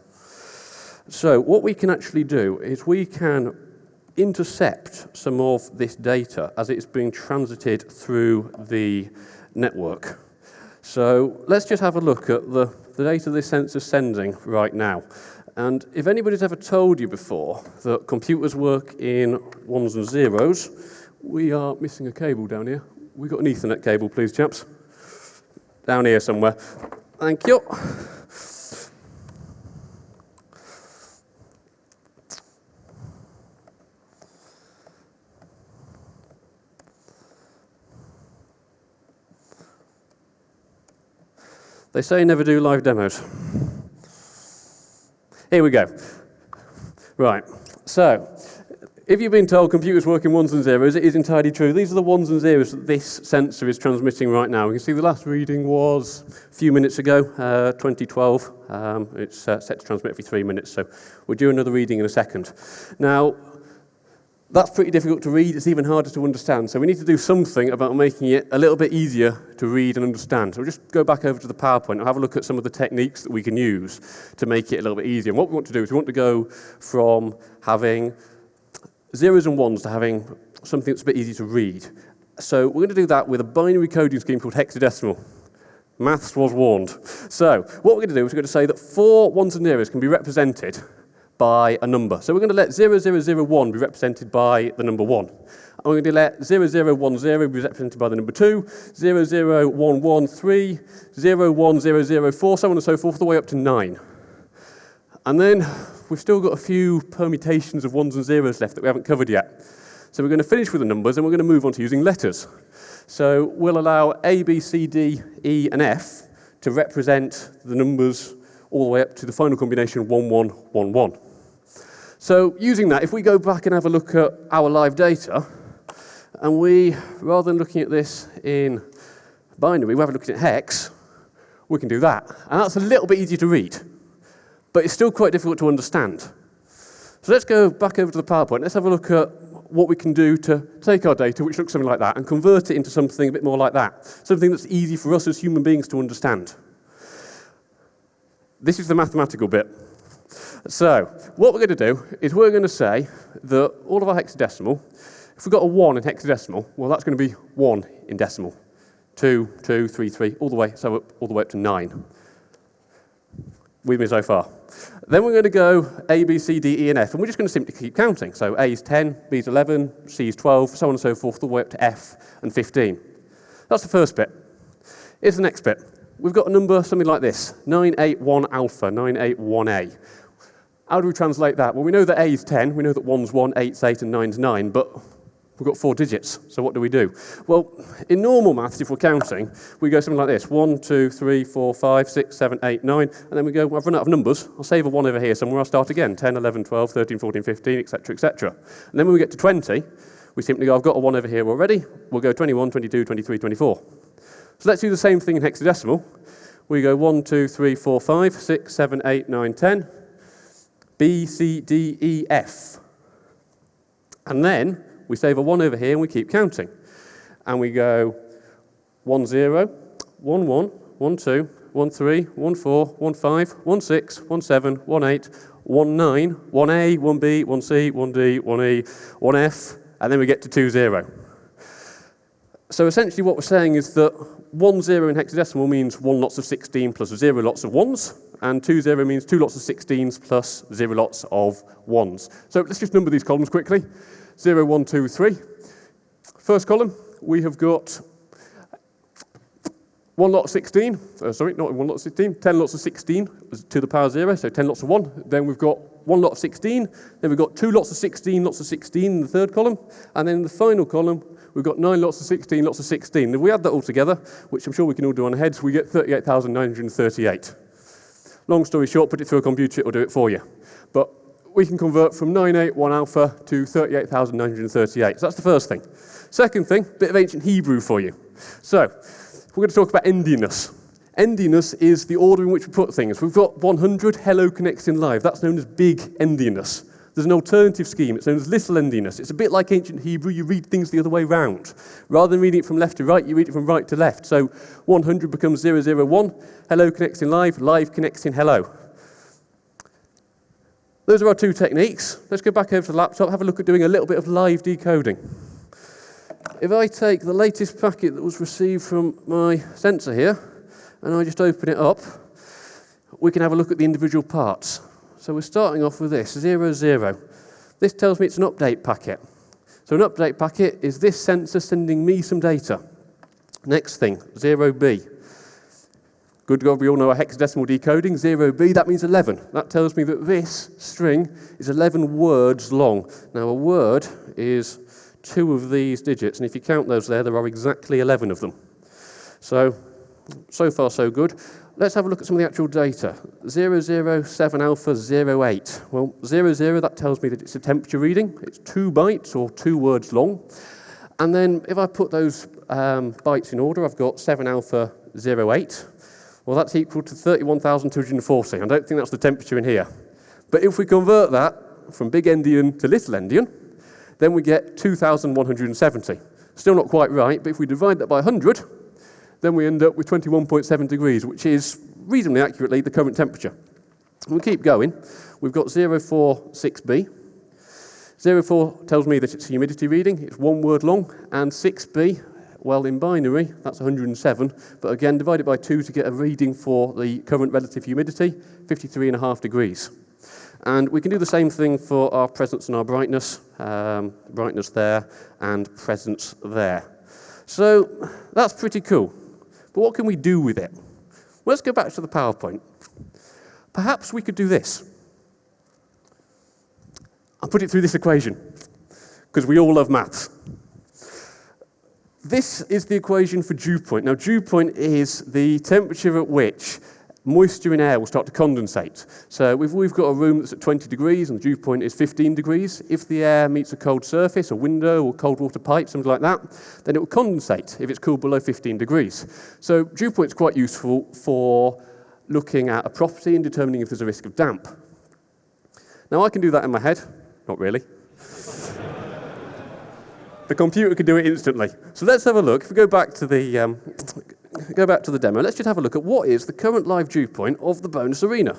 So what we can actually do is we can intercept some of this data as it's being transited through the network. So let's just have a look at the data this sensor's sending right now. And if anybody's ever told you before that computers work in ones and zeros, we are missing a cable down here. We got an Ethernet cable, please, chaps. Down here somewhere. Thank you. They say never do live demos. Here we go. Right, so if you've been told computers work in ones and zeros, it is entirely true. These are the ones and zeros that this sensor is transmitting right now. You can see the last reading was a few minutes ago, 2012. It's set to transmit every 3 minutes, so we'll do another reading in a second. Now, that's pretty difficult to read. It's even harder to understand. So we need to do something about making it a little bit easier to read and understand. So we'll just go back over to the PowerPoint and have a look at some of the techniques that we can use to make it a little bit easier. And what we want to do is we want to go from having zeros and ones to having something that's a bit easy to read. So we're going to do that with a binary coding scheme called hexadecimal. Maths was warned. So what we're going to do is we're going to say that 4 ones and zeros can be represented by a number. So we're going to let 0001 be represented by the number 1. And we're going to let 0010 be represented by the number 2, 00113, 01004, so on and so forth, all the way up to 9. And then we've still got a few permutations of ones and zeros left that we haven't covered yet. So we're going to finish with the numbers, and we're going to move on to using letters. So we'll allow A, B, C, D, E, and F to represent the numbers all the way up to the final combination 1111. So using that, if we go back and have a look at our live data, and we, rather than looking at this in binary, we have a look at hex, we can do that. And that's a little bit easier to read, but it's still quite difficult to understand. So let's go back over to the PowerPoint. Let's have a look at what we can do to take our data, which looks something like that, and convert it into something a bit more like that, something that's easy for us as human beings to understand. This is the mathematical bit. So what we're going to do is we're going to say that all of our hexadecimal, if we've got a 1 in hexadecimal, well, that's going to be 1 in decimal. 2, 2, 3, 3, all the way up to 9. With me so far. Then we're going to go A, B, C, D, E, and F, and we're just going to simply keep counting. So A is 10, B is 11, C is 12, so on and so forth, all the way up to F and 15. That's the first bit. Here's the next bit. We've got a number, something like this, 981 alpha, 981A. How do we translate that? Well, we know that A is 10, we know that 1's 1, 8's 8, and 9's 9, but we've got 4 digits, so what do we do? Well, in normal maths, if we're counting, we go something like this, 1, 2, 3, 4, 5, 6, 7, 8, 9, and then we go, well, I've run out of numbers, I'll save a 1 over here somewhere, I'll start again, 10, 11, 12, 13, 14, 15, etc., etc. And then when we get to 20, we simply go, I've got a 1 over here already, we'll go 21, 22, 23, 24. So let's do the same thing in hexadecimal. We go 1, 2, 3, 4, 5, 6, 7, 8, 9, 10, B, C, D, E, F. And then we save a 1 over here and we keep counting. And we go 1, 0, 1, 1, 1, 2, 1, 3, 1, 4, 1, 5, 1, 6, 1, 7, 1, 8, 19, 1A, 1B, 1C, 1D, 1E, 1F, and then we get to 20. So essentially what we're saying is that 10 in hexadecimal means 1 lots of 16 plus 0 lots of 1s, and 20 means 2 lots of 16s plus 0 lots of 1s. So let's just number these columns quickly. 0, 1, 2, 3. First column, we have got 1 lot of 16, sorry, not 1 lot of 16, 10 lots of 16 to the power 0, so 10 lots of 1. Then we've got 1 lot of 16, then we've got 2 lots of 16 in the third column, and then in the final column, we've got 9 lots of 16 lots of 16. If we add that all together, which I'm sure we can all do on our heads, we get 38,938. Long story short, put it through a computer, it'll do it for you. But we can convert from 981 alpha to 38,938. So that's the first thing. Second thing, bit of ancient Hebrew for you. So, we're going to talk about endiness. Endiness is the order in which we put things. We've got 100, hello, Connexin live. That's known as big endiness. There's an alternative scheme. It's known as little endiness. It's a bit like ancient Hebrew. You read things the other way round. Rather than reading it from left to right, you read it from right to left. So 100 becomes 001, hello, Connexin live, live, Connexin, hello. Those are our two techniques. Let's go back over to the laptop, have a look at doing a little bit of live decoding. If I take the latest packet that was received from my sensor here, and I just open it up, we can have a look at the individual parts. So we're starting off with this, 00. This tells me it's an update packet. So an update packet is this sensor sending me some data. Next thing, 0B. Good God, we all know our hexadecimal decoding, 0B, that means 11. That tells me that this string is 11 words long. Now a word is 2 of these digits, and if you count those there are exactly 11 of them. So far so good. Let's have a look at some of the actual data. 007 alpha 08. Well, 00, that tells me that it's a temperature reading. It's 2 bytes or 2 words long. And then if I put those bytes in order, I've got 7 alpha 08. Well, that's equal to 31,240. I don't think that's the temperature in here. But if we convert that from big endian to little endian, then we get 2,170. Still not quite right, but if we divide that by 100, then we end up with 21.7 degrees, which is reasonably accurately the current temperature. And we keep going. We've got 046b. 04 tells me that it's a humidity reading. It's 1 word long. And 6b, well, in binary, that's 107. But again, divide it by 2 to get a reading for the current relative humidity, 53.5 degrees. And we can do the same thing for our presence and our brightness. Brightness there and presence there. So that's pretty cool. But what can we do with it? Well, let's go back to the PowerPoint. Perhaps we could do this. I'll put it through this equation, because we all love maths. This is the equation for dew point. Now, dew point is the temperature at which moisture in air will start to condensate. So if we've got a room that's at 20 degrees and the dew point is 15 degrees, if the air meets a cold surface, a window or cold water pipe, something like that, then it will condensate if it's cooled below 15 degrees. So dew point is quite useful for looking at a property and determining if there's a risk of damp. Now I can do that in my head. Not really. The computer can do it instantly. So let's have a look. If we go back to the demo, let's just have a look at what is the current live dew point of the bonus arena.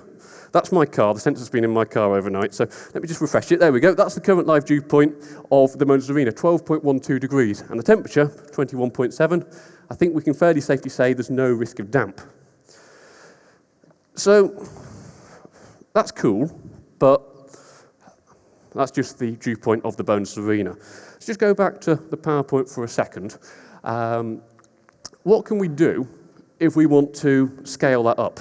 That's my car. The sensor's been in my car overnight, so let me just refresh it. There we go. That's the current live dew point of the bonus arena, 12.12 degrees. And the temperature, 21.7. I think we can fairly safely say there's no risk of damp. So that's cool, but that's just the dew point of the bonus arena. Let's just go back to the PowerPoint for a second. What can we do if we want to scale that up?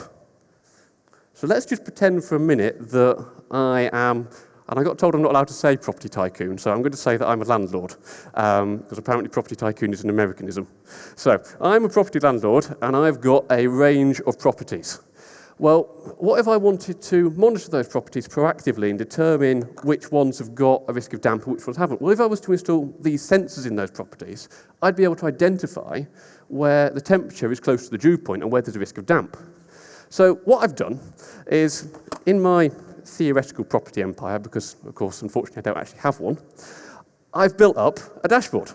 So let's just pretend for a minute that I am, and I got told I'm not allowed to say property tycoon, so I'm going to say that I'm a landlord, because apparently property tycoon is an Americanism. So I'm a property landlord, and I've got a range of properties. Well, what if I wanted to monitor those properties proactively and determine which ones have got a risk of damp and which ones haven't? Well, if I was to install these sensors in those properties, I'd be able to identify where the temperature is close to the dew point and where there's a risk of damp. So what I've done is, in my theoretical property empire, because, of course, unfortunately, I don't actually have one, I've built up a dashboard.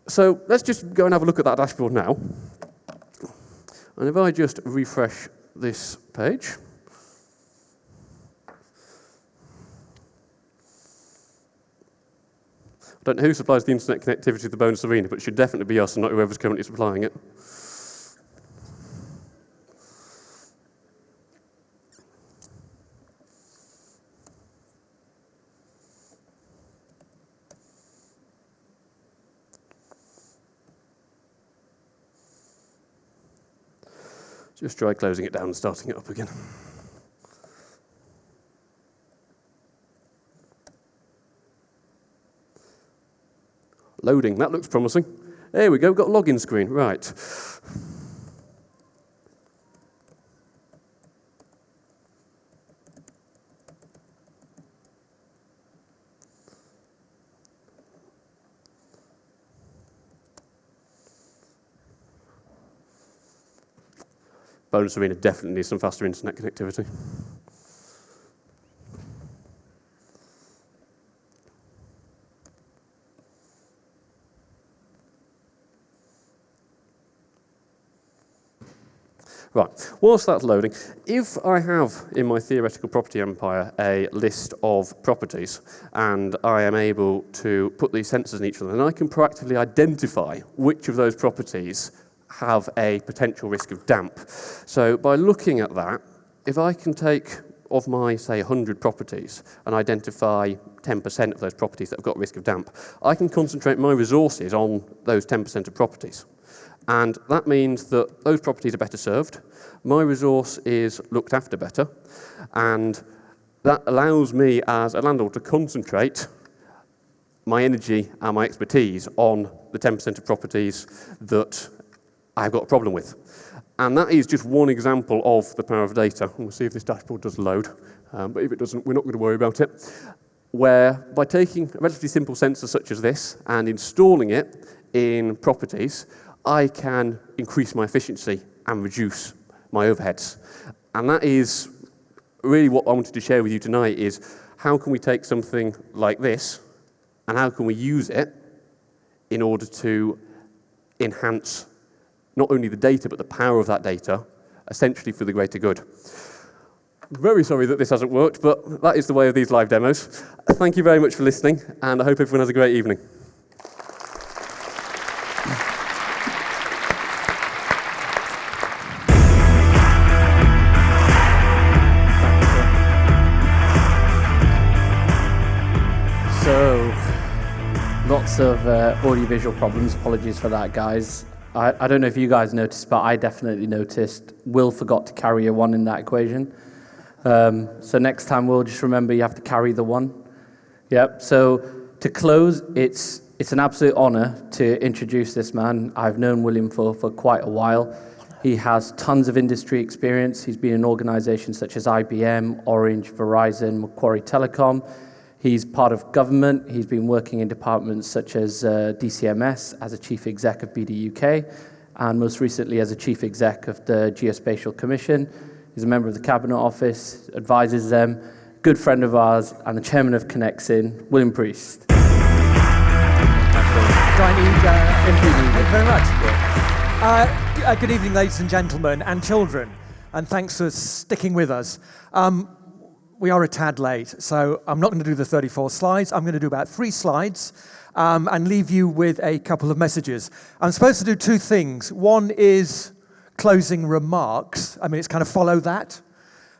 So let's just go and have a look at that dashboard now. And if I just refresh this page, I don't know who supplies the internet connectivity to the bonus arena, but it should definitely be us and not whoever's currently supplying it. Just try closing it down and starting it up again. Loading, that looks promising. There we go, got a login screen, right. Bonus Arena definitely needs some faster internet connectivity. Right, whilst that's loading, if I have in my theoretical property empire a list of properties and I am able to put these sensors in each of them, then I can proactively identify which of those properties have a potential risk of damp. So by looking at that, if I can take of my, say, 100 properties and identify 10% of those properties that have got risk of damp, I can concentrate my resources on those 10% of properties. And that means that those properties are better served, my resource is looked after better, and that allows me as a landlord to concentrate my energy and my expertise on the 10% of properties that I've got a problem with. And that is just one example of the power of data. We'll see if this dashboard does load, but if it doesn't, we're not going to worry about it. Where by taking a relatively simple sensor such as this and installing it in properties, I can increase my efficiency and reduce my overheads. And that is really what I wanted to share with you tonight is how can we take something like this and how can we use it in order to enhance not only the data but the power of that data, essentially for the greater good. Very sorry that this hasn't worked, but that is the way of these live demos. Thank you very much for listening, and I hope everyone has a great evening. So, lots of audiovisual problems. Apologies for that, guys. I don't know if you guys noticed, but I definitely noticed Will forgot to carry a 1 in that equation. So next time, Will, just remember you have to carry the 1. Yep. So to close, it's an absolute honor to introduce this man. I've known William for quite a while. He has tons of industry experience. He's been in organizations such as IBM, Orange, Verizon, Macquarie Telecom. He's part of government. He's been working in departments such as DCMS as a chief exec of BD UK, and most recently as a chief exec of the Geospatial Commission. He's a member of the Cabinet Office, advises them, good friend of ours, and the chairman of Connexin, William Priest. Do I need, thank you very much. Good evening, ladies and gentlemen, and children, and thanks for sticking with us. We are a tad late, so I'm not going to do the 34 slides. I'm going to do about 3 slides and leave you with a couple of messages. I'm supposed to do 2 things. One is closing remarks. I mean, it's kind of follow that.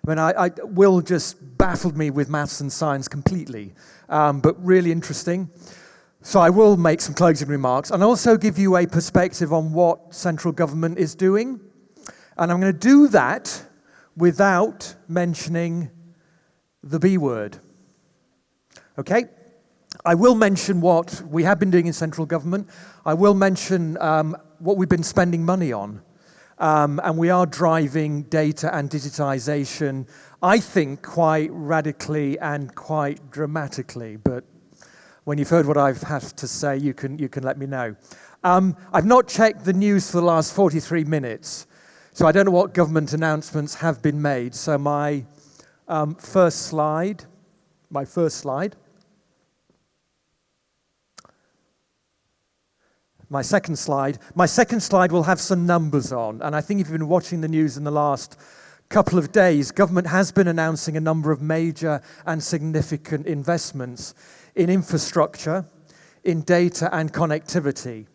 I mean, Will just baffled me with maths and science completely, but really interesting. So I will make some closing remarks and also give you a perspective on what central government is doing. And I'm going to do that without mentioning the B word. Okay? I will mention what we have been doing in central government. I will mention what we've been spending money on. And we are driving data and digitization, I think, quite radically and quite dramatically. But when you've heard what I've had to say, you can let me know. I've not checked the news for the last 43 minutes, so I don't know what government announcements have been made. So my first slide. My second slide will have some numbers on, and I think if you've been watching the news in the last couple of days, government has been announcing a number of major and significant investments in infrastructure, in data and connectivity.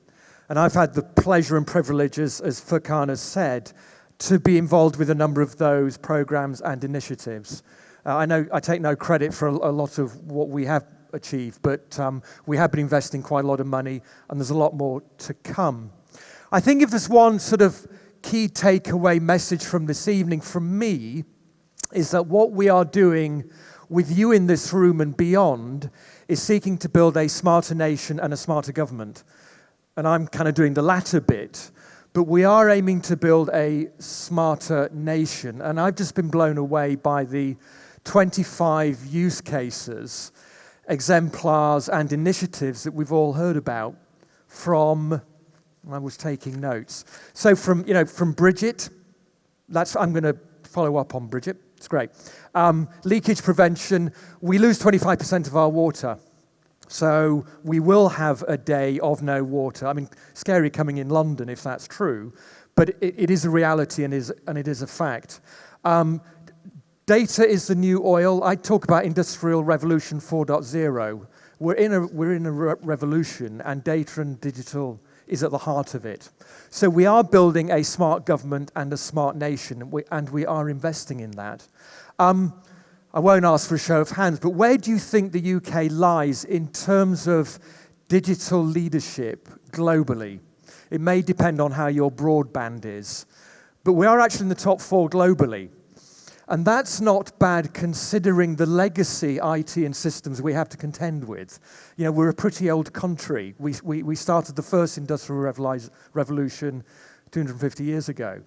And I've had the pleasure and privilege, as Furkan has said, to be involved with a number of those programs and initiatives. I know I take no credit for a lot of what we have achieved, but we have been investing quite a lot of money, and there's a lot more to come. I think if there's one sort of key takeaway message from this evening from me, is that what we are doing with you in this room and beyond is seeking to build a smarter nation and a smarter government. And I'm kind of doing the latter bit. But we are aiming to build a smarter nation. And I've just been blown away by the 25 use cases, exemplars, and initiatives that we've all heard about from, I was taking notes. So from Bridget, I'm going to follow up on Bridget. It's great. Leakage prevention, we lose 25% of our water. So we will have a day of no water. I mean, scary coming in London if that's true, but it is a reality and it is a fact. Data is the new oil. I talk about Industrial Revolution 4.0. We're in a revolution, and data and digital is at the heart of it. So we are building a smart government and a smart nation, and we are investing in that. I won't ask for a show of hands, but where do you think the UK lies in terms of digital leadership globally? It may depend on how your broadband is, but we are actually in the top 4 globally. And that's not bad considering the legacy IT and systems we have to contend with. You know, we're a pretty old country. We started the first industrial revolution 250 years ago.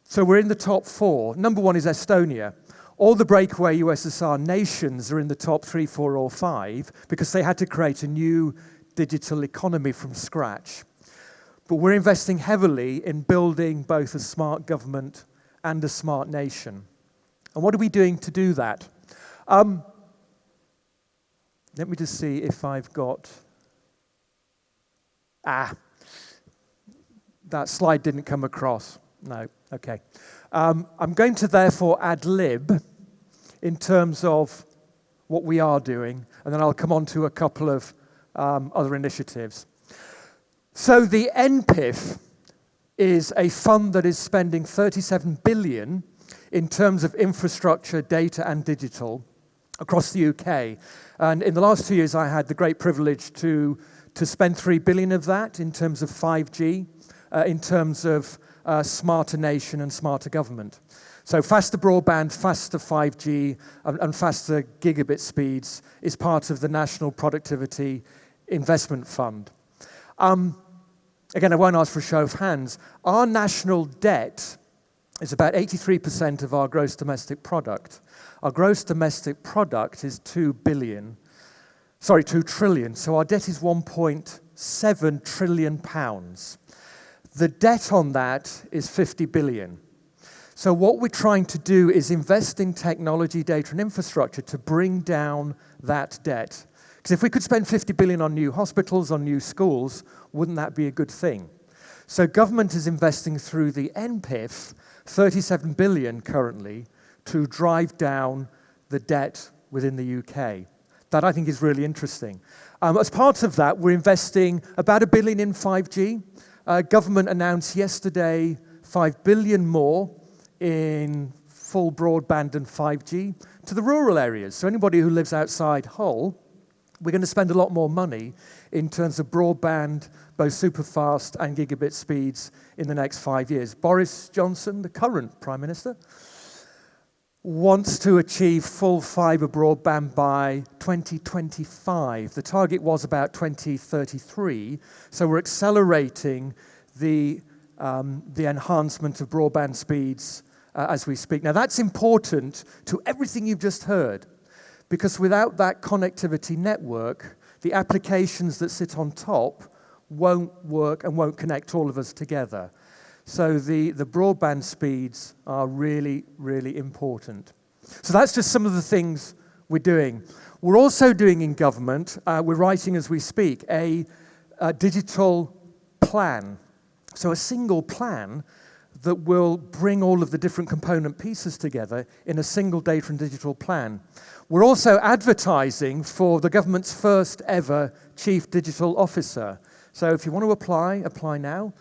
So we're in the top 4. Number 1 is Estonia. All the breakaway USSR nations are in the top 3, 4, or 5 because they had to create a new digital economy from scratch. But we're investing heavily in building both a smart government and a smart nation. And what are we doing to do that? Let me just see if I've got... that slide didn't come across. No, okay. I'm going to therefore ad lib in terms of what we are doing, and then I'll come on to a couple of other initiatives. So the NPIF is a fund that is spending 37 billion in terms of infrastructure, data, and digital across the UK. And in the last 2 years, I had the great privilege to spend 3 billion of that in terms of 5G, in terms of smarter nation and smarter government. So faster broadband, faster 5G, and faster gigabit speeds is part of the National Productivity Investment Fund. Again, I won't ask for a show of hands. Our national debt is about 83% of our gross domestic product. Our gross domestic product is 2 trillion. So our debt is 1.7 trillion pounds. The debt on that is 50 billion. So what we're trying to do is invest in technology, data, and infrastructure to bring down that debt. Because if we could spend 50 billion on new hospitals, on new schools, wouldn't that be a good thing? So government is investing through the NPIF 37 billion currently to drive down the debt within the UK. That I think is really interesting. As part of that, we're investing about 1 billion in 5G. Government announced yesterday 5 billion more in full broadband and 5G to the rural areas. So anybody who lives outside Hull, we're going to spend a lot more money in terms of broadband, both super fast and gigabit speeds in the next 5 years. Boris Johnson, the current Prime Minister, wants to achieve full fibre broadband by 2025. The target was about 2033, so we're accelerating the enhancement of broadband speeds as we speak. Now that's important to everything you've just heard, because without that connectivity network, the applications that sit on top won't work and won't connect all of us together. So the broadband speeds are really, really important. So that's just some of the things we're doing. We're also doing in government, we're writing as we speak, a digital plan. So a single plan that will bring all of the different component pieces together in a single data and digital plan. We're also advertising for the government's first ever Chief Digital Officer. So if you want to apply now.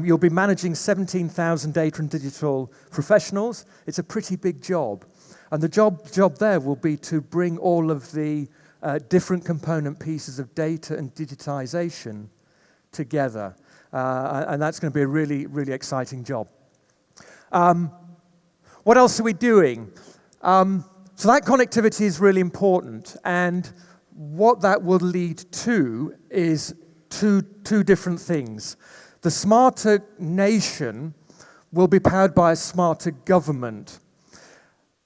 You'll be managing 17,000 data and digital professionals. It's a pretty big job. And the job there will be to bring all of the different component pieces of data and digitization together. And that's going to be a really, really exciting job. What else are we doing? So that connectivity is really important. And what that will lead to is two different things. The smarter nation will be powered by a smarter government.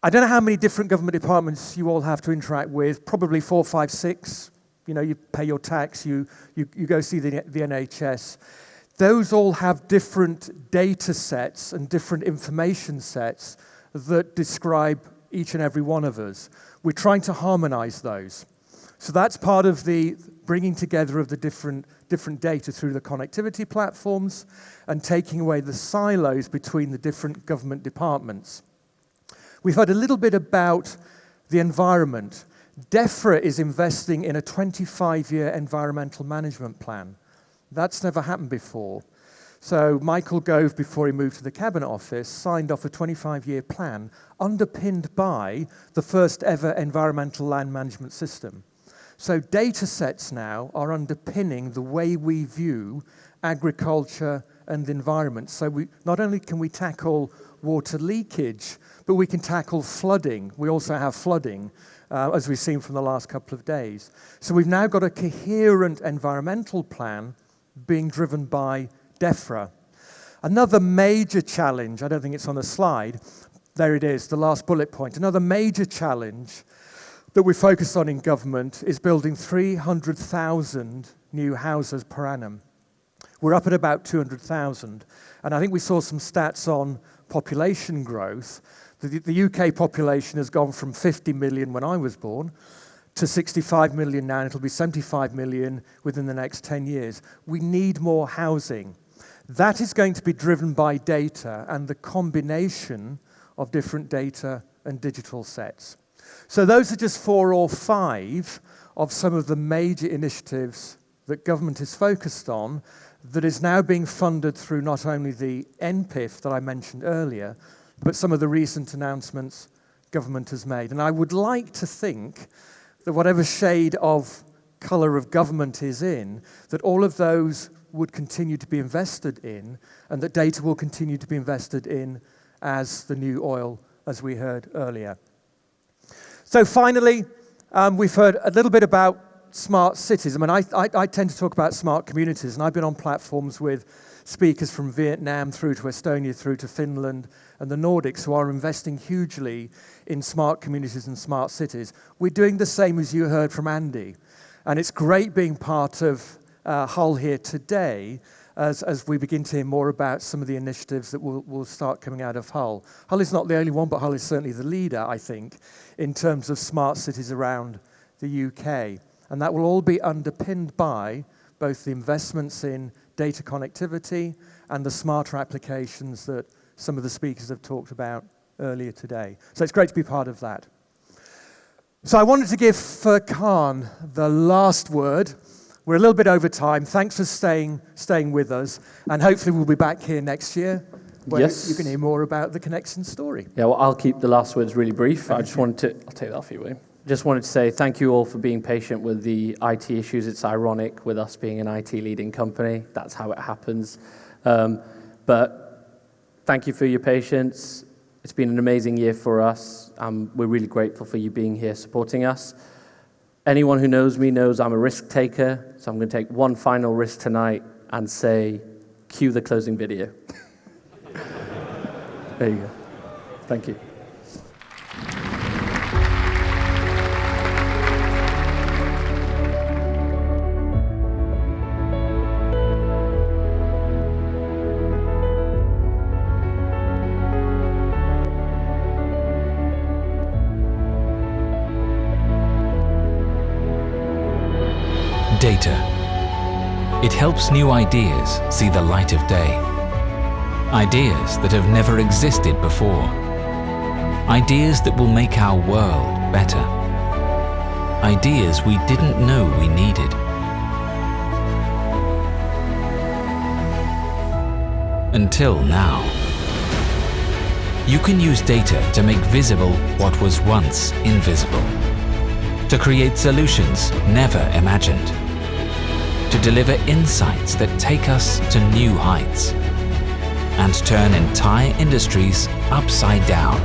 I don't know how many different government departments you all have to interact with, probably 4, 5, 6. You know, you pay your tax, you go see the NHS. Those all have different data sets and different information sets that describe each and every one of us. We're trying to harmonize those. So that's part of the bringing together of the different data through the connectivity platforms and taking away the silos between the different government departments. We've heard a little bit about the environment. DEFRA is investing in a 25-year environmental management plan. That's never happened before. So Michael Gove, before he moved to the Cabinet Office, signed off a 25-year plan underpinned by the first ever environmental land management system. So data sets now are underpinning the way we view agriculture and the environment. So not only can we tackle water leakage, but we can tackle flooding. We also have flooding, as we've seen from the last couple of days. So we've now got a coherent environmental plan being driven by DEFRA. Another major challenge, I don't think it's on the slide, there it is, the last bullet point. Another major challenge that we focus on in government is building 300,000 new houses per annum. We're up at about 200,000. And I think we saw some stats on population growth. The UK population has gone from 50 million when I was born to 65 million now, and it'll be 75 million within the next 10 years. We need more housing. That is going to be driven by data and the combination of different data and digital sets. So those are just 4 or 5 of some of the major initiatives that government is focused on that is now being funded through not only the NPIF that I mentioned earlier, but some of the recent announcements government has made. And I would like to think that whatever shade of colour of government is in, that all of those would continue to be invested in, and that data will continue to be invested in as the new oil, as we heard earlier. So finally, we've heard a little bit about smart cities. I mean, I tend to talk about smart communities, and I've been on platforms with speakers from Vietnam through to Estonia, through to Finland and the Nordics, who are investing hugely in smart communities and smart cities. We're doing the same as you heard from Andy. And it's great being part of Hull here today as we begin to hear more about some of the initiatives that will start coming out of Hull. Hull is not the only one, but Hull is certainly the leader, I think, in terms of smart cities around the UK. And that will all be underpinned by both the investments in data connectivity and the smarter applications that some of the speakers have talked about earlier today. So it's great to be part of that. So I wanted to give Furkan the last word. We're a little bit over time. Thanks for staying with us. And hopefully we'll be back here next year where you can hear more about the Connexin story. Yeah, well, I'll keep the last words really brief. I'll take that off you, William. Just wanted to say thank you all for being patient with the IT issues. It's ironic with us being an IT leading company. That's how it happens. But thank you for your patience. It's been an amazing year for us. We're really grateful for you being here supporting us. Anyone who knows me knows I'm a risk taker, so I'm going to take one final risk tonight and say, cue the closing video. There you go. Thank you. Data. It helps new ideas see the light of day. Ideas that have never existed before. Ideas that will make our world better. Ideas we didn't know we needed. Until now. You can use data to make visible what was once invisible. To create solutions never imagined. To deliver insights that take us to new heights. And turn entire industries upside down.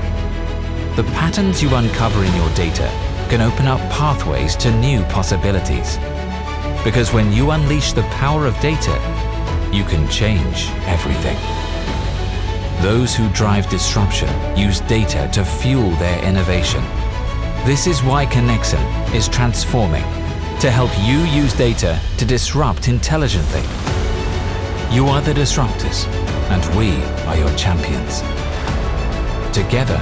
The patterns you uncover in your data can open up pathways to new possibilities. Because when you unleash the power of data, you can change everything. Those who drive disruption use data to fuel their innovation. This is why Connexin is transforming to help you use data to disrupt intelligently. You are the disruptors, and we are your champions. Together,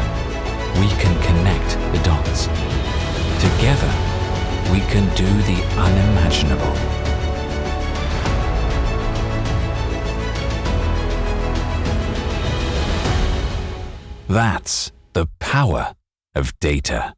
we can connect the dots. Together, we can do the unimaginable. That's the power of data.